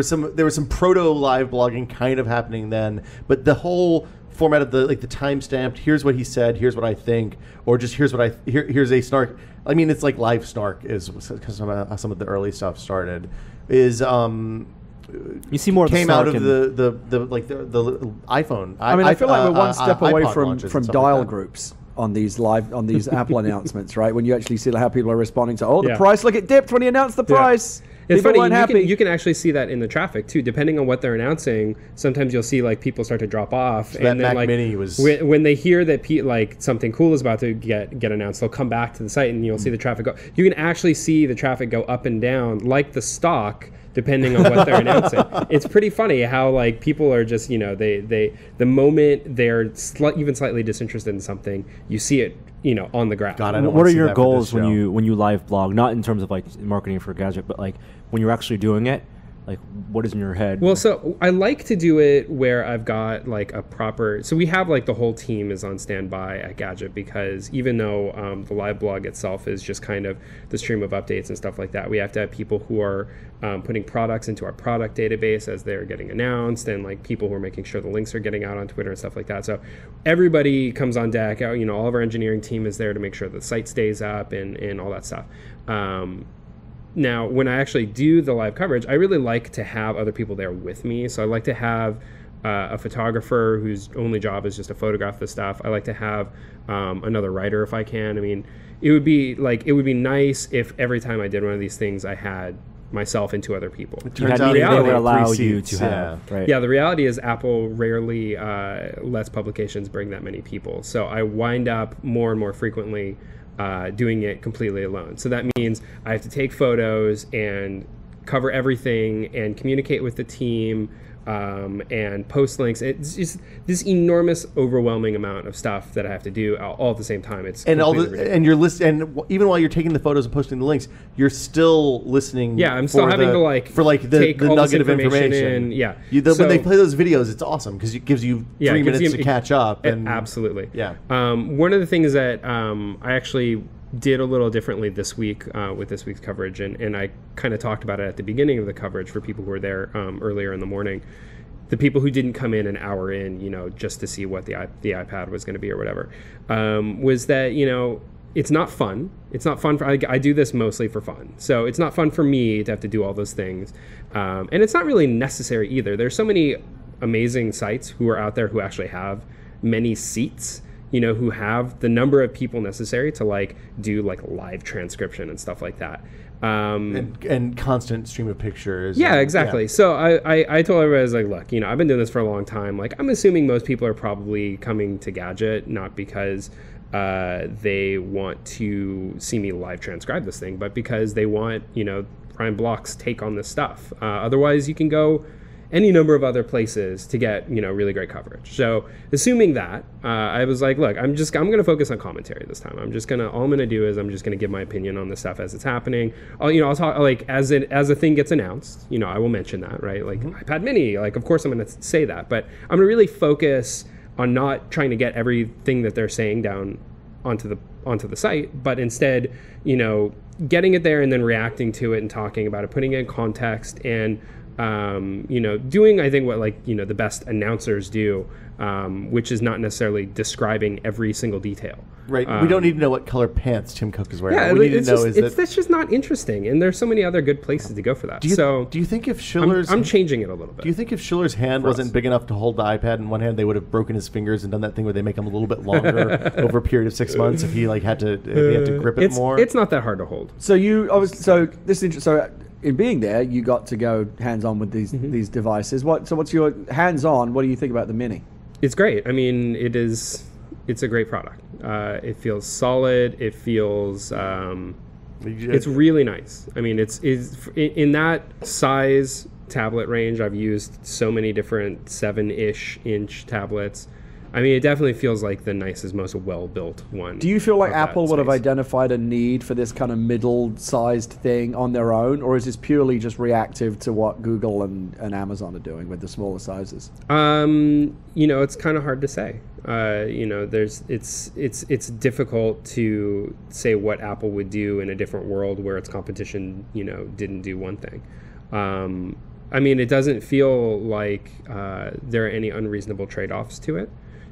some proto live blogging kind of happening then, but the whole format of the time stamped. Here's what he said. Here's what I think, or just here's a snark. I mean, it's like live snark is because some of the early stuff started. You see more came of out of the iPhone. I mean, I feel like we're one step away iPod from launches and stuff dial like that. groups on these Apple announcements, right? When you actually see how people are responding to, the Yeah. price, look, it dipped when he announced the price. It's People funny, weren't happy. you can actually see that in the traffic too. Depending on what they're announcing, sometimes you'll see like people start to drop off, So and that then Mac Mini was when they hear that something cool is about to get announced, they'll come back to the site and you'll see the traffic go. You can actually see the traffic go up and down like the stock, depending on what they're announcing. It's pretty funny how like people are just the moment they're even slightly disinterested in something, you see it on the graph. God, I don't What wanna are see your that for goals this when show. you live blog? Not in terms of like marketing for a gadget, but like when you're actually doing it, like what is in your head? Well, so I like to do it where I've got like a proper, so we have like the whole team is on standby at Gadget, because even though the live blog itself is just kind of the stream of updates and stuff like that, we have to have people who are putting products into our product database as they're getting announced, and like people who are making sure the links are getting out on Twitter and stuff like that. So everybody comes on deck. All of our engineering team is there to make sure the site stays up and all that stuff. Now, when I actually do the live coverage, I really like to have other people there with me. So I like to have a photographer whose only job is just to photograph the stuff. I like to have another writer if I can. I mean, it would be nice if every time I did one of these things, I had myself and 2 other people. you had out meetings they that would have allow free you seats, to have. Right. Yeah, the reality is Apple rarely lets publications bring that many people. So I wind up more and more frequently doing it completely alone. So that means I have to take photos and cover everything and communicate with the team and post links. It's just this enormous, overwhelming amount of stuff that I have to do all at the same time. It's and completely ridiculous. and you're even while you're taking the photos and posting the links, you're still listening. Yeah, I'm still having to the all this nugget of information. in. Yeah, when they play those videos, it's awesome because it gives you 3 minutes to catch up. And absolutely. Yeah. One of the things that I actually did a little differently this week with this week's coverage, and I kind of talked about it at the beginning of the coverage for people who were there earlier in the morning. The people who didn't come in an hour in, just to see what the iPad was going to be or whatever, was that, it's not fun. It's not fun. I do this mostly for fun. So it's not fun for me to have to do all those things. And it's not really necessary either. There's so many amazing sites who are out there who actually have many seats, who have the number of people necessary to like do like live transcription and stuff like that. And constant stream of pictures. Yeah, exactly. Yeah. So I told everybody, I was like, look, I've been doing this for a long time. Like, I'm assuming most people are probably coming to Gadget not because they want to see me live transcribe this thing, but because they want, Brian Block's take on this stuff. Otherwise, you can go any number of other places to get, really great coverage. So assuming that, I was like, look, I'm going to focus on commentary this time. All I'm going to do is I'm just going to give my opinion on the stuff as it's happening. I'll talk, like, as a thing gets announced, I will mention that, right? Like iPad mini, like, of course I'm going to say that, but I'm going to really focus on not trying to get everything that they're saying down onto the site, but instead, getting it there and then reacting to it and talking about it, putting it in context, and doing, I think, what the best announcers do, which is not necessarily describing every single detail. Right. We don't need to know what color pants Tim Cook is wearing. Yeah, we need to know that's just not interesting, and there's so many other good places to go for that. Do you think if Schiller's... I'm changing it a little bit. Do you think if Schiller's hand wasn't big enough to hold the iPad in one hand, they would have broken his fingers and done that thing where they make them a little bit longer over a period of 6 months if he had to grip it more? It's not that hard to hold. So in being there, you got to go hands-on with these devices. What's your hands-on? What do you think about the Mini? It's great. I mean, it's a great product. It feels solid. It feels it's really nice. I mean, it's in that size tablet range. I've used so many different 7-ish inch tablets. I mean, it definitely feels like the nicest, most well-built one. Do you feel like Apple would have identified a need for this kind of middle-sized thing on their own, or is this purely just reactive to what Google and Amazon are doing with the smaller sizes? It's kind of hard to say. It's difficult to say what Apple would do in a different world where its competition, didn't do one thing. I mean, it doesn't feel like there are any unreasonable trade-offs to it.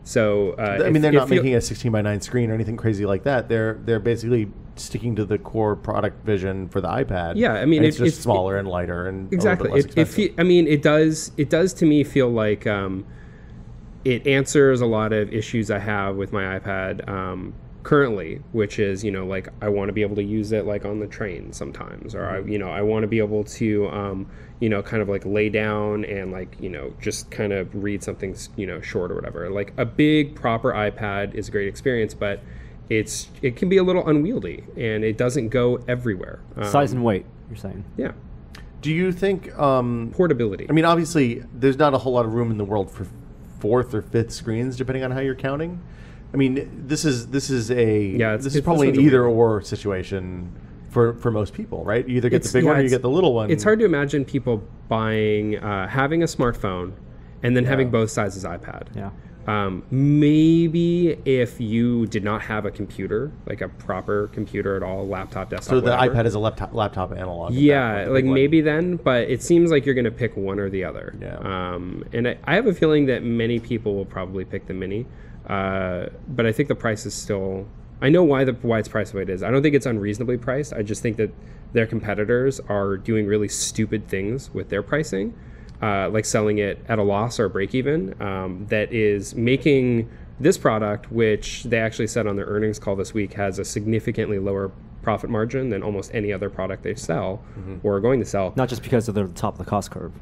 So they're not making a 16:9 screen or anything crazy like that. They're basically sticking to the core product vision for the iPad. Yeah, I mean, it's just smaller and lighter and exactly. A little bit less expensive. It does to me feel like it answers a lot of issues I have with my iPad currently, which is I want to be able to use it like on the train sometimes, or I want to be able to kind of like lay down and just kind of read something short or whatever. Like a big proper iPad is a great experience, but it can be a little unwieldy and it doesn't go everywhere. Size and weight, you're saying? Yeah. Do you think portability? I mean, obviously, there's not a whole lot of room in the world for 4th or 5th screens, depending on how you're counting. I mean, this is probably an either-or situation for most people, right? You either get the big one or you get the little one. It's hard to imagine people buying, having a smartphone, and then having both sizes iPad. Yeah. Maybe if you did not have a computer, like a proper computer at all, laptop, desktop, so the whatever. iPad is a laptop analog. Yeah, like maybe then, but it seems like you're going to pick one or the other. Yeah. And I have a feeling that many people will probably pick the Mini, but I think the price is still... I know why it's priced the way it is. I don't think it's unreasonably priced. I just think that their competitors are doing really stupid things with their pricing. Like selling it at a loss or a break even, that is making this product, which they actually said on their earnings call this week, has a significantly lower profit margin than almost any other product they sell or are going to sell. Not just because they're the top of the cost curve.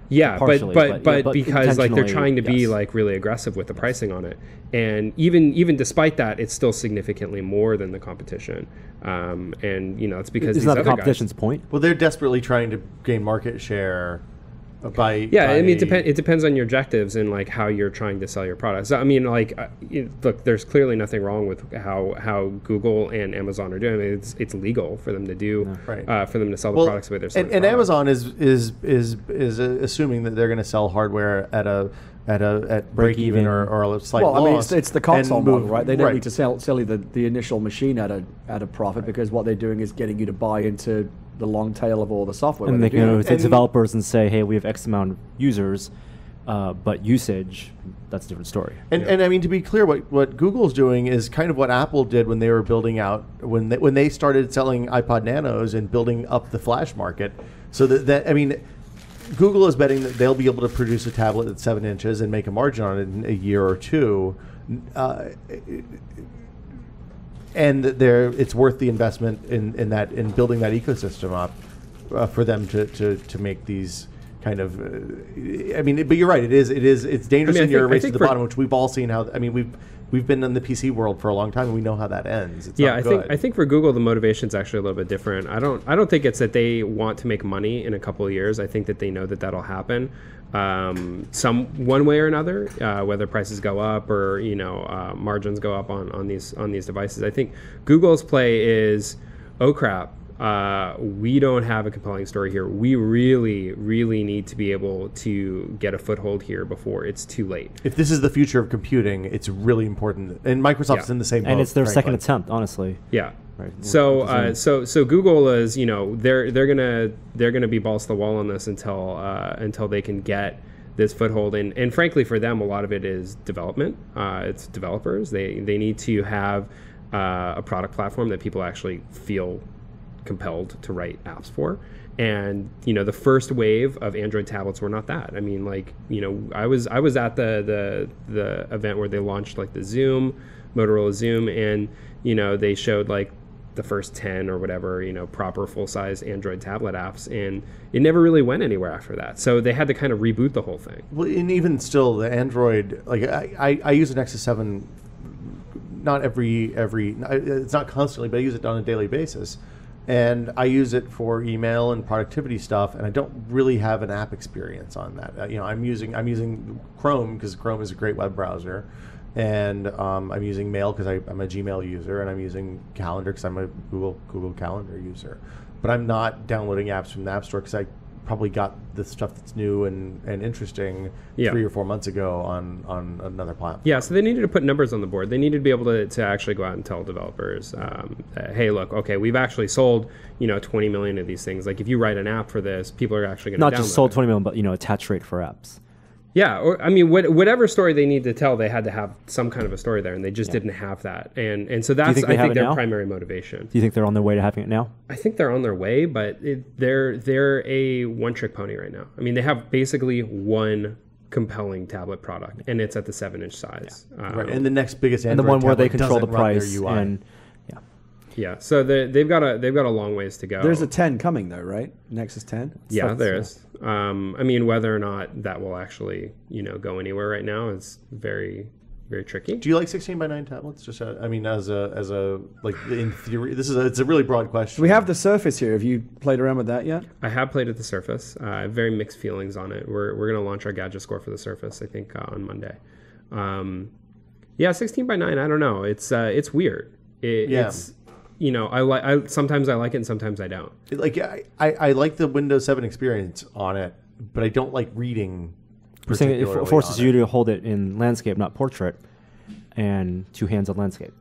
Yeah, partially, but because like they're trying to be like really aggressive with the pricing on it, and even despite that, it's still significantly more than the competition. And it's because isn't that the competition's point? Well, they're desperately trying to gain market share. I mean, it depends on your objectives and like how you're trying to sell your products. So, I mean, like, look, there's clearly nothing wrong with how Google and Amazon are doing. I mean, it's legal for them to do, for them to sell the products the way they're selling. And Amazon is assuming that they're going to sell hardware at break even or a slight loss. Well, I mean, it's the console model, right? They don't need to sell you the initial machine at a profit because what they're doing is getting you to buy into the long tail of all the software. And they can go to developers and say, hey, we have X amount of users. but usage, that's a different story. And I mean, to be clear, what Google's doing is kind of what Apple did when they were building out, when they started selling iPod Nanos and building up the flash market. So that I mean, Google is betting that they'll be able to produce a tablet that's 7 inches and make a margin on it in a year or two. And it's worth the investment in building that ecosystem up for them to make these kind of. I mean, but you're right. It's dangerous in your race to the bottom, which we've all seen how. I mean, we've been in the PC world for a long time, and we know how that ends. It's not good. I think for Google the motivation is actually a little bit different. I don't think it's that they want to make money in a couple of years. I think that they know that that'll happen. One way or another, whether prices go up or margins go up on these devices. I think Google's play is, oh crap, we don't have a compelling story here. We really need to be able to get a foothold here before it's too late. If this is the future of computing, it's really important. And Microsoft's in the same boat. And it's their second attempt, honestly. Yeah. Right. So Google is, they're gonna be balls to the wall on this until they can get this foothold, and frankly for them a lot of it is development. It's developers. They need to have a product platform that people actually feel compelled to write apps for. And the first wave of Android tablets were not that. I mean, I was at the event where they launched like the Motorola Zoom, and they showed like the first 10 or whatever, proper full-size Android tablet apps, and it never really went anywhere after that. So they had to kind of reboot the whole thing. Well, and even still, the Android, like I use an Nexus 7, not it's not constantly, but I use it on a daily basis. And I use it for email and productivity stuff, and I don't really have an app experience on that. I'm using Chrome because Chrome is a great web browser, and I'm using Mail because I'm a Gmail user, and I'm using Calendar because I'm a Google Calendar user. But I'm not downloading apps from the App Store because I probably got the stuff that's new and interesting 3 or 4 months ago on another platform. Yeah, so they needed to put numbers on the board. They needed to be able to actually go out and tell developers, hey, look, okay, we've actually sold 20 million of these things. Like if you write an app for this, people are actually going to download it. Not just sold 20 million, but attach rate for apps. Yeah, or I mean, whatever story they need to tell, they had to have some kind of a story there, and they just didn't have that. And so that's I think their primary motivation. Do you think they're on their way to having it now? I think they're on their way, but they're a one-trick pony right now. I mean, they have basically one compelling tablet product, and it's at the 7-inch size. Right, and the next biggest Android and the one where they tablet control the doesn't run price their UI. and yeah. So they've got a long ways to go. There's a 10 coming though, right? Nexus 10. Yeah, there is. I mean, whether or not that will actually go anywhere right now is very, very tricky. Do you like 16:9 tablets? Just as a like in theory, it's a really broad question. We have the Surface here. Have you played around with that yet? I have played at the Surface. I have very mixed feelings on it. We're going to launch our gadget score for the Surface, I think, on Monday. 16:9. I don't know. It's weird. It's I sometimes I like it and sometimes I don't. Like I like the Windows 7 experience on it, but I don't like reading. You're saying it forces you to hold it in landscape, not portrait, and 2 hands on landscape.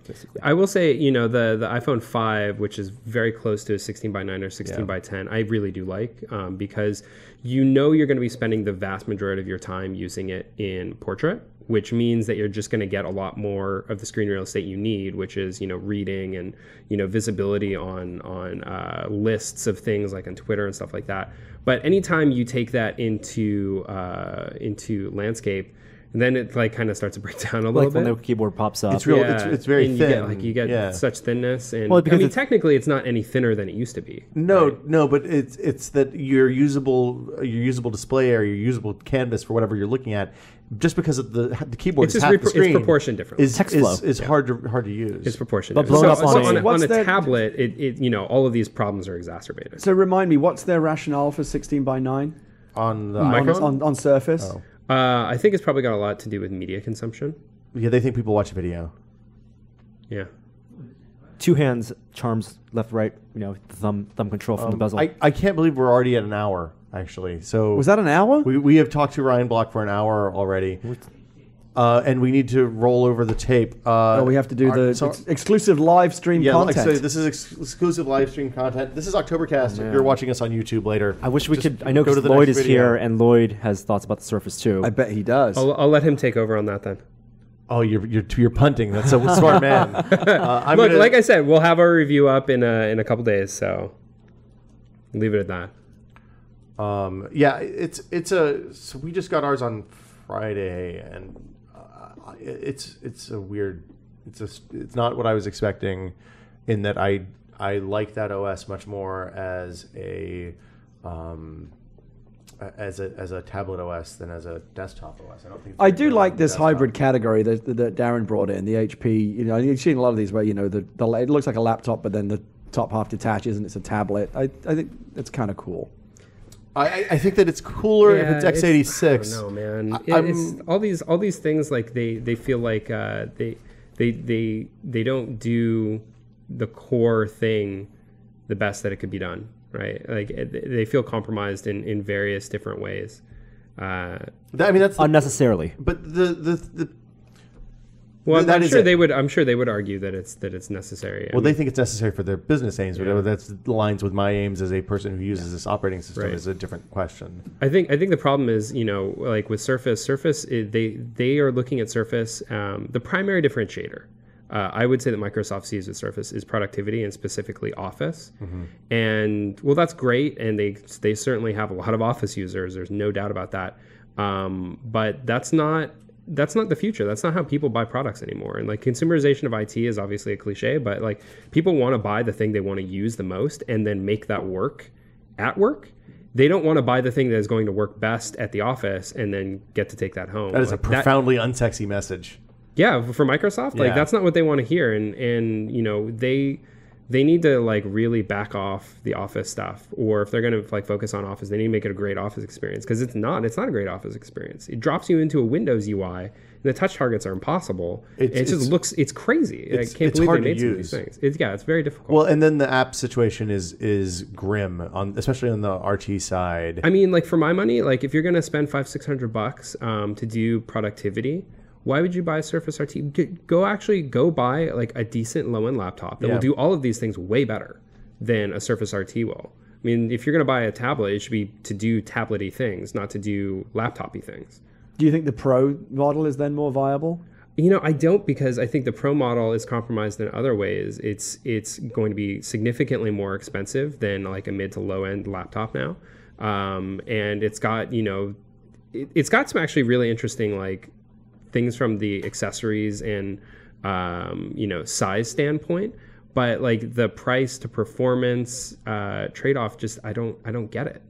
Basically. I will say, the iPhone 5, which is very close to a 16:9 or 16:10, I really do like because you're going to be spending the vast majority of your time using it in portrait, which means that you're just going to get a lot more of the screen real estate you need, which is reading and visibility on lists of things like on Twitter and stuff like that. But anytime you take that into landscape, and then it kind of starts to break down a little bit. When the keyboard pops up. It's real. It's very thin. You get such thinness, and technically, it's not any thinner than it used to be. No, but it's that your usable display area, your usable canvas for whatever you're looking at, just because of the keyboard is half the screen. It's proportioned differently. Is hard to use. It's proportioned. But blown up on a tablet, all of these problems are exacerbated. So remind me, what's their rationale for 16:9 on the on Surface? Oh. I think it's probably got a lot to do with media consumption. Yeah, they think people watch video. Yeah. 2 hands, charms left, right. Thumb control from the bezel. I can't believe we're already at an hour. Actually, so was that an hour? We have talked to Ryan Block for an hour already. and we need to roll over the tape. We have to do the exclusive live stream content. Like I say, this is exclusive live stream content. This is Oktoberkast. If you're watching us on YouTube later. I wish we could. I know because Lloyd is here, and Lloyd has thoughts about the Surface too. I bet he does. I'll let him take over on that then. Oh, you're punting. That's a smart man. Look, like I said, we'll have our review up in a couple days, so leave it at that. So we just got ours on Friday, and it's a weird. It's not what I was expecting, in that I like that OS much more as a tablet OS than as a desktop OS. I do like this hybrid category that Darren brought in, the HP. You've seen a lot of these where it looks like a laptop, but then the top half detaches and it's a tablet. I think it's kind of cool. I think that it's cooler if it's x86. I don't know, man. It's all these things, like they feel like they don't do the core thing the best that it could be done. Right, like they feel compromised in various different ways. That's unnecessarily. But the well, I'm sure they would argue that it's necessary. Well, they think it's necessary for their business aims, but that aligns with my aims as a person who uses this operating system is a different question. I think the problem is, like with Surface, they are looking at Surface. The primary differentiator, I would say, that Microsoft sees with Surface is productivity, and specifically Office. Mm-hmm. And well, that's great, and they certainly have a lot of Office users. There's no doubt about that. But that's not the future. That's not how people buy products anymore. And like, consumerization of IT is obviously a cliche, but like, people want to buy the thing they want to use the most and then make that work at work. They don't want to buy the thing that is going to work best at the office and then get to take that home. That is a profoundly unsexy message. Yeah, for Microsoft, like that's not what they want to hear, and they need to like really back off the Office stuff, or if they're going to like focus on Office, they need to make it a great Office experience, because it's not a great Office experience. It drops you into a Windows UI, and the touch targets are impossible. It's crazy. I can't believe they made some of these things. It's very difficult. Well, and then the app situation is grim, especially on the RT side. I mean, like, for my money, like, if you're going to spend $500-600 to do productivity, why would you buy a Surface RT? Go buy like a decent low-end laptop that will do all of these things way better than a Surface RT will. I mean, if you're going to buy a tablet, it should be to do tablet-y things, not to do laptop-y things. Do you think the Pro model is then more viable? I don't, because I think the Pro model is compromised in other ways. It's going to be significantly more expensive than like a mid to low-end laptop now, and it's got it's got some actually really interesting like things from the accessories and size standpoint, but like the price to performance trade-off, just I don't get it.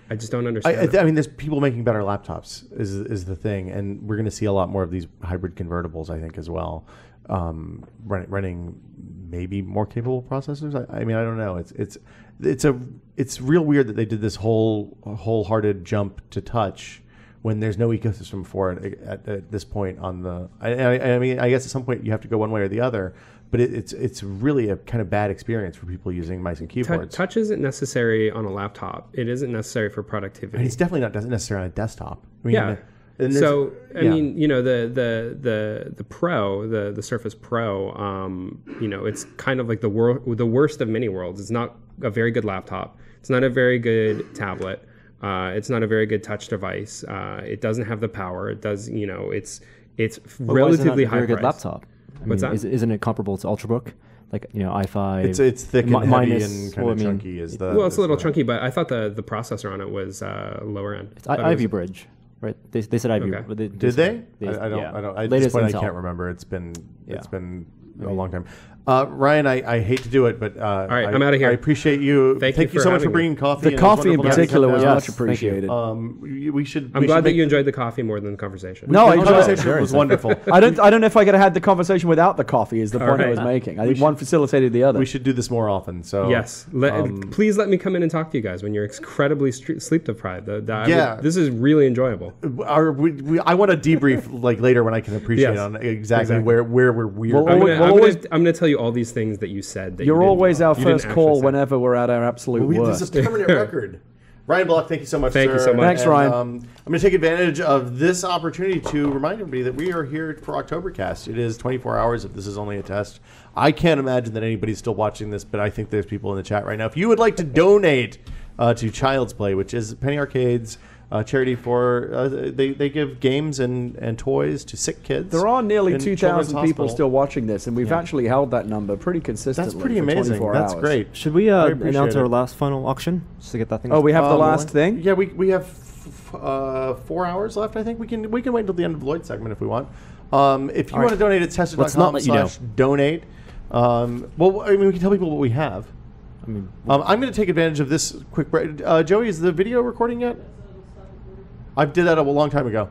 I just don't understand. I mean, there's people making better laptops is the thing, and we're going to see a lot more of these hybrid convertibles, I think, as well, running maybe more capable processors. I mean, I don't know. It's real weird that they did this wholehearted jump to touch when there's no ecosystem for it at this point on the. I mean, I guess at some point you have to go one way or the other, but it's really a kind of bad experience for people using mice and keyboards. Touch isn't necessary on a laptop. It isn't necessary for productivity. I mean, it's definitely not necessary on a desktop. I mean, So I mean, the Pro, the Surface Pro, it's kind of like the worst of many worlds. It's not a very good laptop. It's not a very good tablet. It's not a very good touch device. It doesn't have the power. It does, it's relatively high very good price. Laptop. What's that? Isn't it comparable to Ultrabook? Like, It's i5. thick and heavy and kind of chunky. It's a little chunky, but I thought the processor on it was lower end. It's Ivy Bridge, right? They said Ivy. Okay. But Did they? I don't. At this point, I can't remember. It's been a long time. Ryan, I hate to do it, but all right, I'm out of here. I appreciate you. Thank you so much for bringing coffee. The coffee in particular was much appreciated. We should. I'm glad that you enjoyed the coffee more than the conversation. No, the conversation was wonderful. I don't know if I could have had the conversation without the coffee. Is the point I was making? I think one facilitated the other. We should do this more often. So yes, please let me come in and talk to you guys when you're incredibly sleep deprived. This is really enjoyable. I want to debrief like later when I can appreciate on exactly where we're weird. I'm going to tell you all these things that you said. That you're always our first call whenever we're at our absolute worst. This is a permanent record. Ryan Block, thank you so much, Thank you sir. so much. Thanks, And, Ryan. I'm going to take advantage of this opportunity to remind everybody that we are here for Oktoberkast. It is 24 hours if this is only a test. I can't imagine that anybody's still watching this, but I think there's people in the chat right now. If you would like to donate to Child's Play, which is Penny Arcade's charity for they give games and toys to sick kids. There are nearly in 2,000 Children's people Hospital. still watching this, and we've actually held that number pretty consistently. That's pretty for amazing. 24 That's hours. great. Should we I appreciate announce our it. last final auction just to get that thing? Oh, we have the last thing? Yeah, we have 4 hours left. I think we can wait until the end of the Lloyd segment if we want. If you want to donate, it's Let's not let you know. tested.com/donate. Well, I mean, we can tell people what we have. I mean, I'm going to take advantage of this quick break. Joey, is the video recording yet? I did that a long time ago.